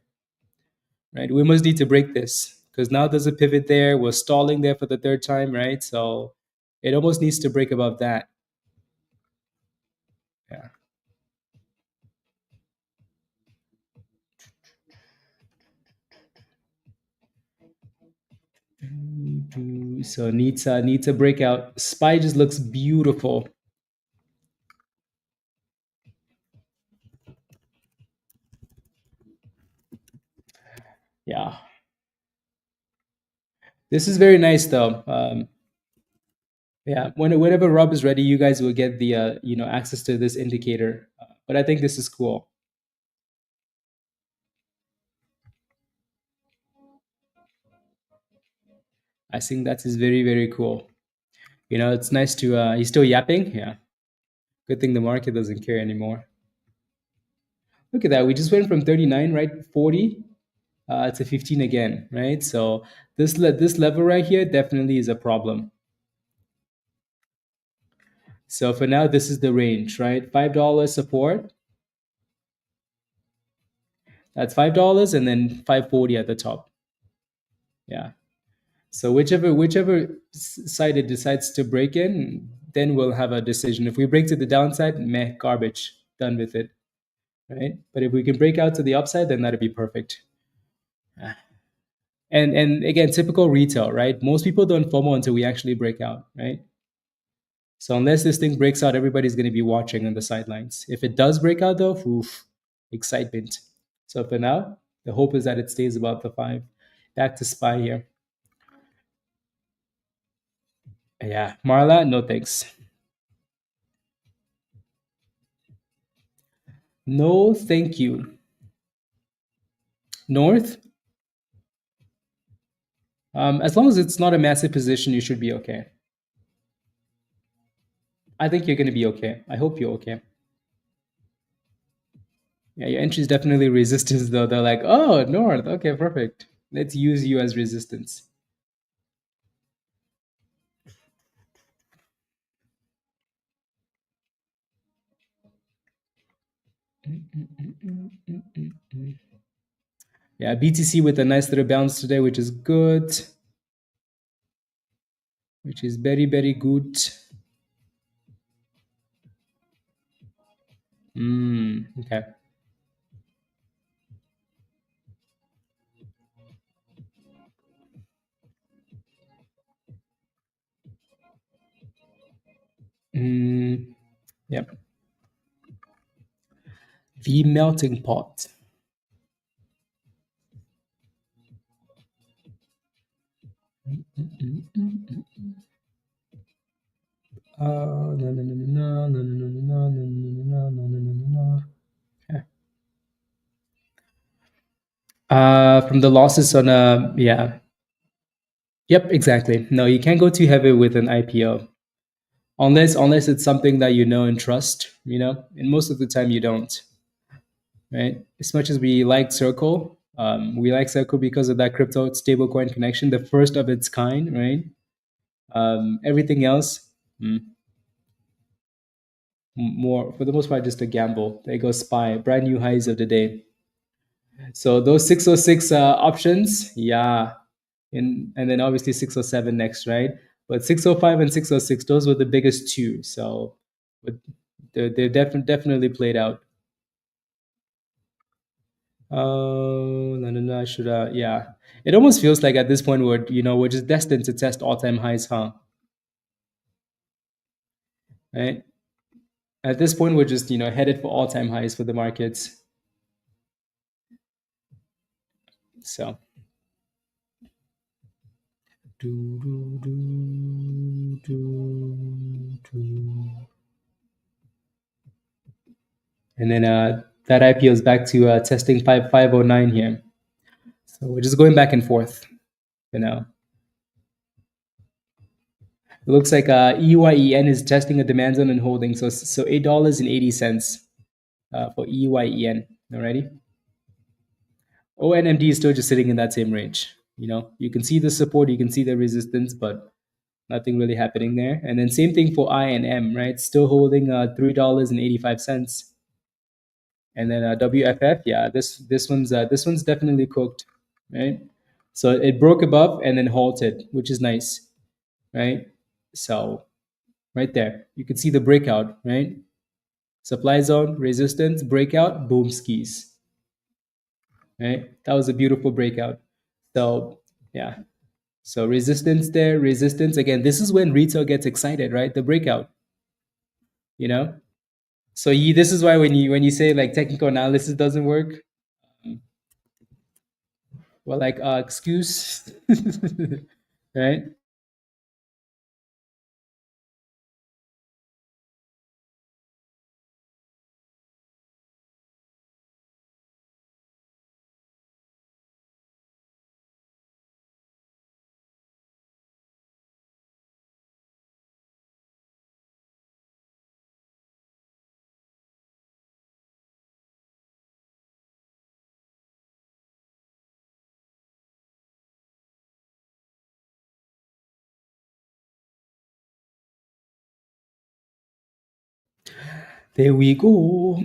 right? We must need to break this because now there's a pivot there. We're stalling there for the third time, right? So it almost needs to break above that. Yeah. So needs a breakout. SPY just looks beautiful. Yeah. This is very nice though. Yeah. Whenever Rob is ready, you guys will get the access to this indicator. But I think this is cool. I think that is very, very cool. It's nice to he's still yapping. Yeah. Good thing the market doesn't care anymore. Look at that. We just went from 39, right? 40 to 15 again, right? So this level right here definitely is a problem. So for now, this is the range, right? $5 support. That's $5 and then 540 at the top. Yeah. So whichever side it decides to break in, then we'll have a decision. If we break to the downside, meh, garbage, done with it, right? But if we can break out to the upside, then that'd be perfect. And again, typical retail, right? Most people don't FOMO until we actually break out, right? So unless this thing breaks out, everybody's going to be watching on the sidelines. If it does break out, though, oof, excitement. So for now, the hope is that it stays above the 5. Back to SPY here. Yeah, Marla, no thanks. No, thank you. North, as long as it's not a massive position, you should be okay. I think you're going to be okay. I hope you're okay. Yeah, your entry is definitely resistance, though. They're like, oh, North, okay, perfect. Let's use you as resistance. Yeah, BTC with a nice little bounce today, which is good. Which is very, very good. Okay. Yep. The melting pot. No, no, no, no, no, no, no, no, no, no, no, no, no, no, no. Okay. From the losses on yeah. Yep, exactly. No, you can't go too heavy with an IPO. Unless it's something that you know and trust, and most of the time you don't, right? As much as we like Circle because of that crypto stablecoin connection, the first of its kind, right? Everything else, more for the most part, just a gamble. There goes SPY, brand new highs of the day. So those 606 options, yeah, and then obviously 607 next, right? But 605 and 606, those were the biggest two. So, but they're definitely played out. Oh, no, no, no. I should, yeah. It almost feels like at this point we're just destined to test all-time highs, huh? Right? At this point, we're just, headed for all-time highs for the markets. So, and then that IPO is back to testing 5509 here. So we're just going back and forth, you know. It looks like EYEN is testing a demand zone and holding. So $8.80 for EYEN. Alrighty. ONMD is still just sitting in that same range. You can see the support, you can see the resistance, but nothing really happening there. And then same thing for INM, right? Still holding $3.85. And then WFF, yeah, this one's definitely cooked, right? So it broke above and then halted, which is nice, right? So right there, you can see the breakout, right? Supply zone, resistance, breakout, boom skis, right? That was a beautiful breakout. So yeah, so resistance there, resistance again. This is when retail gets excited, right? The breakout, you know. So this is why when you say like technical analysis doesn't work, well, like excuse, right? There we go.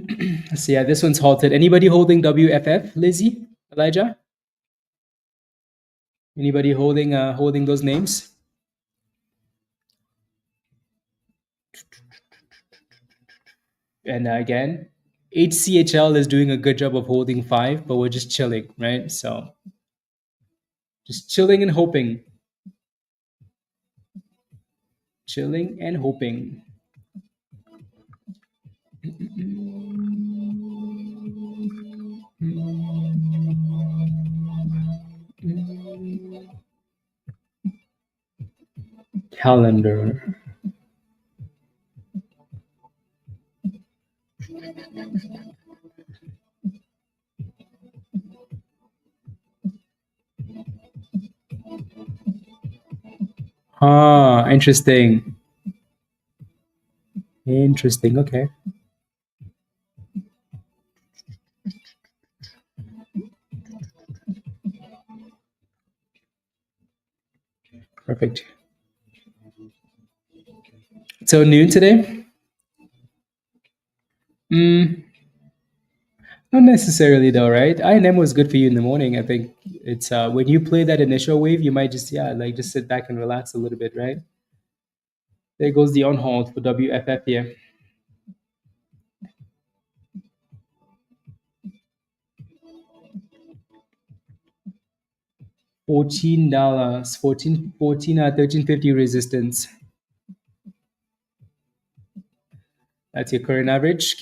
So yeah, this one's halted. Anybody holding WFF, Lizzie, Elijah? Anybody holding those names? And again, HCHL is doing a good job of holding 5, but we're just chilling, right? So just chilling and hoping. Chilling and hoping. Calendar. Ah, interesting. Interesting. Okay. Perfect. So noon today? Not necessarily though, right? INM was good for you in the morning. I think it's when you play that initial wave, you might just just sit back and relax a little bit, right? There goes the on hold for WFF here. $14, 1350 resistance. That's your current average.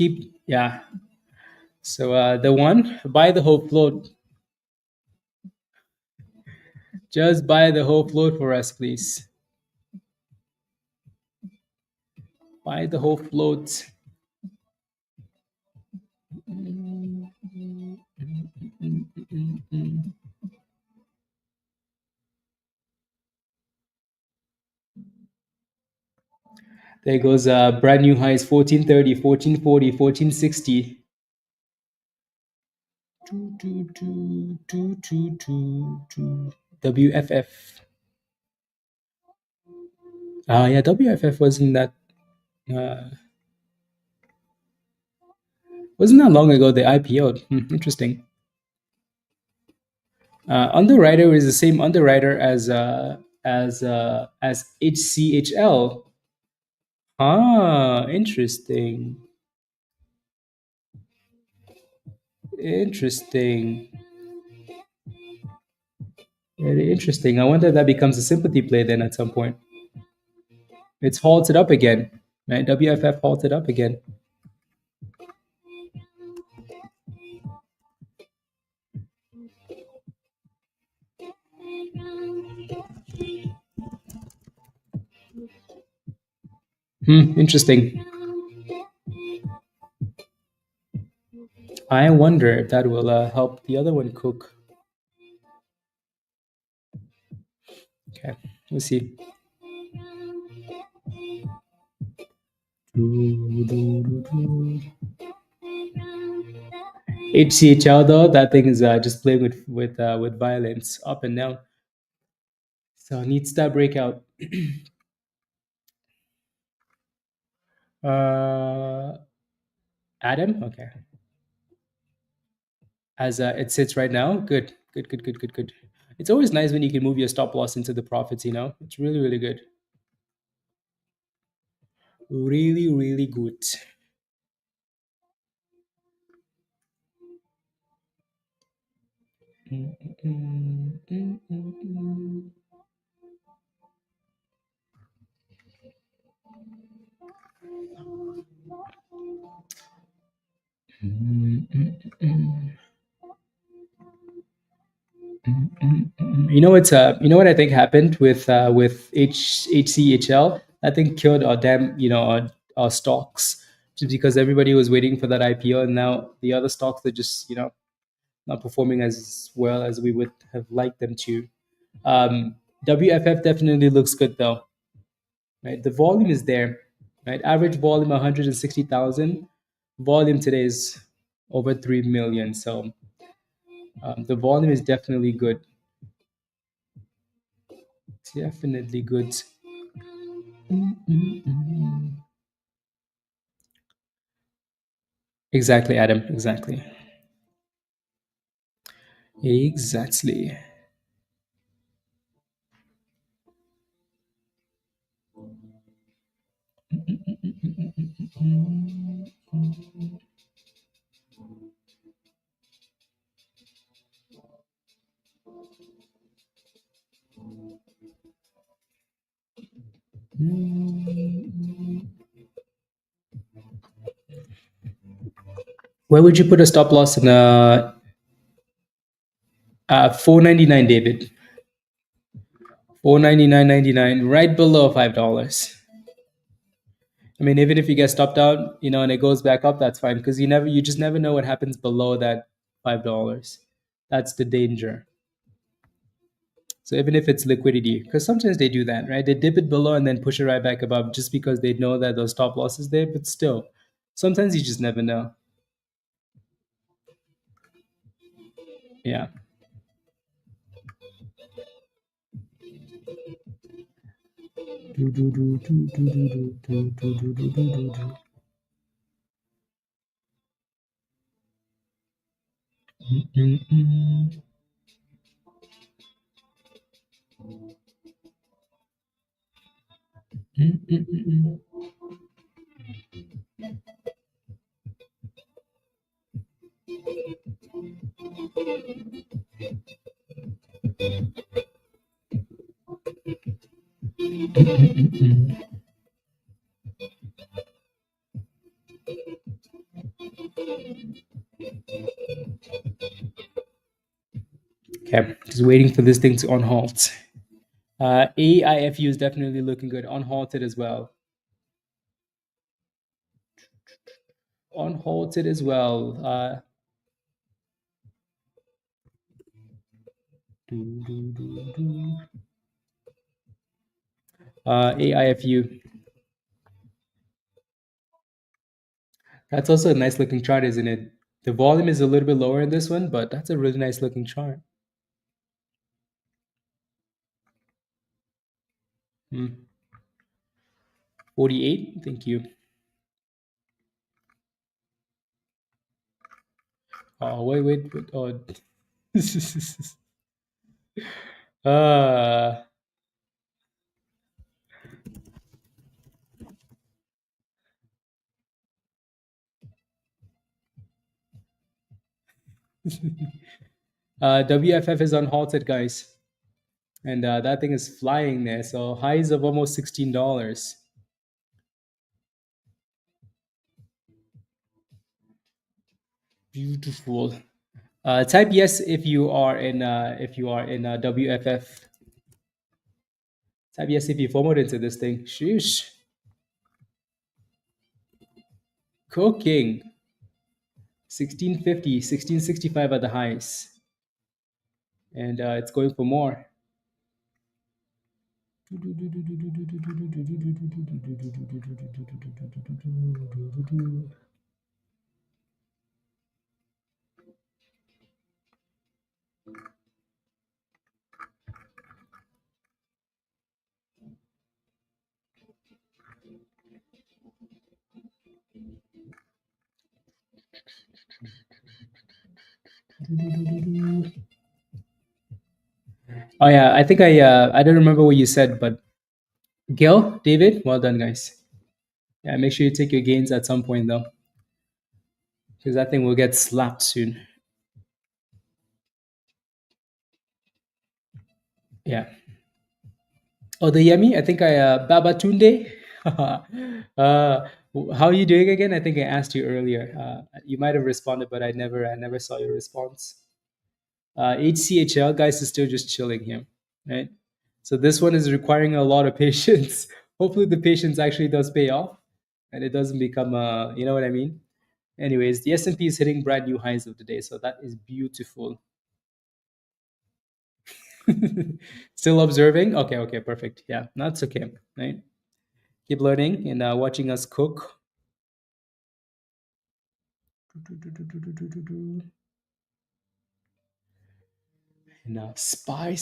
So the one, buy the whole float. Just buy the whole float for us, please. Buy the whole float. There goes brand new highs 1430, 1440, 1460. WFF. Yeah, WFF uh, wasn't that long ago they IPO'd. Interesting. Underwriter is the same underwriter as HCHL. Interesting. Interesting. Very interesting. I wonder if that becomes a sympathy play then at some point. It's halted up again. Right? WFF halted up again. Interesting. I wonder if that will help the other one cook. Okay, we'll see. HCHL though, that thing is just playing with violence up and down. So needs that breakout. Adam, okay. As it sits right now, good, good, good, good, good, good. It's always nice when you can move your stop loss into the profits. It's really, really good. Really, really good. You know what I think happened with HCHL? I think killed our damn our stocks just because everybody was waiting for that IPO, and now the other stocks are just not performing as well as we would have liked them to. WFF definitely looks good though, right? The volume is there, right? Average volume 160,000. Volume today is over 3 million, so the volume is definitely good. Definitely good. Exactly, Adam. Exactly. Exactly. Where would you put a stop loss in 499, David? 499.99, right below $5. I mean, even if you get stopped out, and it goes back up, that's fine because you just never know what happens below that $5. That's the danger. So even if it's liquidity, because sometimes they do that, right? They dip it below and then push it right back above just because they know that those stop losses there. But still, sometimes you just never know. Yeah. Okay, just waiting for this thing to on halt. AIFU is definitely looking good, on halted as well. On halted as well. AIFU. That's also a nice looking chart, isn't it? The volume is a little bit lower in this one, but that's a really nice looking chart. 48. Thank you. Oh, wait. Oh. uh, WFF is unhalted, guys. And that thing is flying there. So highs of almost $16. Beautiful. Type yes if you are in WFF. Type yes if you forward into this thing. Sheesh. Cooking. 1650, 1665 at the highs. And it's going for more. Oh yeah, I think I don't remember what you said, but Gil, David, well done, guys. Yeah, make sure you take your gains at some point though, because that thing will get slapped soon. Yeah. Oh, the Yemi. I think Baba Tunde. How are you doing again? I think I asked you earlier. You might have responded, but I never saw your response. HCHL guys is still just chilling here, right? So this one is requiring a lot of patience. Hopefully, the patience actually does pay off, and it doesn't become you know what I mean. Anyways, the S&P is hitting brand new highs of the day, so that is beautiful. Still observing? Okay, perfect. Yeah, that's okay, right? Keep learning and watching us cook. And spy.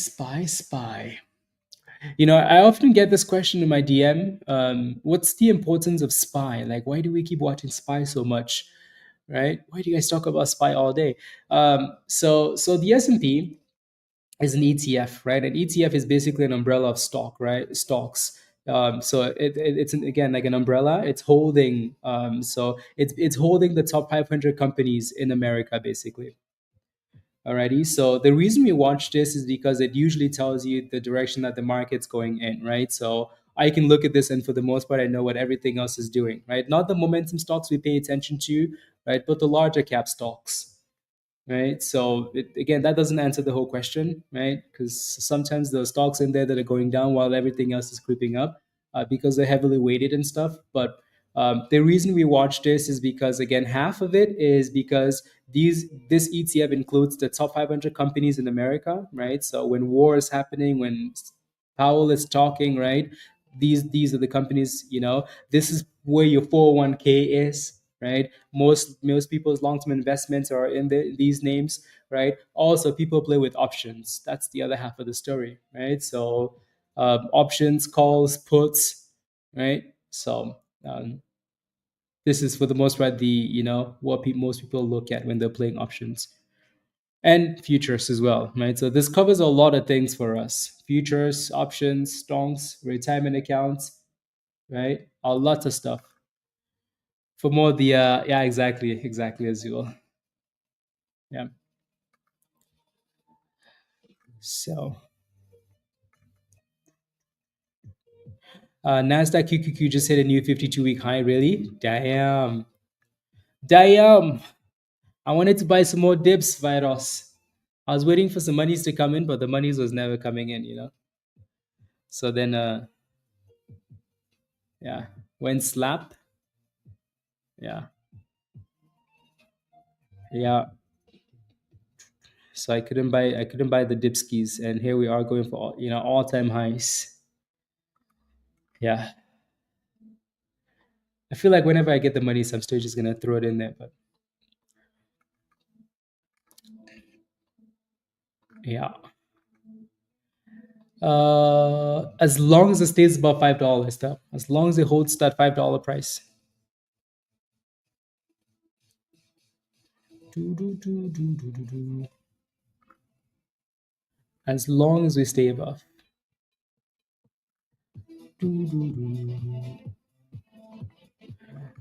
I often get this question in my DM. What's the importance of spy? Like, why do we keep watching spy so much? Right? Why do you guys talk about spy all day? So the S&P is an ETF, right? An ETF is basically an umbrella of stock, right? Stocks. So it's again like an umbrella. It's holding. So it's holding the top 500 companies in America, basically. Alrighty. So the reason we watch this is because it usually tells you the direction that the market's going in, right? So I can look at this and for the most part, I know what everything else is doing, right? Not the momentum stocks we pay attention to, right? But the larger cap stocks, right? So again, that doesn't answer the whole question, right? Because sometimes there are stocks in there that are going down while everything else is creeping up because they're heavily weighted and stuff. But the reason we watch this is because again, half of it is because this ETF includes the top 500 companies in America, right? So when war is happening, when Powell is talking, right? These are the companies. This is where your 401k is, right? Most people's long-term investments are in these names, right? Also, people play with options. That's the other half of the story, right? So options, calls, puts, right? So this is for the most part the what most people look at when they're playing options and futures as well, right? So this covers a lot of things for us: futures, options, stocks, retirement accounts, right? A lot of stuff. For more the yeah, exactly as well. Yeah. So Nasdaq QQQ just hit a new 52-week high. Really? Damn. I wanted to buy some more dips, Virus. I was waiting for some monies to come in, but the monies was never coming in. So then yeah, went slap. Yeah. Yeah. So I couldn't buy the dip skis, and here we are going for all-time highs. Yeah. I feel like whenever I get the money, some still just gonna throw it in there. But yeah. As long as it stays above $5, though. As long as it holds that $5 price. As long as we stay above.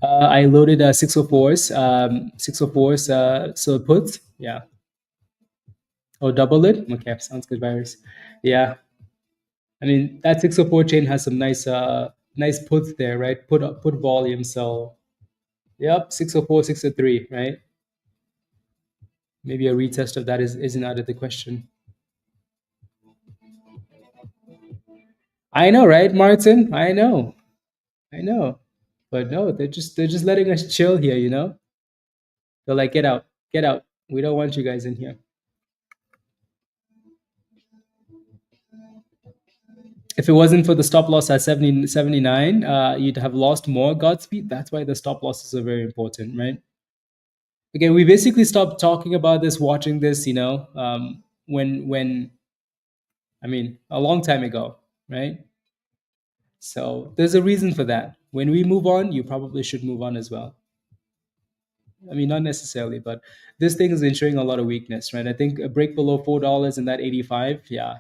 I loaded 604s, 604s, so puts, yeah. Oh, double it? Okay, sounds good, Virus. Yeah, I mean that 604 chain has some nice puts there, right? Put volume. So, yep, 604, 603, right? Maybe a retest of that isn't out of the question. I know, right, Martin? I know. But no, they're just letting us chill here, you know? They're like, get out, get out. We don't want you guys in here. If it wasn't for the stop loss at 79, you'd have lost more. Godspeed. That's why the stop losses are very important, right? Again, we basically stopped talking about this, watching this, when I mean a long time ago, right? So there's a reason for that. When we move on, you probably should move on as well. I mean, not necessarily, but this thing is ensuring a lot of weakness, right? I think a break below $4 in that 85, yeah,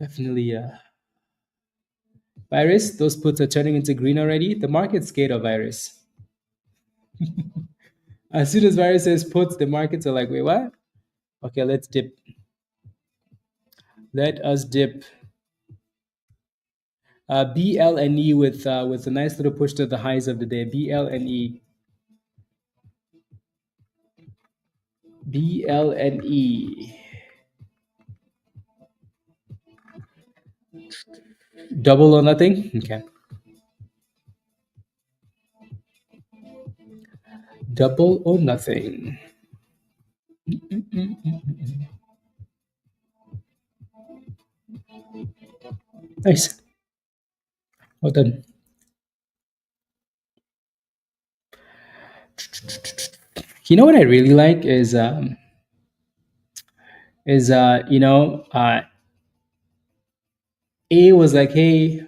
definitely. Virus, those puts are turning into green already. The market's scared of Virus. As soon as Virus says puts, the markets are like, wait, what? Okay, let's dip. Let us dip. BLNE with a nice little push to the highs of the day. BLNE. BLNE. Double or nothing? Okay. Double or nothing. Nice. Well done. You know what I really like is A was like, hey,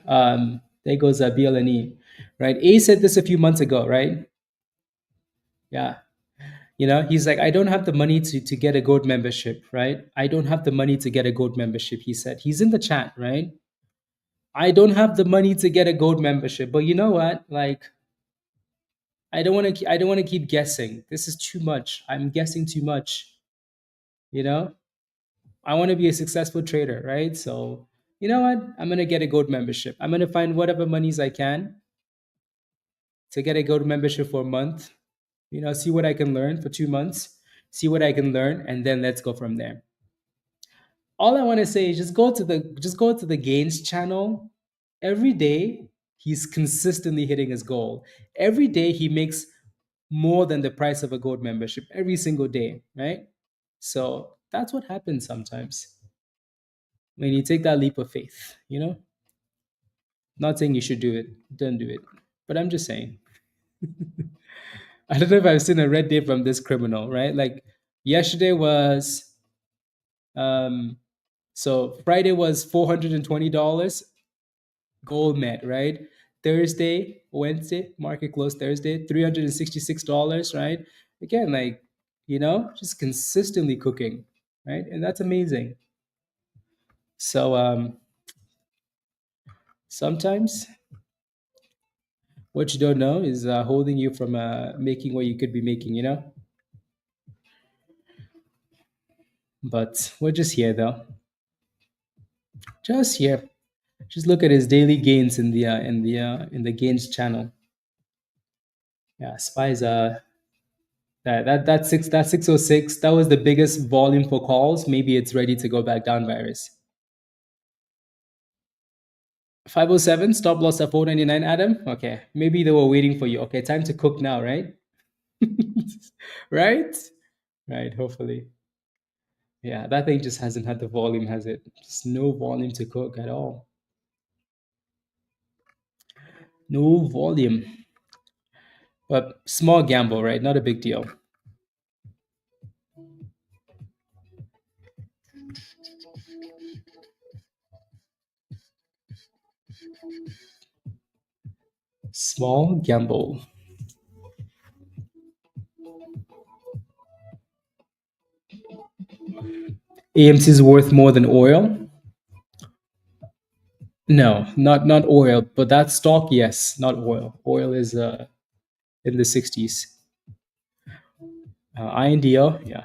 there goes BLNE, right? A said this a few months ago, right? Yeah. He's like, I don't have the money to get a gold membership, right? I don't have the money to get a gold membership, he said. He's in the chat, right? I don't have the money to get a gold membership. But you know what? Like, I don't want to keep guessing. This is too much. I'm guessing too much, you know? I want to be a successful trader, right? So, you know what? I'm going to get a gold membership. I'm going to find whatever monies I can to get a gold membership for a month. See what I can learn for 2 months, see what I can learn, and then let's go from there. All I want to say is just go to the gains channel. Every day he's consistently hitting his goal. Every day he makes more than the price of a gold membership every single day, right? So that's what happens sometimes when you take that leap of faith. Not saying you should do it, don't do it, but I'm just saying. I don't know if I've seen a red day from this criminal, right? Like yesterday was so Friday was $420 gold met, right? Thursday, Wednesday, market close Thursday, $366, right? Again, like, just consistently cooking, right? And that's amazing. So sometimes what you don't know is holding you from making what you could be making. But we're just here though. Just here. Just look at his daily gains in the gains channel. Yeah, spies that 606, that was the biggest volume for calls. Maybe it's ready to go back down, Virus. 507 stop loss at 499, Adam. Okay, maybe they were waiting for you. Okay, time to cook now, right? Right, right. Hopefully, yeah. That thing just hasn't had the volume, has it? Just no volume to cook at all. No volume. But small gamble, right? Not a big deal. Small gamble. AMC is worth more than oil? No, not oil, but that stock, yes, not oil. Oil is in the 60s. INDO, yeah,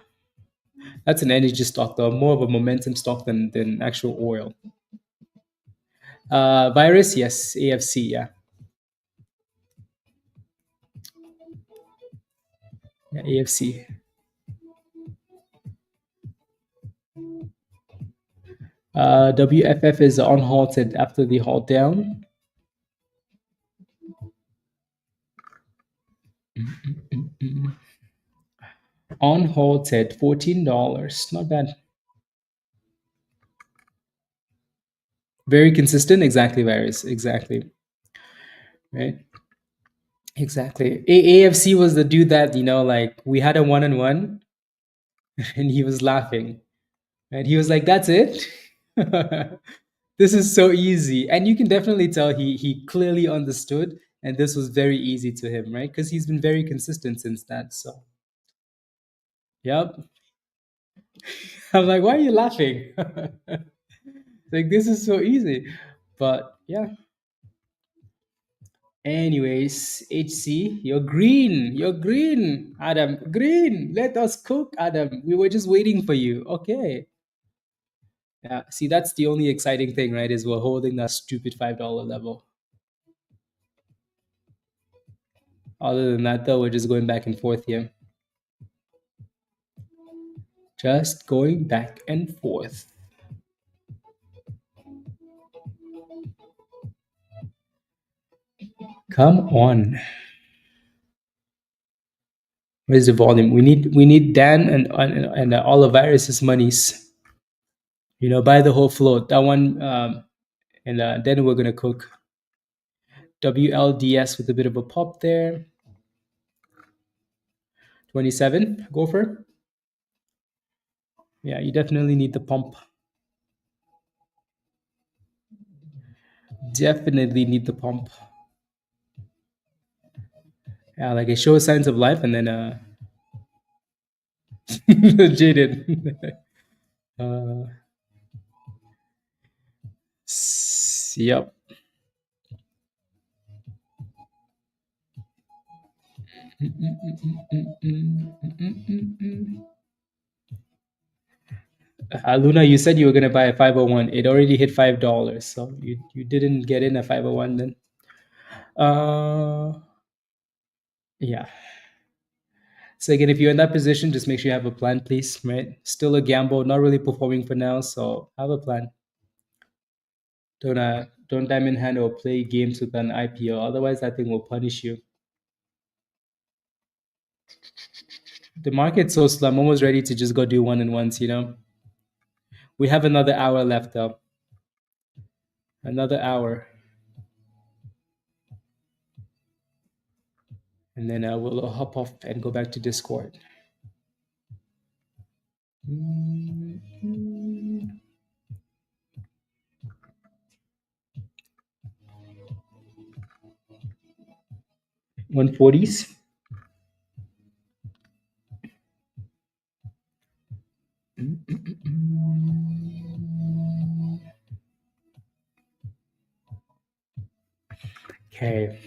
that's an energy stock though, more of a momentum stock than actual oil. Virus, yes, AFC, yeah, yeah, AFC. WFF is unhalted after the halt down. Unhalted, $14, not bad. Very consistent, exactly, Virus, exactly, right? Exactly. AFC was the dude that, like we had a one-on-one and he was laughing. And he was like, "That's it? This is so easy." And you can definitely tell he clearly understood and this was very easy to him, right? Because he's been very consistent since that. So, yep. I'm like, "Why are you laughing?" Like, this is so easy. But yeah. Anyways, HC, you're green. You're green, Adam. Green. Let us cook, Adam. We were just waiting for you. Okay. Yeah. See, that's the only exciting thing, right? Is we're holding that stupid $5 level. Other than that, though, we're just going back and forth here. Just going back and forth. Come on. Where's the volume? We need Dan and Oliveris's monies. Buy the whole float. That one, and then we're gonna cook. WLDS with a bit of a pop there. 27. Gopher. Yeah, you definitely need the pump. Definitely need the pump. Yeah, like it shows signs of life, and then jaded. Yep. Luna, you said you were gonna buy a 501. It already hit $5, so you didn't get in a 501 then. Yeah. So again, if you're in that position, just make sure you have a plan, please. Right? Still a gamble, not really performing for now, so have a plan. Don't diamond hand or play games with an IPO. Otherwise, that thing will punish you. The market's so slow. I'm almost ready to just go do one-on-ones. We have another hour left, though. Another hour. And then we'll hop off and go back to Discord. Mm-hmm. 140s. Okay.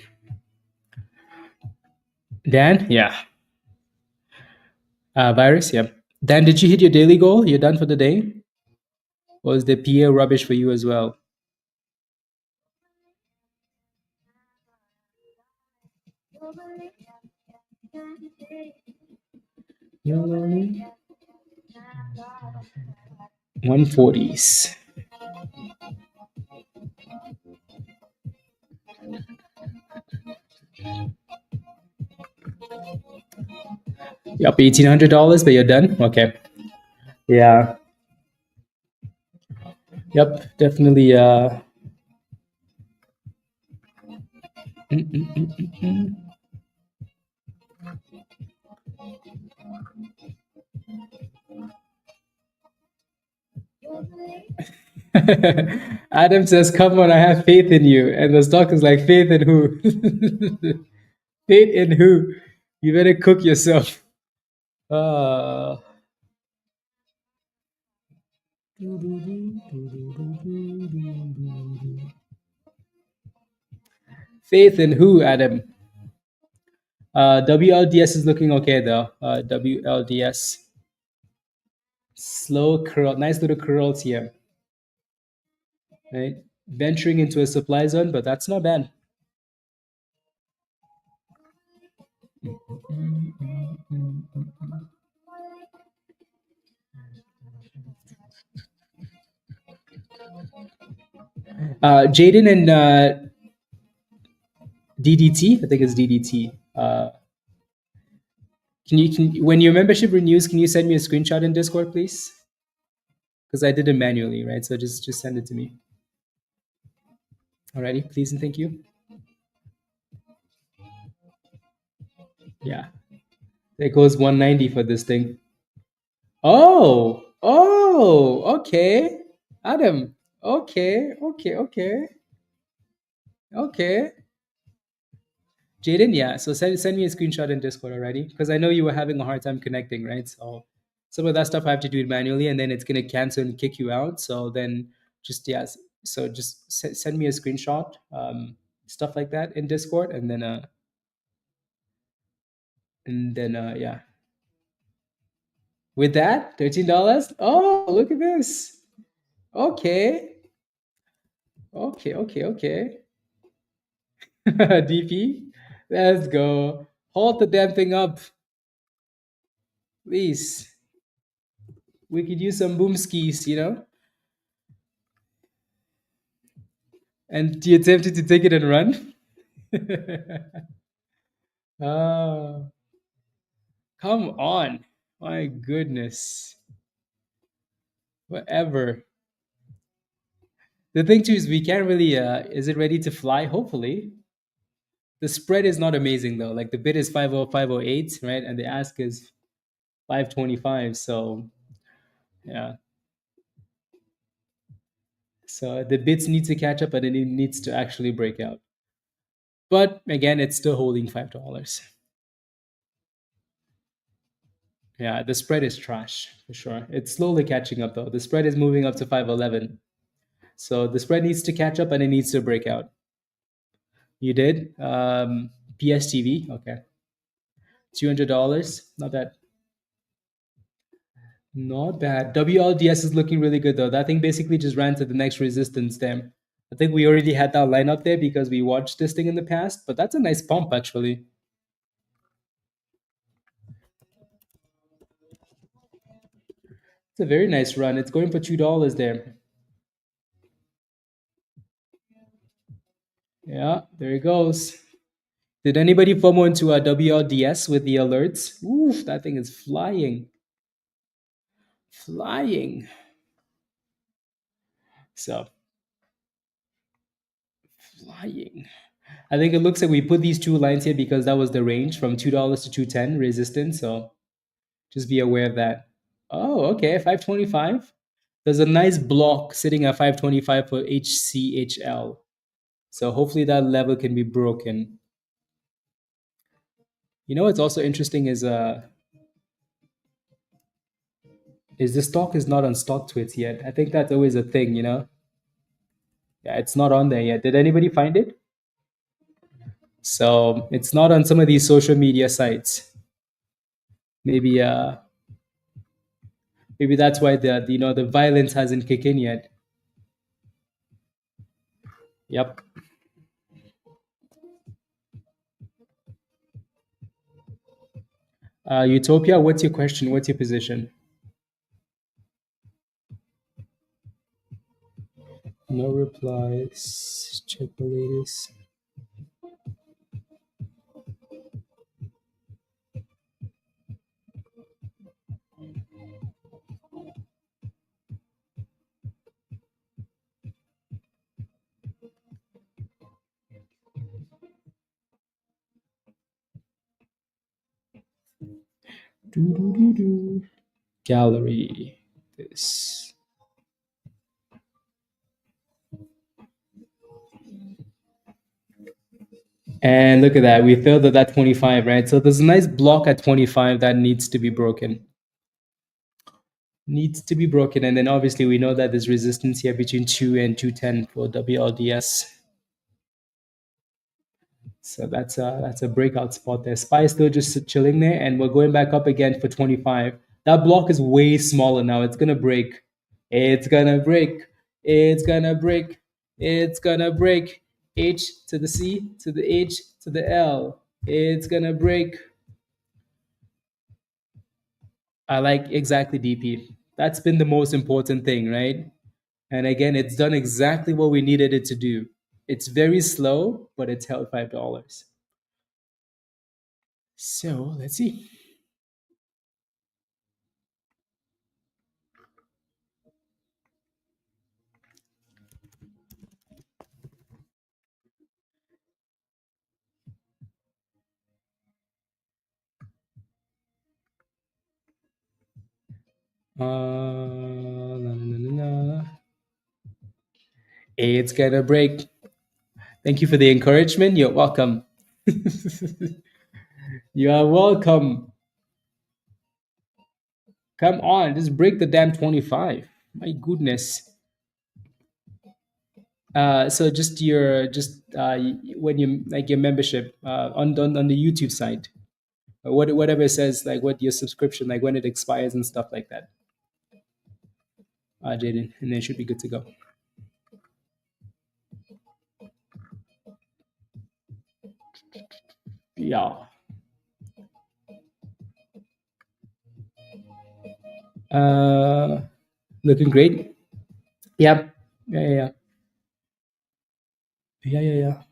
Dan, yeah. Virus, yeah. Dan, did you hit your daily goal? You're done for the day? Or is the PA rubbish for you as well? You're 140s. Yep, $1,800, but you're done? Okay. Yeah. Yep, definitely Adam says, "Come on, I have faith in you," and the stock is like, "Faith in who? Faith in who? You better cook yourself." Uh, faith in who, Adam? WLDS is looking okay though. WLDS, slow curl, nice little curls here, right? Venturing into a supply zone, but that's not bad. Jaden and DDT, I think it's DDT. When your membership renews, can you send me a screenshot in Discord, please? Because I did it manually, right? So just send it to me. Alrighty, please and thank you. Yeah, there goes 190 for this thing. Oh, okay, Adam. Okay. Jaden, yeah. So send me a screenshot in Discord already, because I know you were having a hard time connecting, right? So some of that stuff I have to do it manually, and then it's gonna cancel and kick you out. So then just yes, so just send me a screenshot, stuff like that in Discord, and then yeah. With that, $13. Oh, look at this. Okay. DP, let's go. Hold the damn thing up, please. We could use some boom skis, and you attempted to take it and run. Ah, come on. My goodness. Whatever. The thing too is we can't really is it ready to fly? Hopefully. The spread is not amazing though. Like the bid is 50508, right? And the ask is 525. So yeah. So the bids need to catch up and it needs to actually break out. But again, it's still holding $5. Yeah, the spread is trash for sure. It's slowly catching up though. The spread is moving up to 511. So the spread needs to catch up and it needs to break out. You did? PSTV, okay. $200. Not bad. Not bad. WLDS is looking really good though. That thing basically just ran to the next resistance there. I think we already had that line up there because we watched this thing in the past, but that's a nice pump actually. It's a very nice run. It's going for $2 there. Yeah, there it goes. Did anybody FOMO into a WLDS with the alerts? Oof, that thing is flying. Flying. So, flying. I think it looks like we put these two lines here because that was the range from $2 to 210 resistance. So just be aware of that. Oh, okay, 525. There's a nice block sitting at 525 for HCHL. So hopefully that level can be broken. You know what's also interesting is the stock is not on stock twits yet. I think that's always a thing, Yeah, it's not on there yet. Did anybody find it? So it's not on some of these social media sites. Maybe that's why the violence hasn't kicked in yet. Yep. Utopia, what's your question? What's your position? No replies. Check the latest. Do. Gallery. This. And look at that. We failed at that 25, right? So there's a nice block at 25 that needs to be broken. Needs to be broken. And then obviously we know that there's resistance here between 2 and 210 for WLDS. So that's a breakout spot there. SPY is still just chilling there, and we're going back up again for 25. That block is way smaller now. It's gonna break. It's gonna break. It's gonna break. It's gonna break. H to the C to the H to the L. It's gonna break. I like exactly DP. That's been the most important thing, right? And again, it's done exactly what we needed it to do. It's very slow, but it's held $5. So let's see. Na, na, na, na. It's gonna break. Thank you for the encouragement. You're welcome. You are welcome. Come on, just break the damn 25. My goodness. So just when you like your membership on the YouTube side, or whatever it says, like what your subscription, like when it expires and stuff like that. Jaden, and then it should be good to go. Yeah. Looking great. Yep. Yeah. Yeah.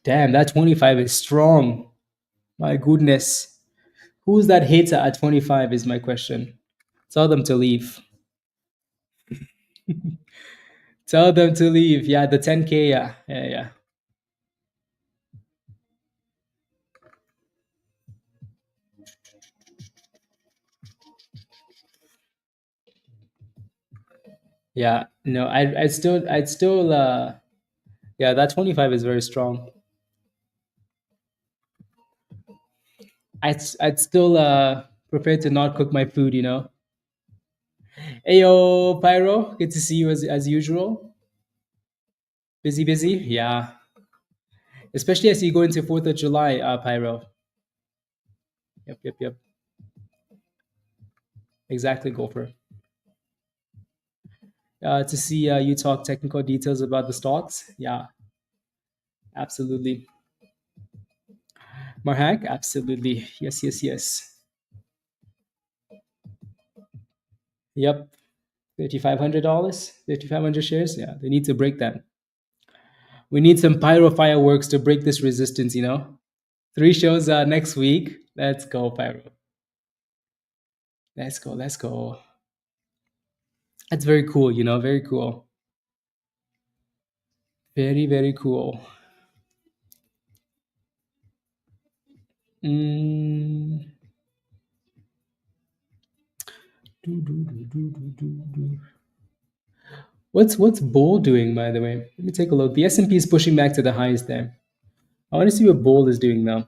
Damn, that 25 is strong. My goodness. Who's that hater at 25 is my question. Tell them to leave. Tell them to leave. Yeah, the 10K. Yeah. Yeah. No, I'd still, yeah, that 25 is very strong. I'd still prefer to not cook my food, you know. Hey, yo, Pyro, good to see you as usual. Busy? Yeah. Especially as you go into 4th of July, Pyro. Yep. Exactly, Gopher. To see you talk technical details about the stocks. Yeah, absolutely. Marhak, absolutely. Yes. Yep. $3,500, 3,500 shares. Yeah, they need to break that. We need some pyro fireworks to break this resistance, you know? 3 shows next week. Let's go, pyro. Let's go. That's very cool, you know? Very cool. Very cool. Mm. Do. What's Bull doing, by the way? Let me take a look. The S&P is pushing back to the highs there. I want to see what Bull is doing now.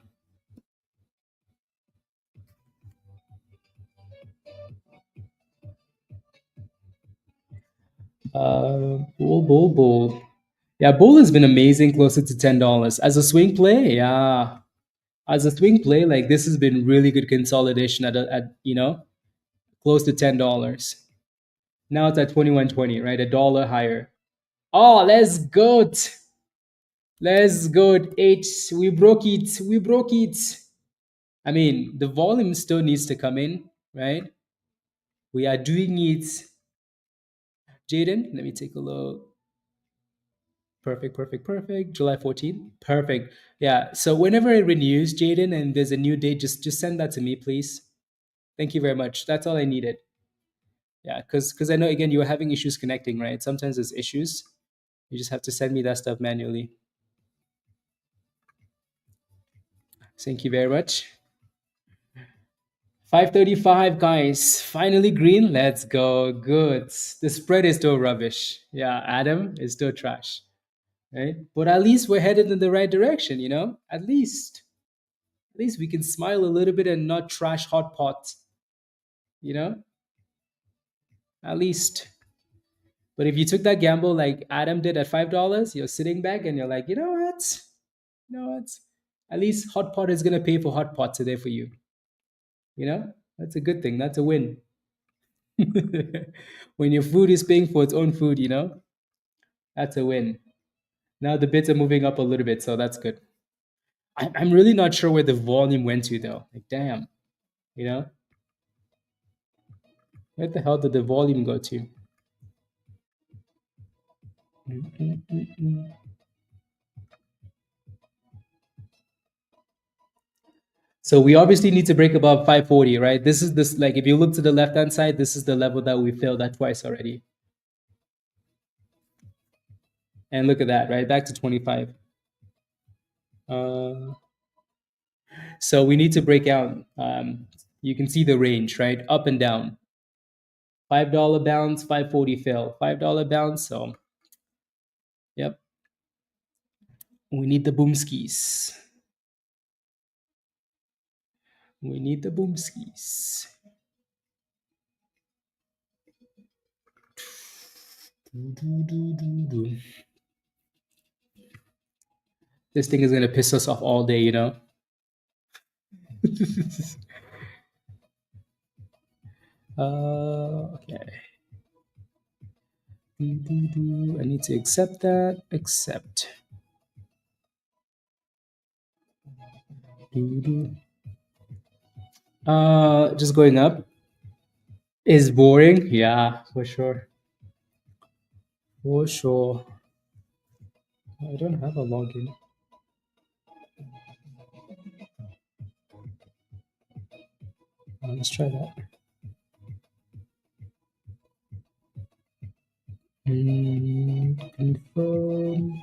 Bull. Yeah, Bull has been amazing, closer to $10 as a swing play. Yeah, as a swing play, like this has been really good consolidation at close to $10. Now it's at 21.20, right? $1 higher. Oh, let's go. Let's go. H. We broke it. I mean, the volume still needs to come in, right? We are doing it. Jaden, let me take a look. Perfect. July 14th. Perfect. Yeah. So whenever it renews, Jaden, and there's a new date, just send that to me, please. Thank you very much. That's all I needed. Yeah, because I know again you were having issues connecting, right? Sometimes there's issues. You just have to send me that stuff manually. Thank you very much. 535, guys. Finally green. Let's go. Good. The spread is still rubbish. Yeah, Adam is still trash. Right? But at least we're headed in the right direction, you know? At least. At least we can smile a little bit and not trash hot pot. You know? At least. But if you took that gamble like Adam did at $5, you're sitting back and you're like, you know what? You know what? At least hot pot is gonna pay for hot pot today for you. You know? That's a good thing. That's a win. When your food is paying for its own food, you know, that's a win. Now the bids are moving up a little bit, so that's good. I'm really not sure where the volume went to though. Like, damn, you know, where the hell did the volume go to? So we obviously need to break above 540, right? This is this, like, if you look to the left hand side, this is the level that we failed at twice already. And look at that, right? Back to 25. So we need to break out. You can see the range, right? Up and down. $5 bounce, 540 fail. $5 bounce. So, yep. We need the boomskis. We need the boomskis. This thing is gonna piss us off all day, you know. Okay. I need to accept that. Accept. Just going up is boring. Yeah, for sure. For sure. I don't have a login. Let's try that. Confirm.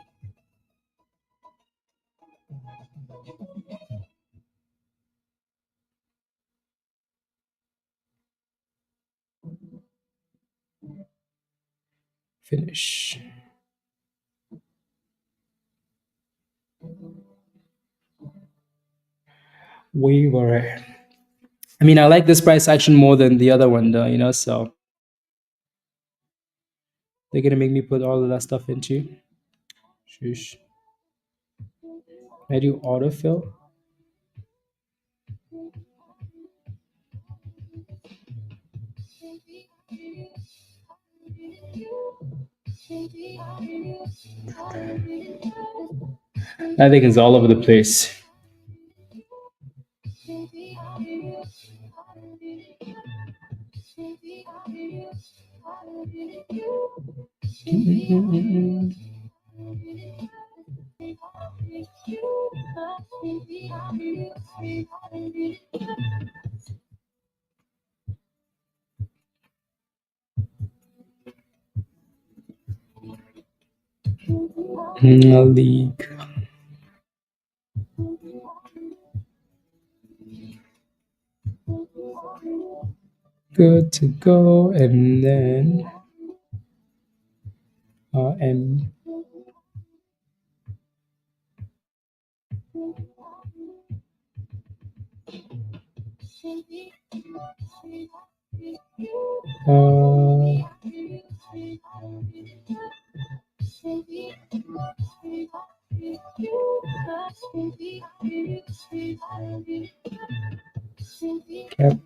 Finish. We were. I mean, I like this price action more than the other one, though, you know, so they're gonna make me put all of that stuff into. Shush. I do autofill. I think it's all over the place. League. Good to go, and then M. Yep.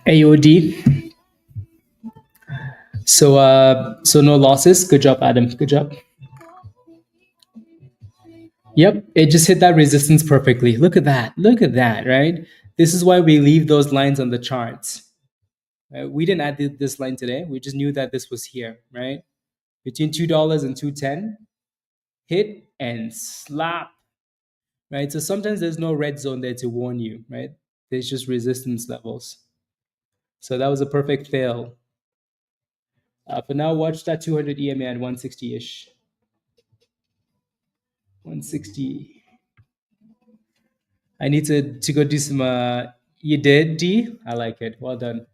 AOD. So no losses. Good job, Adam. Good job. Yep, it just hit that resistance perfectly. Look at that. Look at that, right? This is why we leave those lines on the charts. We didn't add this line today. We just knew that this was here, right? Between $2 and 210, hit and slap, right? So sometimes there's no red zone there to warn you, right? There's just resistance levels. So that was a perfect fail. For now, watch that 200 EMA at 160-ish. 160. I need to go do some. You did, D. I like it. Well done.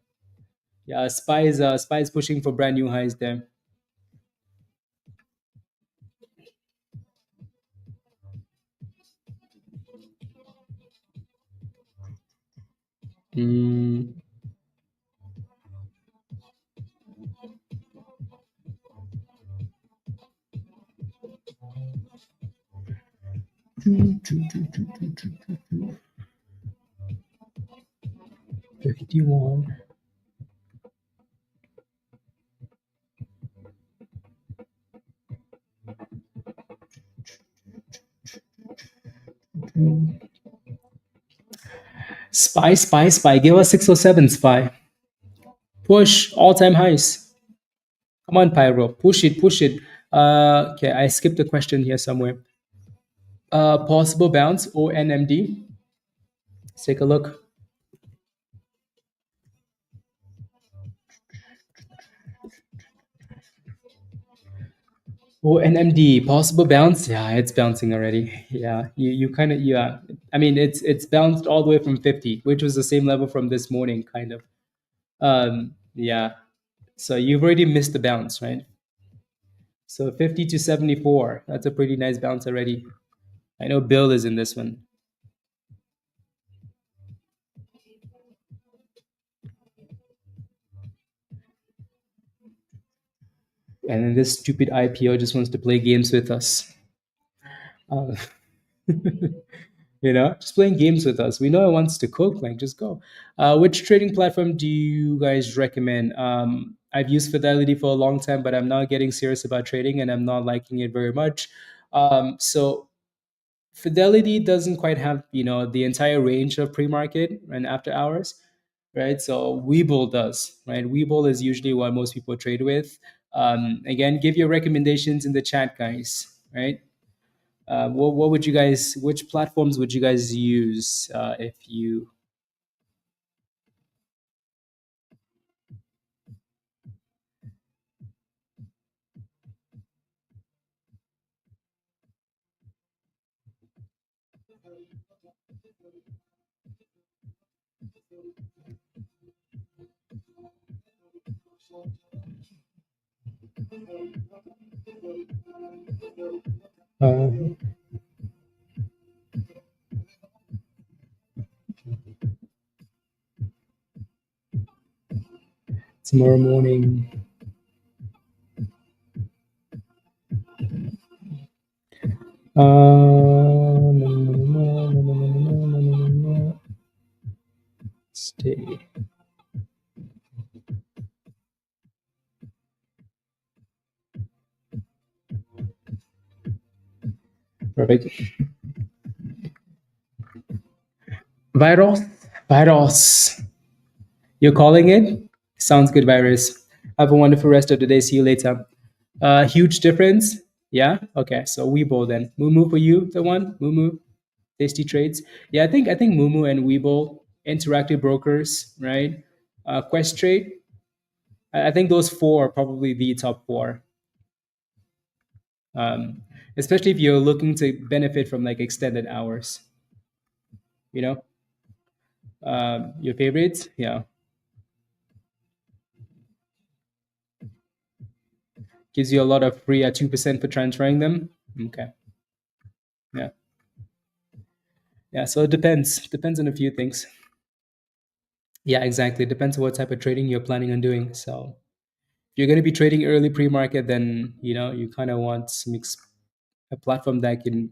Yeah, Spy is pushing for brand new highs there. Mm. Two, two, two, two, two, two, two, two. 51. Spy. Give us 607, Spy. Push all time highs. Come on, Pyro. Push it, push it. Okay, I skipped a question here somewhere. Possible bounce, ONMD. Let's take a look. ONMD, possible bounce. Yeah, it's bouncing already. Yeah, you kind of, yeah. I mean, it's bounced all the way from 50, which was the same level from this morning, kind of. Yeah. So you've already missed the bounce, right? So 50 to 74. That's a pretty nice bounce already. I know Bill is in this one. And then this stupid IPO just wants to play games with us. Uh, just playing games with us. We know it wants to cook, like just go. Which trading platform do you guys recommend? I've used Fidelity for a long time, but I'm not getting serious about trading and I'm not liking it very much. So Fidelity doesn't quite have, the entire range of pre-market and after hours, right? So Webull does, right? Webull is usually what most people trade with. Again, give your recommendations in the chat, guys, right? What would you guys? Which platforms would you guys use if you? Uh, Tomorrow morning. No, no, no, no, no, no, no, no, no, no. Stay. Perfect. Virus. Virus. You're calling it? Sounds good, Virus. Have a wonderful rest of the day. See you later. Huge difference. Yeah. Okay. So Webull then. Mumu for you, the one. Mumu. Tasty trades. Yeah, I think Mumu and Webull, interactive brokers, right? Quest Trade. I think those four are probably the top four. Um, Especially if you're looking to benefit from like extended hours. You know, your favorites. Yeah, gives you a lot of free at 2% for transferring them. Okay. Yeah. Yeah. So it depends on a few things. Yeah, exactly. It depends on what type of trading you're planning on doing. So if you're going to be trading early pre-market, then you kind of want a platform that can,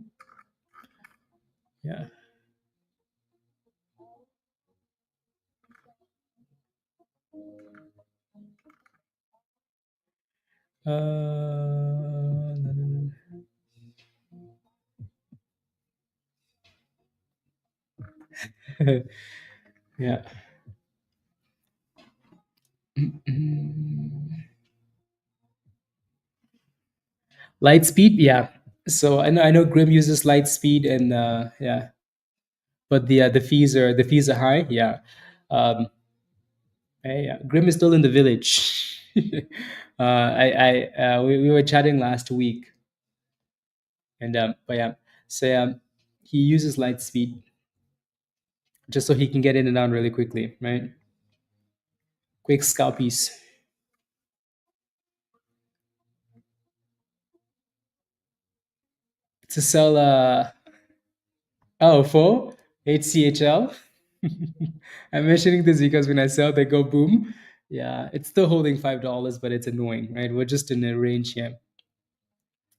yeah. No, no, no. Yeah. Light speed, yeah. So I know Grim uses light speed, and yeah, but the fees are high. Yeah. um yeah, Grim is still in the village. We were chatting last week, and but yeah. So yeah, he uses light speed just so he can get in and out really quickly, right? Quick scalpies. To sell for HCHL. I'm mentioning this because when I sell, they go boom. Yeah, it's still holding $5, but it's annoying, right? We're just in a range here.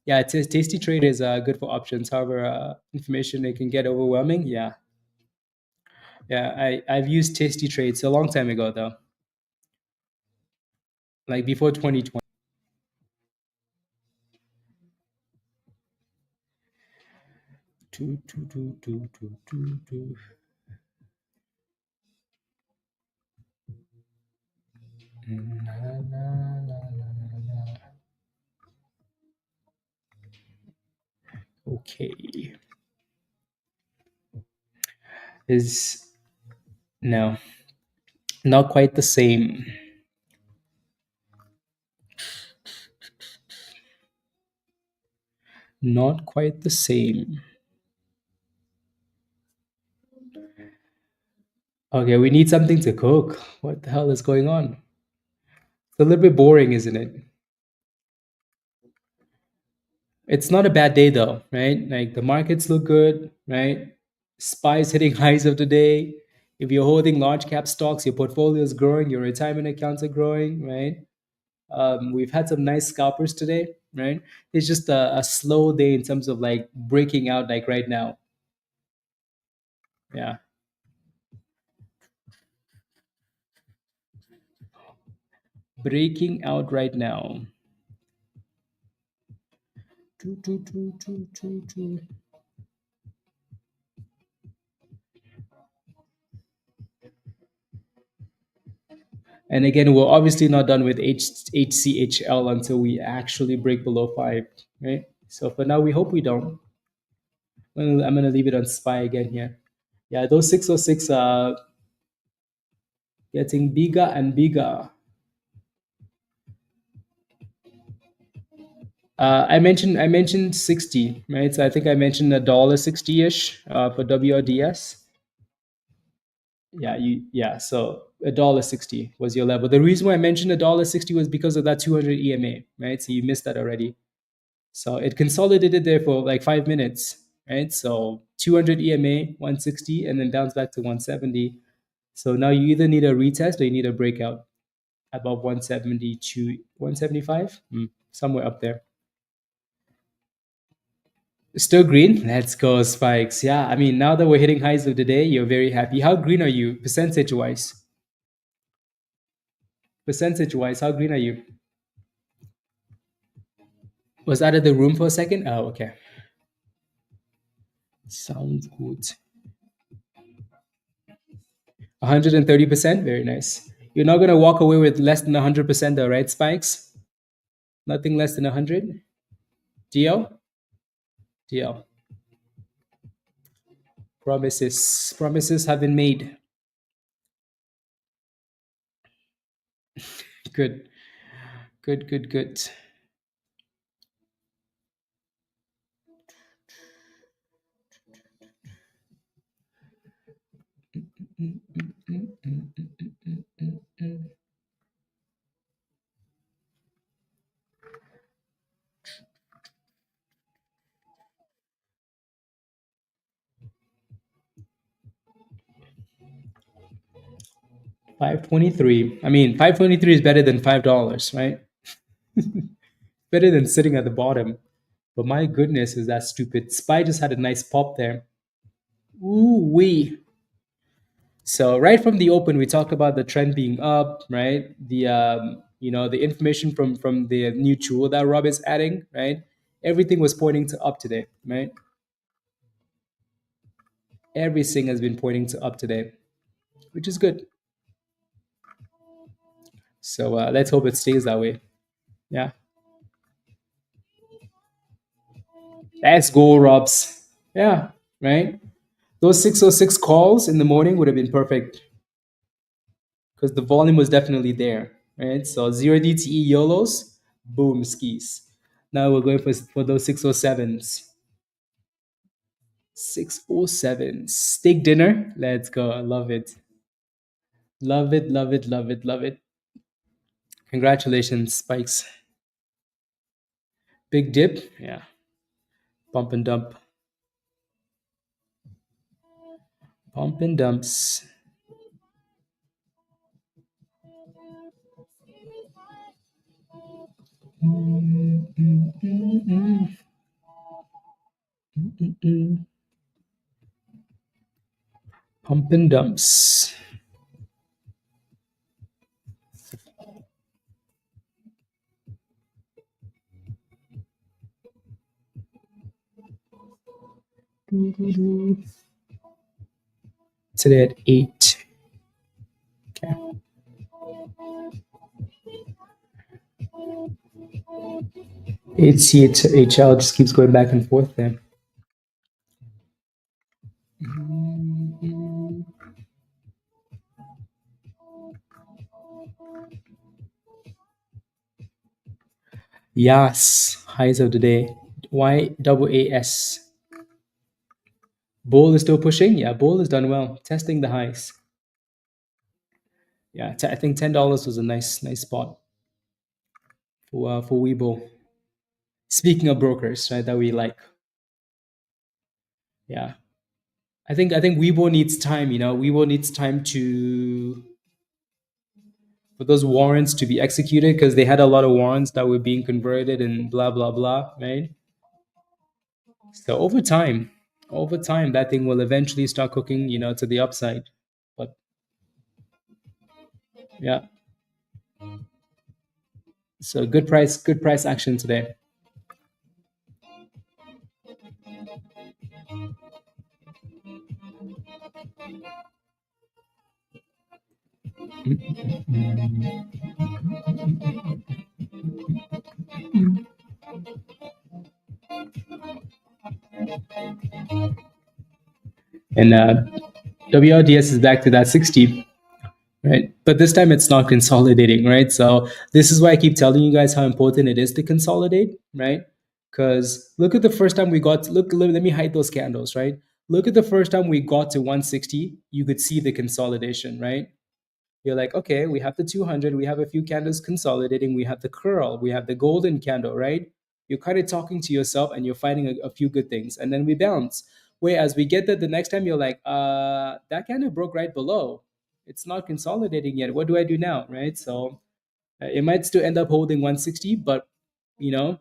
Yeah, Tasty Trade is good for options. However, information it can get overwhelming. Yeah, yeah. I've used Tasty Trades a long time ago though, like before 2020. Okay, is no, not quite the same. Not quite the same. Okay, we need something to cook. What the hell is going on? It's a little bit boring, isn't it? It's not a bad day though, right? Like the markets look good, right? SPY's hitting highs of the day. If you're holding large cap stocks, your portfolio is growing, your retirement accounts are growing, right? We've had some nice scalpers today, right? It's just a slow day in terms of like breaking out, like right now. Yeah, breaking out right now. Choo, choo, choo, choo, choo, choo. And again, we're obviously not done with HCHL until we actually break below 5, right? So for now, we hope we don't. I'm gonna leave it on SPY again here. Yeah, those 606 are getting bigger and bigger. I mentioned 60, right? So I think I mentioned $1.60-ish for WRDS. Yeah. So $1.60 was your level. The reason why I mentioned $1.60 was because of that 200 EMA, right? So you missed that already. So it consolidated there for like 5 minutes, right? So 200 EMA, 160, and then bounced back to 170. So now you either need a retest or you need a breakout above 172, 175, somewhere up there. Still green? Let's go, spikes. Yeah, I mean, now that we're hitting highs of the day, you're very happy. How green are you, percentage wise? Percentage wise, how green are you? Was out of the room for a second? Oh, okay. Sounds good. 130%? Very nice. You're not going to walk away with less than 100% though, right, Spikes? Nothing less than 100? DL? DL. Promises. Promises have been made. Good. Good, good, good. $5.23. I mean, $5.23 is better than $5, right? Better than sitting at the bottom. But my goodness, is that stupid. SPY just had a nice pop there. Ooh wee. So right from the open, we talked about the trend being up, right? The information from the new tool that Rob is adding, right? Everything was pointing to up today, right? Everything has been pointing to up today, which is good. So let's hope it stays that way. Yeah. Let's go, Robs. Yeah, right? Those 606 calls in the morning would have been perfect because the volume was definitely there, right? So 0 DTE YOLOs, boom, skis. Now we're going for those 607s. 607. Steak dinner. Let's go. I love it. Love it, love it, love it, love it. Congratulations, Spikes. Big dip. Yeah. Pump and dump. Pump and dumps. Pump and dumps. Today at 8. Okay. HCHL just keeps going back and forth there. Yes, highs of the day. YAAS. Bull is still pushing. Yeah, Bull has done well, testing the highs. Yeah, I think $10 was a nice spot for Webull. Speaking of brokers, right, that we like. Yeah, I think Webull needs time. Webull needs time to for those warrants to be executed because they had a lot of warrants that were being converted and blah blah blah, right? So over time, that thing will eventually start cooking, to the upside. But yeah, so good price action today. And WRDS is back to that 60, right? But this time it's not consolidating, right? So this is why I keep telling you guys how important it is to consolidate, right? Because look at the first time we got, let me hide those candles, right? Look at the first time we got to 160, you could see the consolidation, right? You're like, okay, we have the 200, we have a few candles consolidating, we have the curl, we have the golden candle, right? You're kind of talking to yourself and you're finding a few good things, and then we bounce. Whereas we get that the next time you're like, that candle broke right below. It's not consolidating yet. What do I do now, right? So it might still end up holding 160, but you know,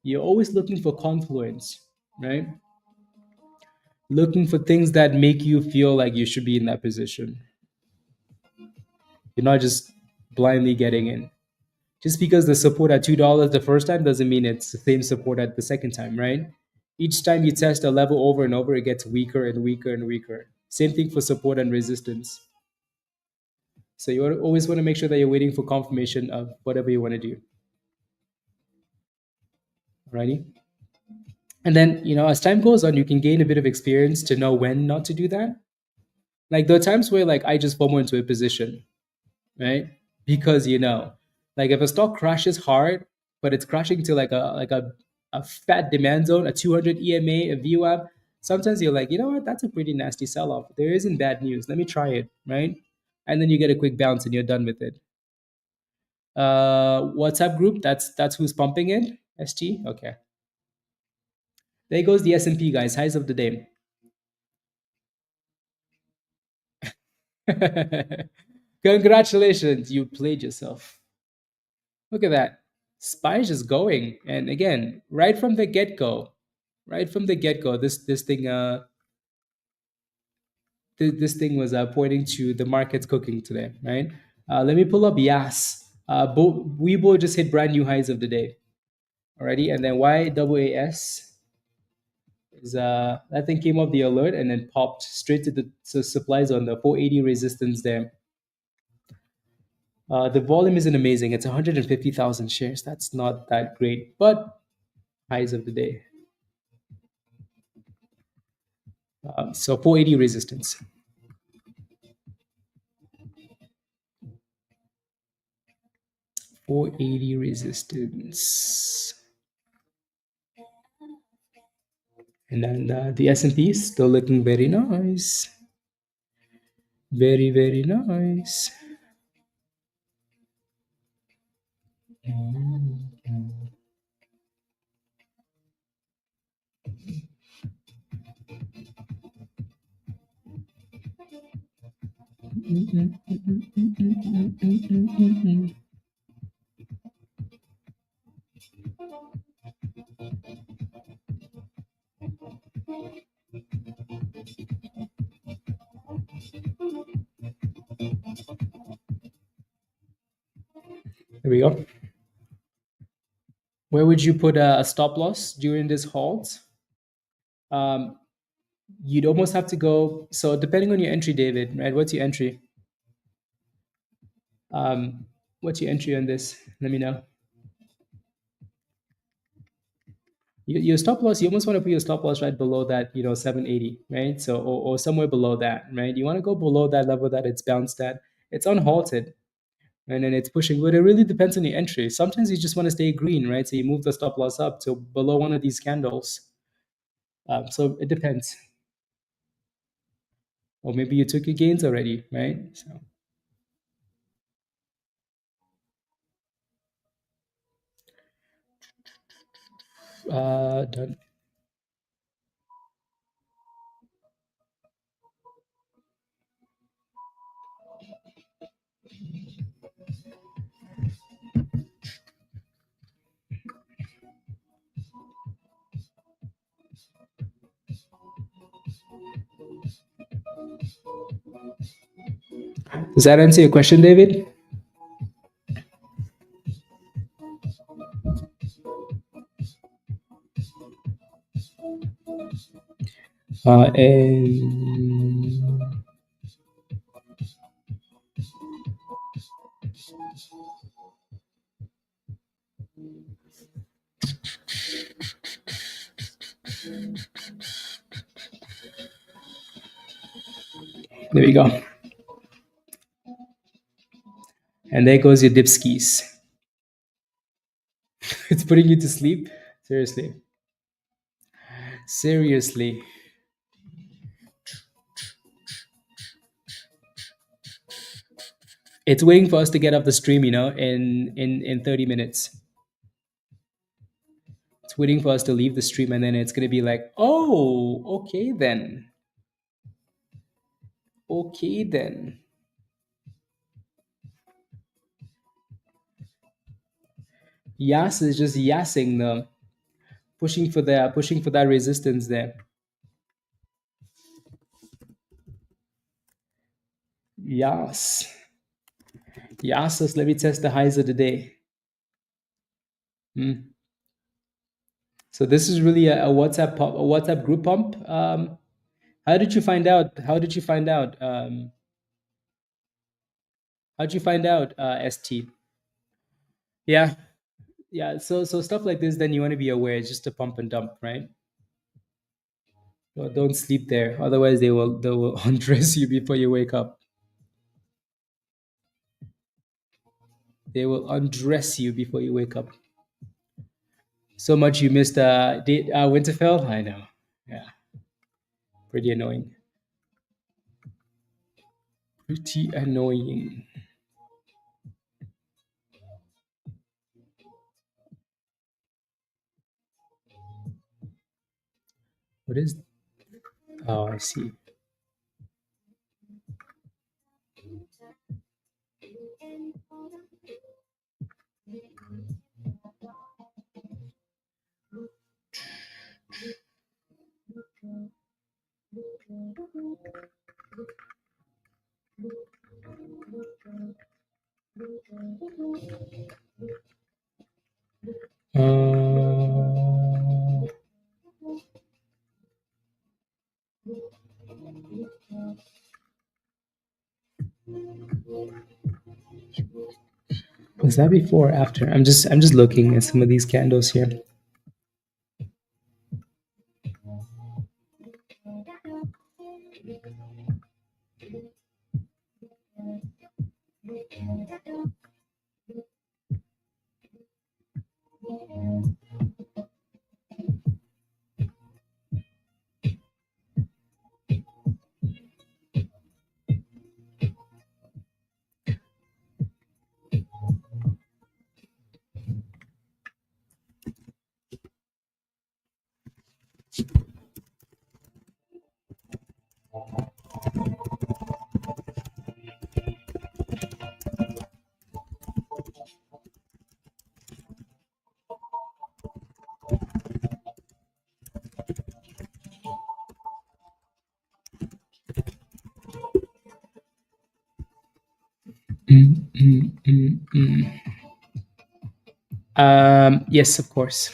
you're always looking for confluence, right? Looking for things that make you feel like you should be in that position. You're not just blindly getting in. Just because the support at $2 the first time doesn't mean it's the same support at the second time, right? Each time you test a level over and over, it gets weaker and weaker and weaker. Same thing for support and resistance. So you always want to make sure that you're waiting for confirmation of whatever you want to do. Alrighty. And then, as time goes on, you can gain a bit of experience to know when not to do that. Like there are times where like I just FOMO into a position, right? Because like if a stock crashes hard, but it's crashing to like a fat demand zone, a 200 EMA, a VWAP, sometimes you're like, you know what, that's a pretty nasty sell off. There isn't bad news. Let me try it, right? And then you get a quick bounce and you're done with it. WhatsApp group, that's who's pumping it. ST, okay. There goes the S&P, guys. Highs of the day. Congratulations, you played yourself. Look at that. Spige is going. And again, right from the get-go, this thing this thing was pointing to the market's cooking today, right? Let me pull up Yas. Weibo just hit brand new highs of the day already, and then YAAS is that thing came off the alert and then popped straight to the supply zone, the 480 resistance there. The volume isn't amazing. It's 150,000 shares. That's not that great, but highs of the day. So 480 resistance. $480 resistance. And then the S&P is still looking very nice. Very, very nice. There we go. Where would you put a stop loss during this halt? Um, you'd almost have to go. So depending on your entry, David, right? What's your entry? What's your entry on this? Let me know. Your stop loss, you almost want to put your stop loss right below that, 780, right? So, or somewhere below that, right? You want to go below that level that it's bounced at. It's unhalted, and then it's pushing. But it really depends on your entry. Sometimes you just want to stay green, right? So you move the stop loss up to below one of these candles. So it depends. Or maybe you took your gains already, right? So done. Does that answer your question, David? And there we go. And there goes your dipskis. It's putting you to sleep. Seriously. Seriously. It's waiting for us to get off the stream, in 30 minutes. It's waiting for us to leave the stream, and then it's going to be like, oh, okay then. Okay then. Yas is just yassing them, pushing for that resistance there. Yas. Yas, let me test the highs of the day. So this is really a WhatsApp pump, a WhatsApp group pump. How did you find out? How did you find out? How'd you find out, ST? Yeah, yeah. So stuff like this, then you want to be aware. It's just a pump and dump, right? Don't sleep there, otherwise they will undress you before you wake up. They will undress you before you wake up. So much you missed Winterfell. I know. Yeah, pretty annoying. Pretty annoying. What is? Oh, I see. Uh, was that before or after? I'm just looking at some of these candles here. Yes, of course.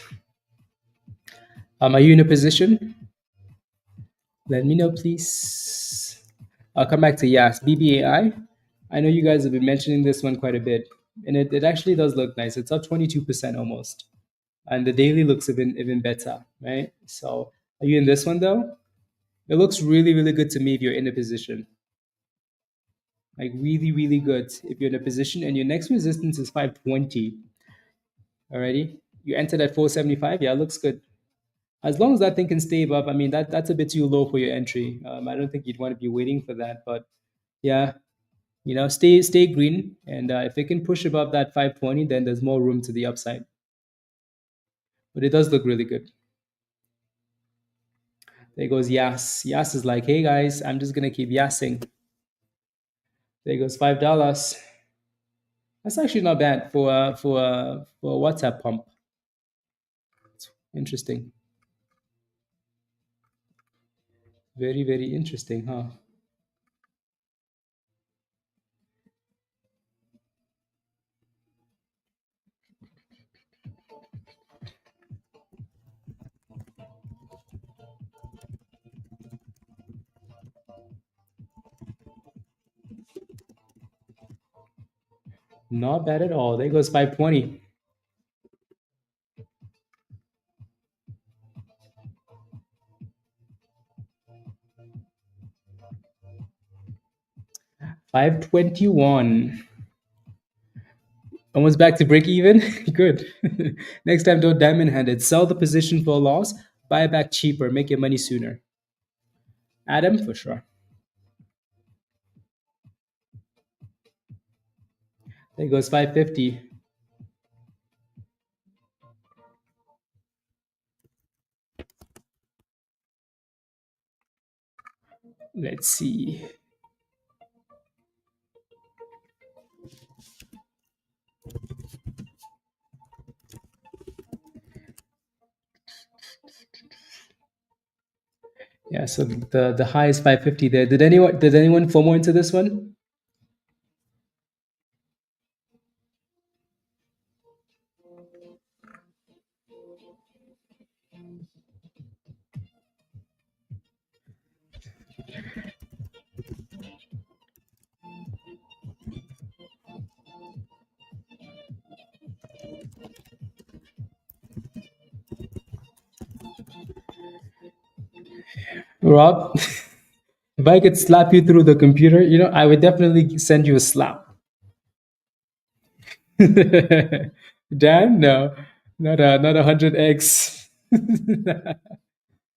Are you in a position? Let me know, please. I'll come back to YAS. BBAI. I know you guys have been mentioning this one quite a bit, and it actually does look nice. It's up 22% almost, and the daily looks even better, right? So, are you in this one though? It looks really, really good to me if you're in a position. Like really, really good if you're in a position, and your next resistance is 520. Alrighty, you entered at 475. Yeah, it looks good. As long as that thing can stay above, I mean that's a bit too low for your entry. I don't think you'd want to be waiting for that, but yeah, stay green, and if it can push above that 520, then there's more room to the upside. But it does look really good. There goes Yas. Yas is like, hey guys, I'm just gonna keep yassing. There goes $5. That's actually not bad for a WhatsApp pump. It's interesting. Very, very interesting, huh? Not bad at all. There goes 520. 521. Almost back to break even. Good. Next time, don't diamond handed. Sell the position for a loss, buy back cheaper, make your money sooner. Adam, for sure. There goes 550. Let's see. Yeah, so the high is 550 there. Did anyone FOMO into this one? Rob, if I could slap you through the computer, I would definitely send you a slap. Dan, no, not 100x.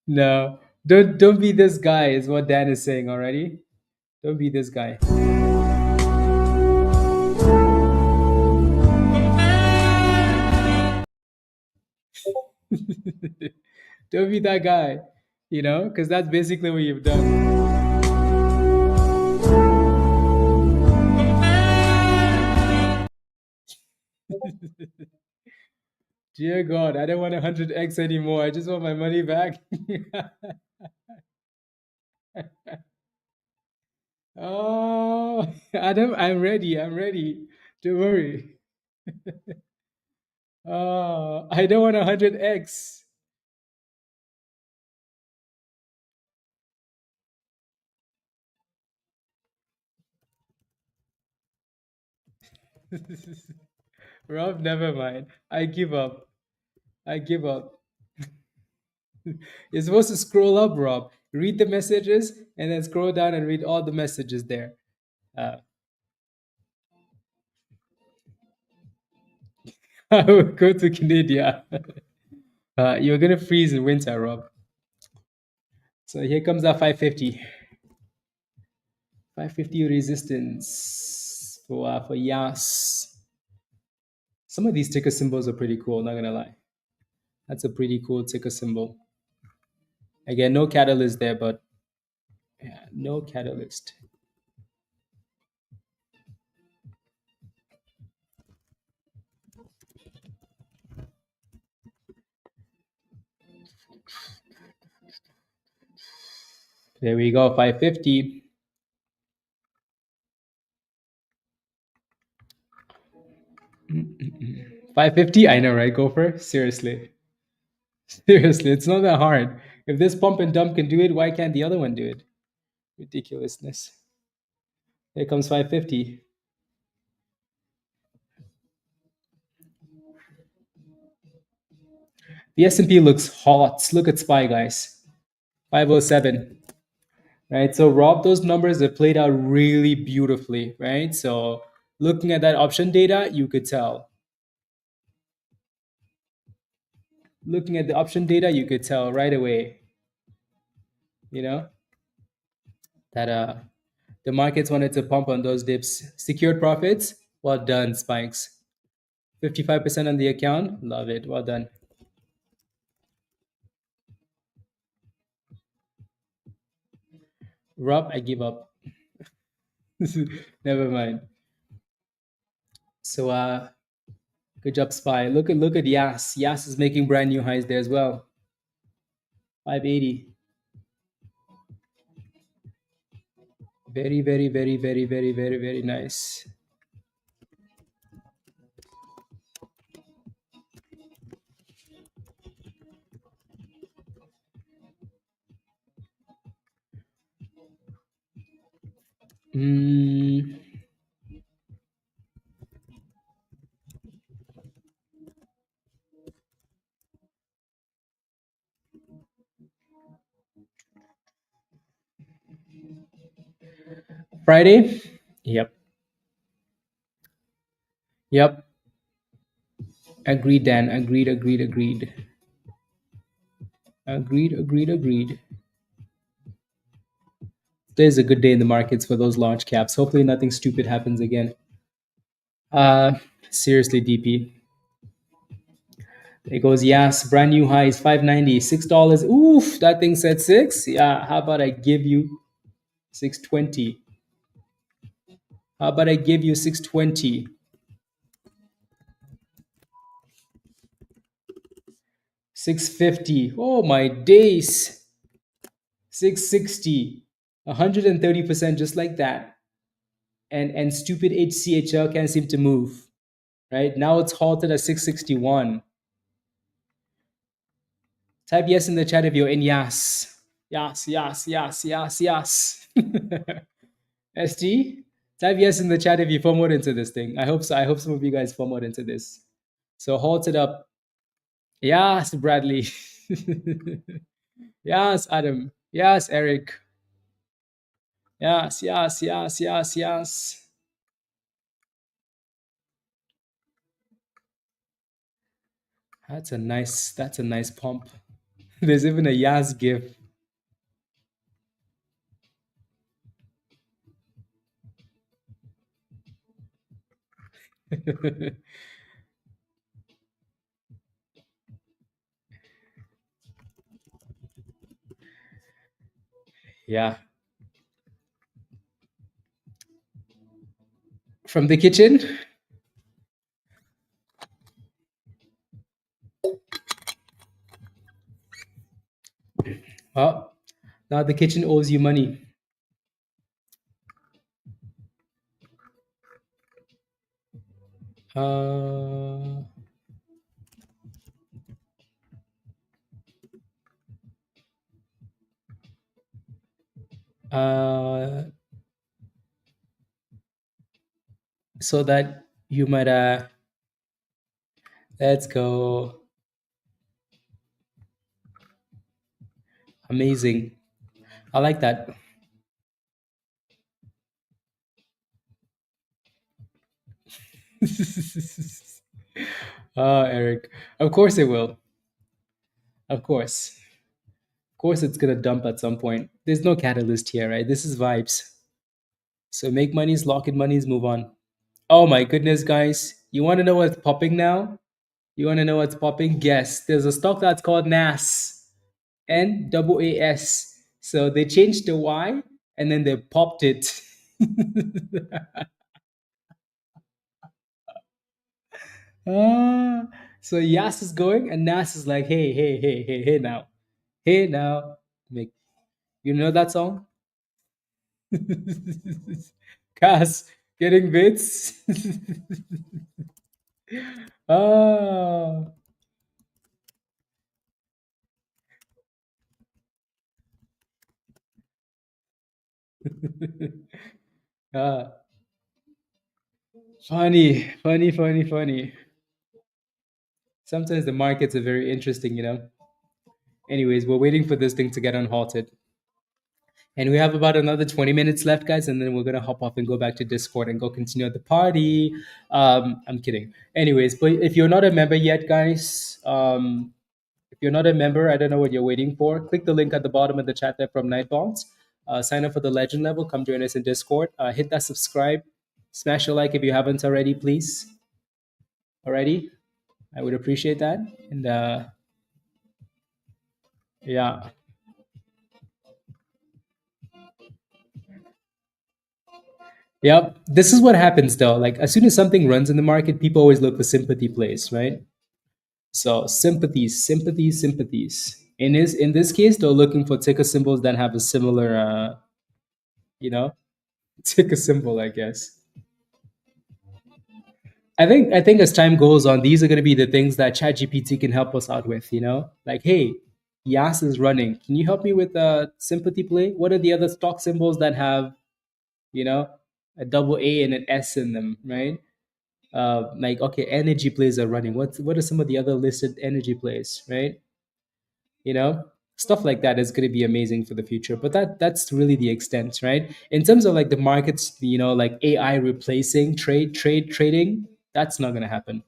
No, don't be this guy. Is what Dan is saying already. Don't be this guy. Don't be that guy. Because that's basically what you've done. Dear God, I don't want 100x anymore. I just want my money back. Oh, Adam, I'm ready. I'm ready. Don't worry. Oh, I don't want 100x. Rob, never mind. I give up. I give up. You're supposed to scroll up, Rob. Read the messages and then scroll down and read all the messages there. Uh, I will go to Canada. You're gonna freeze in winter, Rob. So here comes our 550. 550 resistance for Yas. Some of these ticker symbols are pretty cool, not gonna lie. That's a pretty cool ticker symbol. Again, no catalyst there, but yeah, no catalyst. There we go, 550. 550? I know, right? Gopher? Seriously. Seriously, it's not that hard. If this pump and dump can do it, why can't the other one do it? Ridiculousness. Here comes 550. The S&P looks hot. Look at SPY, guys. 507. Right? So Rob, those numbers have played out really beautifully, right? So looking at that option data, you could tell. Looking at the option data, you could tell right away, you know, that the markets wanted to pump on those dips. Secured profits, well done, Spikes. 55% on the account, love it, well done. Rob, I give up. Never mind. So good job, Spy. Look at Yas. Yas is making brand new highs there as well. 580. Very, very, very, very, very, very, very nice. Mm, Friday? Yep. Yep. Agreed, Dan. Agreed, agreed, agreed. Agreed, agreed, agreed. Today's a good day in the markets for those large caps. Hopefully nothing stupid happens again. Uh seriously, DP. It goes, yes, brand new highs, 590, $6. Oof, that thing said six. Yeah, how about I give you 620? How about I give you 620? 650. Oh my days. 660. 130% just like that. And stupid HCHL can't seem to move. Right? Now it's halted at 661. Type yes in the chat if you're in yes. Yes, yes, yes, yes, yes. ST, type yes in the chat if you FOMOed into this thing. I hope so. I hope some of you guys FOMOed into this. So halt it up. Yes, Bradley. Yes, Adam. Yes, Eric. Yes, yes, yes, yes, yes. That's a nice pump. There's even a Yas gif. Yeah. From the kitchen? Oh, now the kitchen owes you money. Uh, uh, so that you might let's go. Amazing. I like that. Eric. Of course it will. Of course. Of course it's gonna dump at some point. There's no catalyst here, right? This is vibes. So make monies, lock in monies, move on. Oh my goodness, guys. You wanna know what's popping now? You wanna know what's popping? Guess. There's a stock that's called NAS. NAAS. So they changed the Y and then they popped it. So Yas is going and Nas is like, hey, hey, hey, hey, hey now. Hey now. Make you know that song? Cass getting bits. Oh. Ah, funny, funny, funny, funny. Sometimes the markets are very interesting, you know. Anyways, we're waiting for this thing to get unhalted. And we have about another 20 minutes left, guys, and then we're gonna hop off and go back to Discord and go continue at the party. I'm kidding. Anyways, but if you're not a member yet, guys, if you're not a member, I don't know what you're waiting for. Click the link at the bottom of the chat there from Nightbounds. Sign up for the legend level. Come join us in Discord. Hit that subscribe. Smash a like if you haven't already, please. Already, I would appreciate that. And yeah, yep. This is what happens though. Like as soon as something runs in the market, people always look for sympathy plays, right? So sympathies, sympathies, sympathies. In this case, they're looking for ticker symbols that have a similar, you know, ticker symbol, I guess. I think as time goes on, these are going to be the things that ChatGPT can help us out with. You know, like hey, Yas is running. Can you help me with a sympathy play? What are the other stock symbols that have you know a double A and an S in them, right? Like okay, energy plays are running. What are some of the other listed energy plays, right? You know, stuff like that is going to be amazing for the future. But that's really the extent, right? In terms of like the markets, like AI replacing trading, that's not going to happen.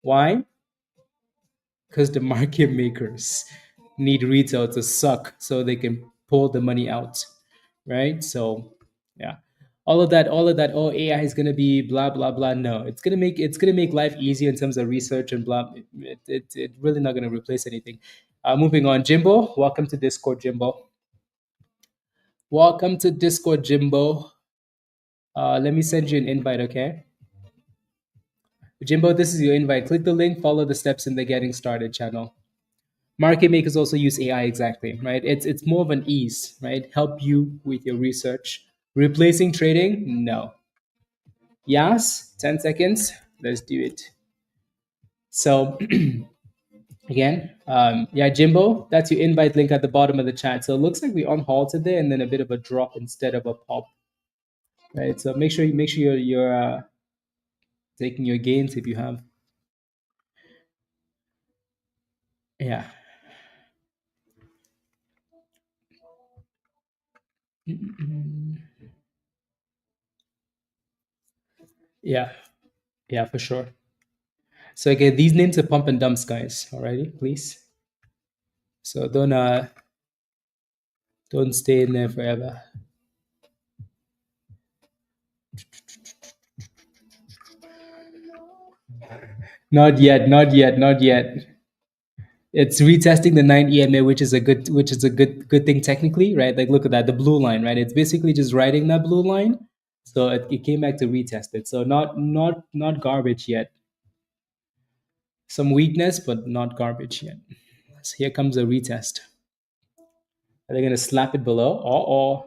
Why? Because the market makers need retail to suck so they can pull the money out, right? So yeah, all of that, oh, AI is going to be blah blah blah. No, it's going to make life easier in terms of research and blah. It really not going to replace anything. Moving on, Jimbo, welcome to Discord. Jimbo, welcome to Discord. Jimbo, let me send you an invite, okay? Jimbo, this is your invite. Click the link, follow the steps in the getting started channel. Market makers also use AI, exactly, right? It's more of an ease, right? Help you with your research. Replacing trading? No. Yes, 10 seconds. Let's do it. So again, yeah, Jimbo, that's your invite link at the bottom of the chat. So it looks like we unhalted there and then a bit of a drop instead of a pop, right? So make sure you're taking your gains if you have. Yeah. Yeah. Yeah, for sure. So again, these names are pump and dumps, guys. Alrighty, please. So don't stay in there forever. Not yet, not yet, not yet. It's retesting the 9 EMA, which is a good thing technically, right? Like look at that, the blue line, right? It's basically just riding that blue line. So it came back to retest it. So not garbage yet. Some weakness, but not garbage yet. So here comes a retest. Are they gonna slap it below?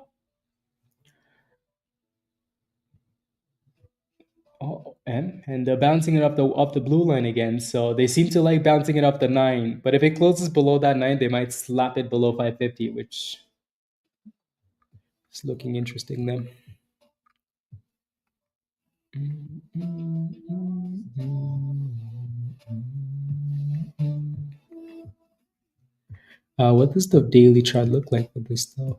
And they're bouncing it up the blue line again. So they seem to like bouncing it up the 9. But if it closes below that 9, they might slap it below 550, which is looking interesting then. What does the daily chart look like for this though?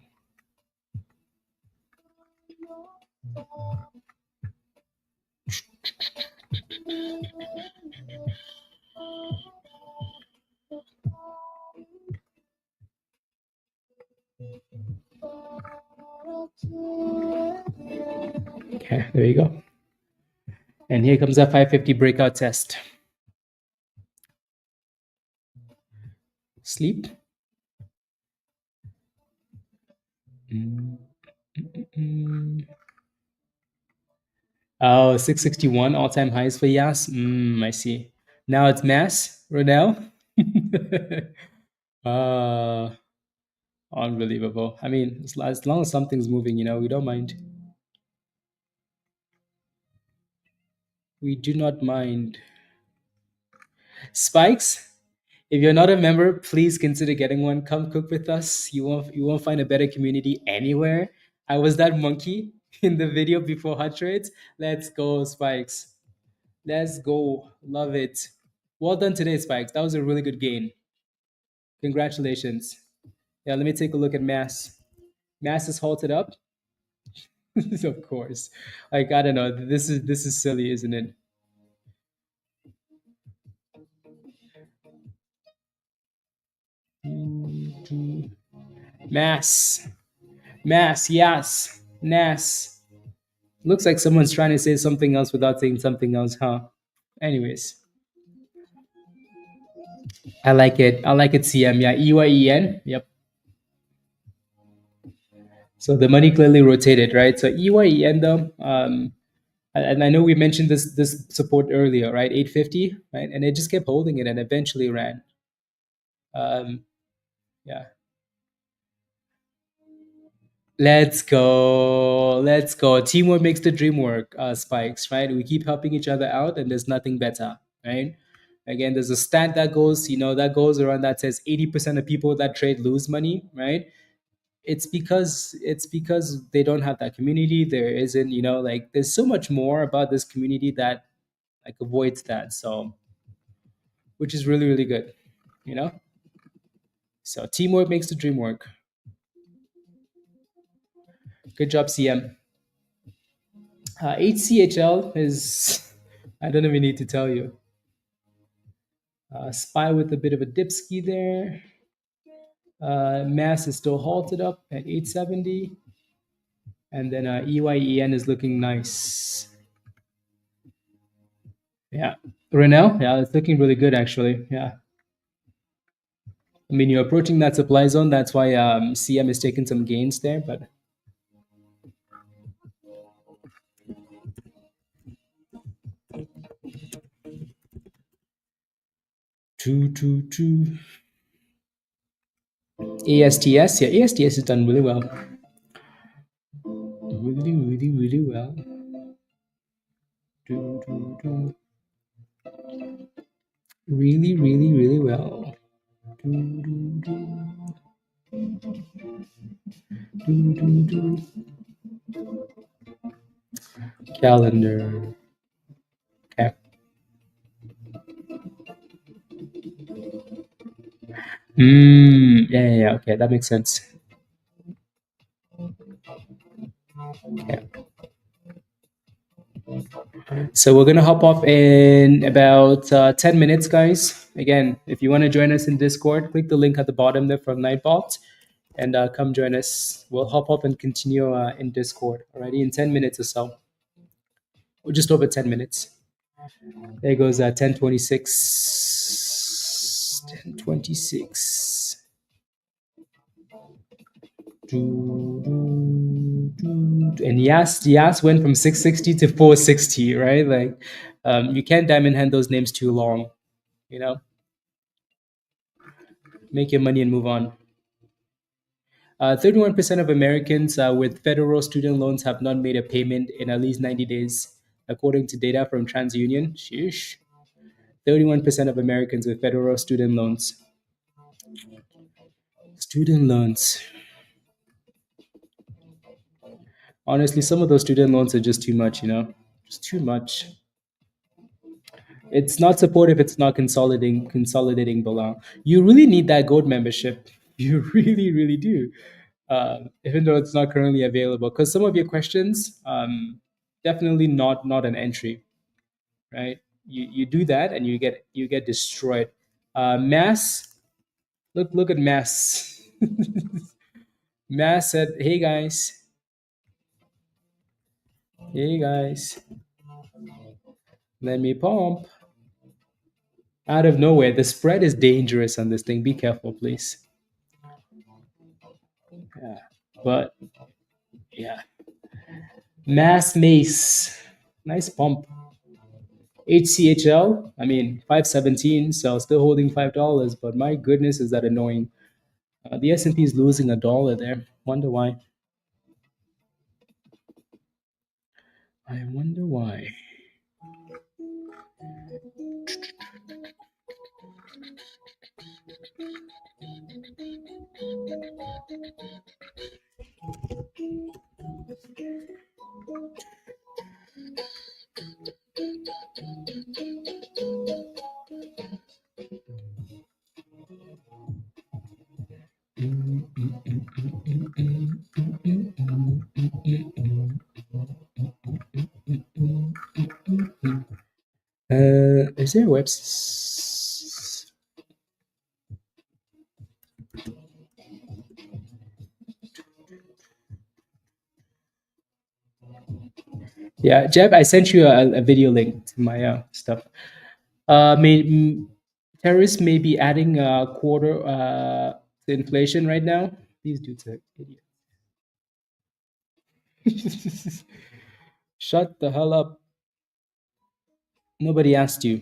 Okay, there you go. And here comes that 550 breakout test. Sleep. Oh, 661 all-time highs for Yas. I see. Now it's mass, Ronell. uh, Unbelievable. I mean, as long as something's moving, we don't mind. We do not mind. Spikes. If you're not a member, please consider getting one. Come cook with us. You won't find a better community anywhere. I was that monkey in the video before hot trades. Let's go, Spikes. Let's go. Love it. Well done today, Spikes. That was a really good gain. Congratulations. Yeah, let me take a look at Mass. Mass is halted up. Of course. Like I don't know. This is silly, isn't it? Mass. Mass, yes. Nas. Looks like someone's trying to say something else without saying something else, huh? Anyways, I like it. I like it, CM. Yeah, EYEN. Yep. So the money clearly rotated, right? So EYEN though, and I know we mentioned this support earlier, right? 850, right? And it just kept holding it and eventually ran. Um, yeah. Let's go. Let's go. Teamwork makes the dream work, Spikes, right? We keep helping each other out, and there's nothing better, right? Again, there's a stat that goes around that says 80% of people that trade lose money, right? It's because they don't have that community. There isn't, like there's so much more about this community that like avoids that. So, which is really, really good, you know? So teamwork makes the dream work. Good job, CM. HCHL is, I don't even need to tell you. SPY with a bit of a dipski there. Mass is still halted up at 870. And then EYEN is looking nice. Yeah. Renell, yeah, it's looking really good actually. Yeah. I mean, you're approaching that supply zone. That's why CM is taking some gains there. But two. ASTS, yeah, ASTS has done really well. Really, really, really well. Do. Really, really, really well. Do. Do. Calendar. Okay. Yeah. Okay, that makes sense. Okay. So we're gonna hop off in about 10 minutes, guys. Again, if you want to join us in Discord, click the link at the bottom there from Nightbot, and come join us. We'll hop off and continue in Discord already in 10 minutes or so, or just over 10 minutes. There goes 10:26. 10:26. And Yas went from 660 to 460, right? Like, you can't diamond hand those names too long, you know. Make your money and move on. 31% of Americans with federal student loans have not made a payment in at least 90 days, according to data from TransUnion. Sheesh. 31% of Americans with federal student loans. Student loans. Honestly, some of those student loans are just too much, Just too much. It's not supportive. It's not consolidating belong. You really need that gold membership. You really, really do. Even though it's not currently available, because some of your questions, definitely not an entry, right? You do that and you get destroyed. Mass, look at Mass. Mass said, hey guys, let me pump." Out of nowhere, the spread is dangerous on this thing. Be careful, please. Yeah. But yeah, Mass Mace, nice pump. HCHL, I mean 517, so still holding $5. But my goodness, is that annoying? The S&P is losing $1 there. Wonder why? I wonder why. Is there a website? Yeah, Jeb, I sent you a video link to my stuff. Terrorists may be adding a quarter to inflation right now. These dudes are idiots. Shut the hell up. Nobody asked you.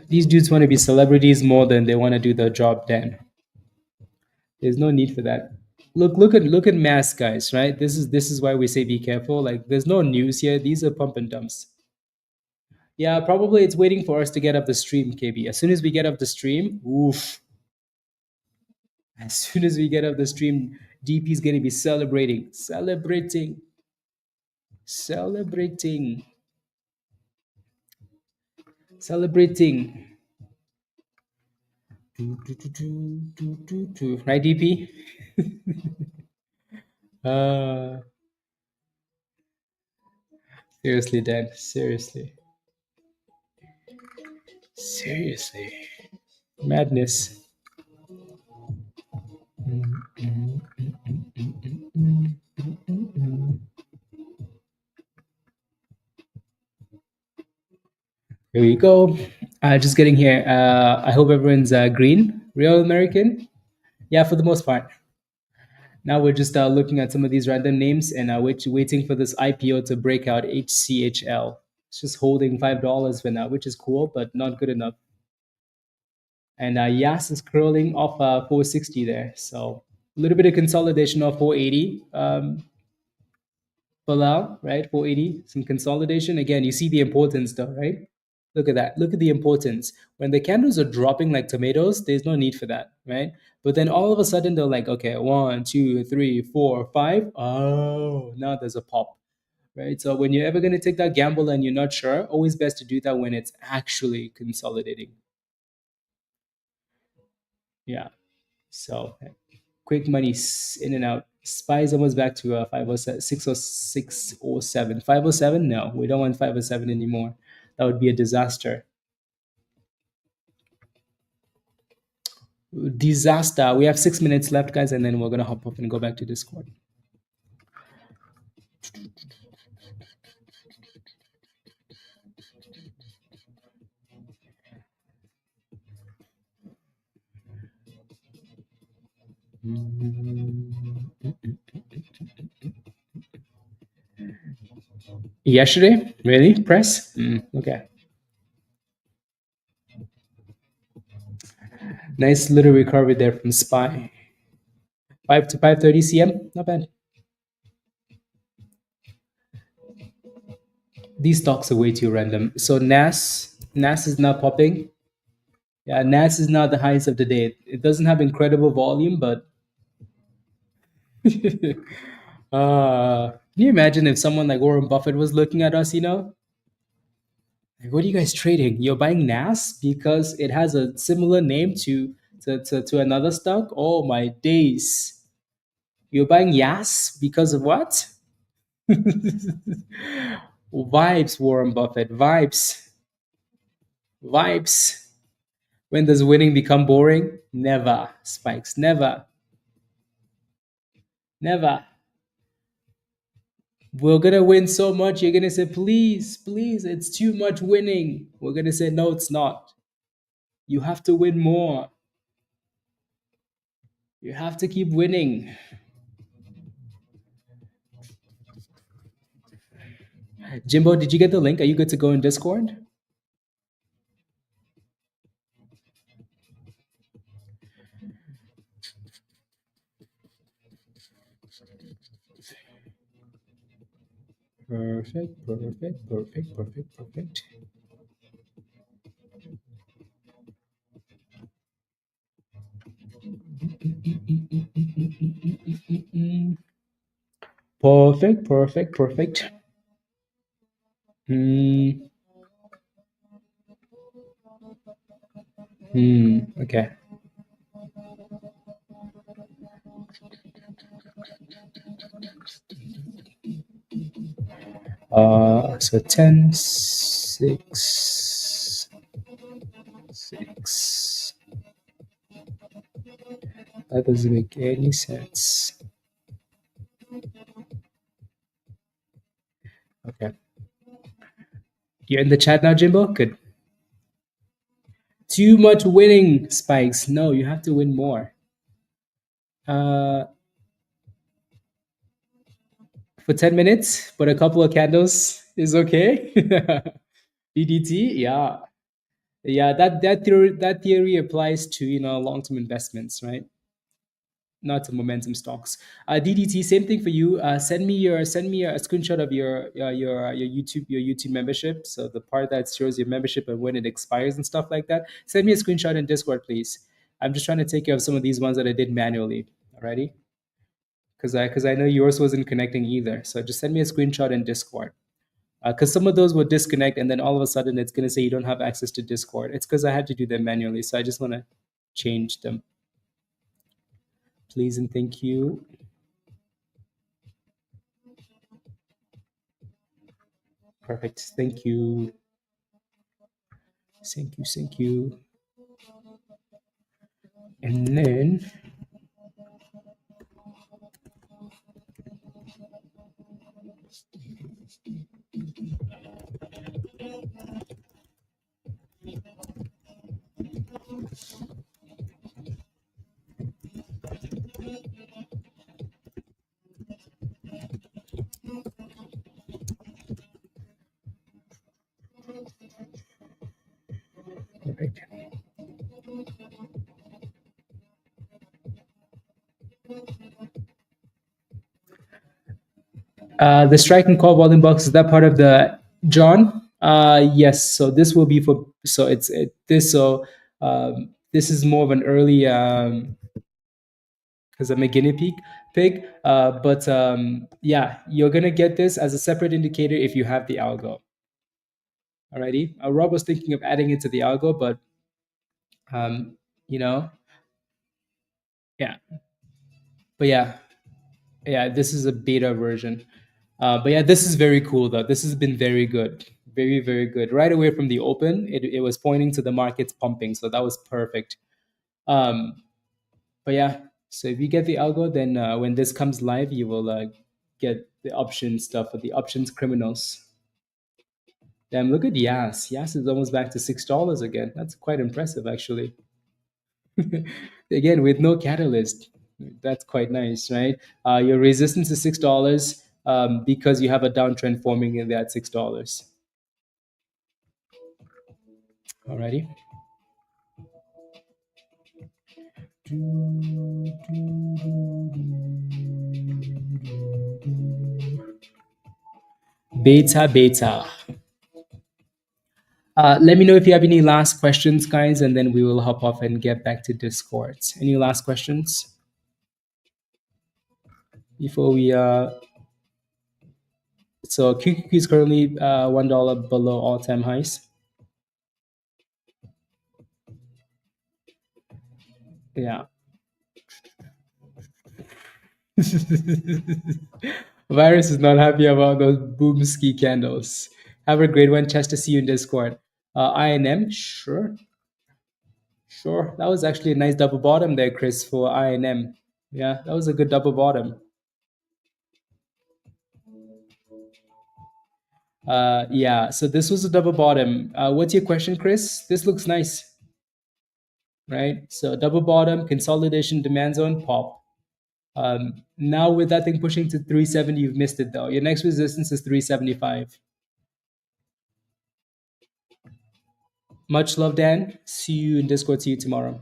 These dudes want to be celebrities more than they want to do their job, Dan. There's no need for that. Look at mass guys, right? This is why we say be careful. Like there's no news here. These are pump and dumps. Yeah, probably it's waiting for us to get up the stream, KB. As soon as we get up the stream, oof. As soon as we get up the stream, DP is gonna be celebrating. Celebrating. Right, DP? uh Seriously, Dan. Seriously. Madness. Here we go. Just getting here. I hope everyone's green. Real American? Yeah, for the most part. Now we're just looking at some of these random names and waiting for this IPO to break out HCHL. It's just holding $5 for now, which is cool, but not good enough. And YAS is curling off 460 there. So a little bit of consolidation off 480. Below, right? 480, some consolidation. Again, you see the importance though, right? Look at that. Look at the importance. When the candles are dropping like tomatoes, there's no need for that, right? But then all of a sudden they're like, okay, 1, 2, 3, 4, 5. Oh, now there's a pop, right? So when you're ever going to take that gamble and you're not sure, always best to do that when it's actually consolidating. Yeah. So quick money in and out. SPY is almost back to 507, 607. 507? No, we don't want 507 anymore. That would be a disaster. Disaster. We have 6 minutes left, guys, and then we're going to hop up and go back to Discord. Yesterday? Really? Press? Okay. Nice little recovery there from SPY. 5 to 530 CM? Not bad. These stocks are way too random. So NAS is now popping. Yeah, NAS is now the highest of the day. It doesn't have incredible volume, but can you imagine if someone like Warren Buffett was looking at us, Like, what are you guys trading? You're buying NAS because it has a similar name to another stock? Oh my days. You're buying YAS because of what? Vibes, Warren Buffett. Vibes. Vibes. When does winning become boring? Never. Spikes. Never. Never. We're gonna win so much, you're gonna say, please, please, it's too much winning. We're gonna say, no, it's not. You have to win more. You have to keep winning. Jimbo, did you get the link? Are you good to go in Discord? Perfect, perfect, perfect, perfect, perfect. Perfect, perfect, perfect. Okay. So 10, 6, 6. That doesn't make any sense. Okay. You're in the chat now, Jimbo? Good. Too much winning spikes. No, you have to win more. For 10 minutes, but a couple of candles is okay. DDT, yeah. Yeah, that theory applies to long-term investments, right? Not to momentum stocks. DDT, same thing for you. Send me a screenshot of your YouTube membership. So the part that shows your membership and when it expires and stuff like that. Send me a screenshot in Discord, please. I'm just trying to take care of some of these ones that I did manually. Alrighty, because I know yours wasn't connecting either. So just send me a screenshot in Discord. Because some of those will disconnect and then all of a sudden it's going to say you don't have access to Discord. It's because I had to do them manually. So I just want to change them. Please and thank you. Perfect. Thank you. Thank you. Thank you. And then perfect. The strike and call volume box, is that part of the John? Yes. So this will be for this is more of an early because I'm a guinea pig. But yeah, you're gonna get this as a separate indicator if you have the algo. Alrighty. Rob was thinking of adding it to the algo, but you know, yeah. But yeah, this is a beta version. But yeah, this is very cool though. This has been very good, very very good. Right away from the open, it was pointing to the markets pumping, so that was perfect. But yeah, so if you get the algo, then when this comes live, you will get the option stuff for the options criminals. Damn, look at Yas. Yas is almost back to $6 again. That's quite impressive, actually. Again, with no catalyst, that's quite nice, right? Your resistance is $6 because you have a downtrend forming in there at $6. Alrighty. Beta. Let me know if you have any last questions, guys, and then we will hop off and get back to Discord. Any last questions before we? So QQQ is currently $1 below all-time highs. Yeah. Virus is not happy about those boomski candles. Have a great one. Chester, see you in Discord. INM, sure. That was actually a nice double bottom there, Chris, for INM. Yeah, that was a good double bottom. Yeah, so this was a double bottom. What's your question, Chris? This looks nice, right? So double bottom, consolidation, demand zone, pop. Now with that thing pushing to 370, you've missed it though. Your next resistance is 375. Much love, Dan. See you in Discord. See you tomorrow.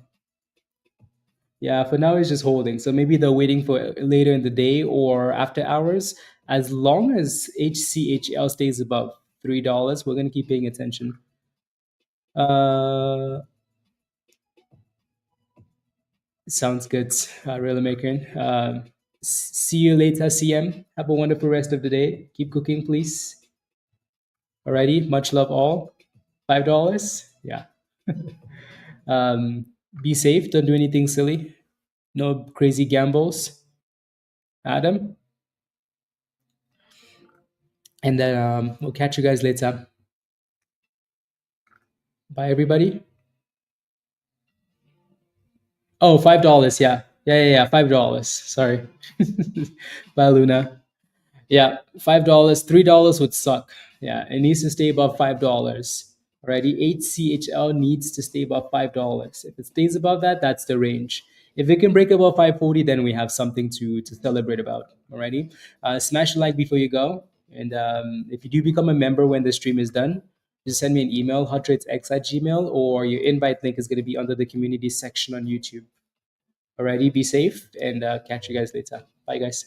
Yeah, for now it's just holding. So maybe they're waiting for later in the day or after hours. As long as HCHL stays above $3, we're going to keep paying attention. Sounds good, Real American. See you later, CM. Have a wonderful rest of the day. Keep cooking, please. Alrighty, much love all. $5. Yeah. Be safe. Don't do anything silly. No crazy gambles. Adam. And then we'll catch you guys later. Bye, everybody. Oh, $5. Yeah. Yeah. $5. Sorry. Bye, Luna. Yeah, $5, $3 would suck. Yeah, it needs to stay above $5. Alrighty, HCHL needs to stay above $5. If it stays above that, that's the range. If it can break above 540, then we have something to celebrate about. Alrighty, smash a like before you go, and if you do become a member when the stream is done, just send me an email, hottradesx@gmail, or your invite link is going to be under the community section on YouTube. Alrighty, be safe, and catch you guys later. Bye, guys.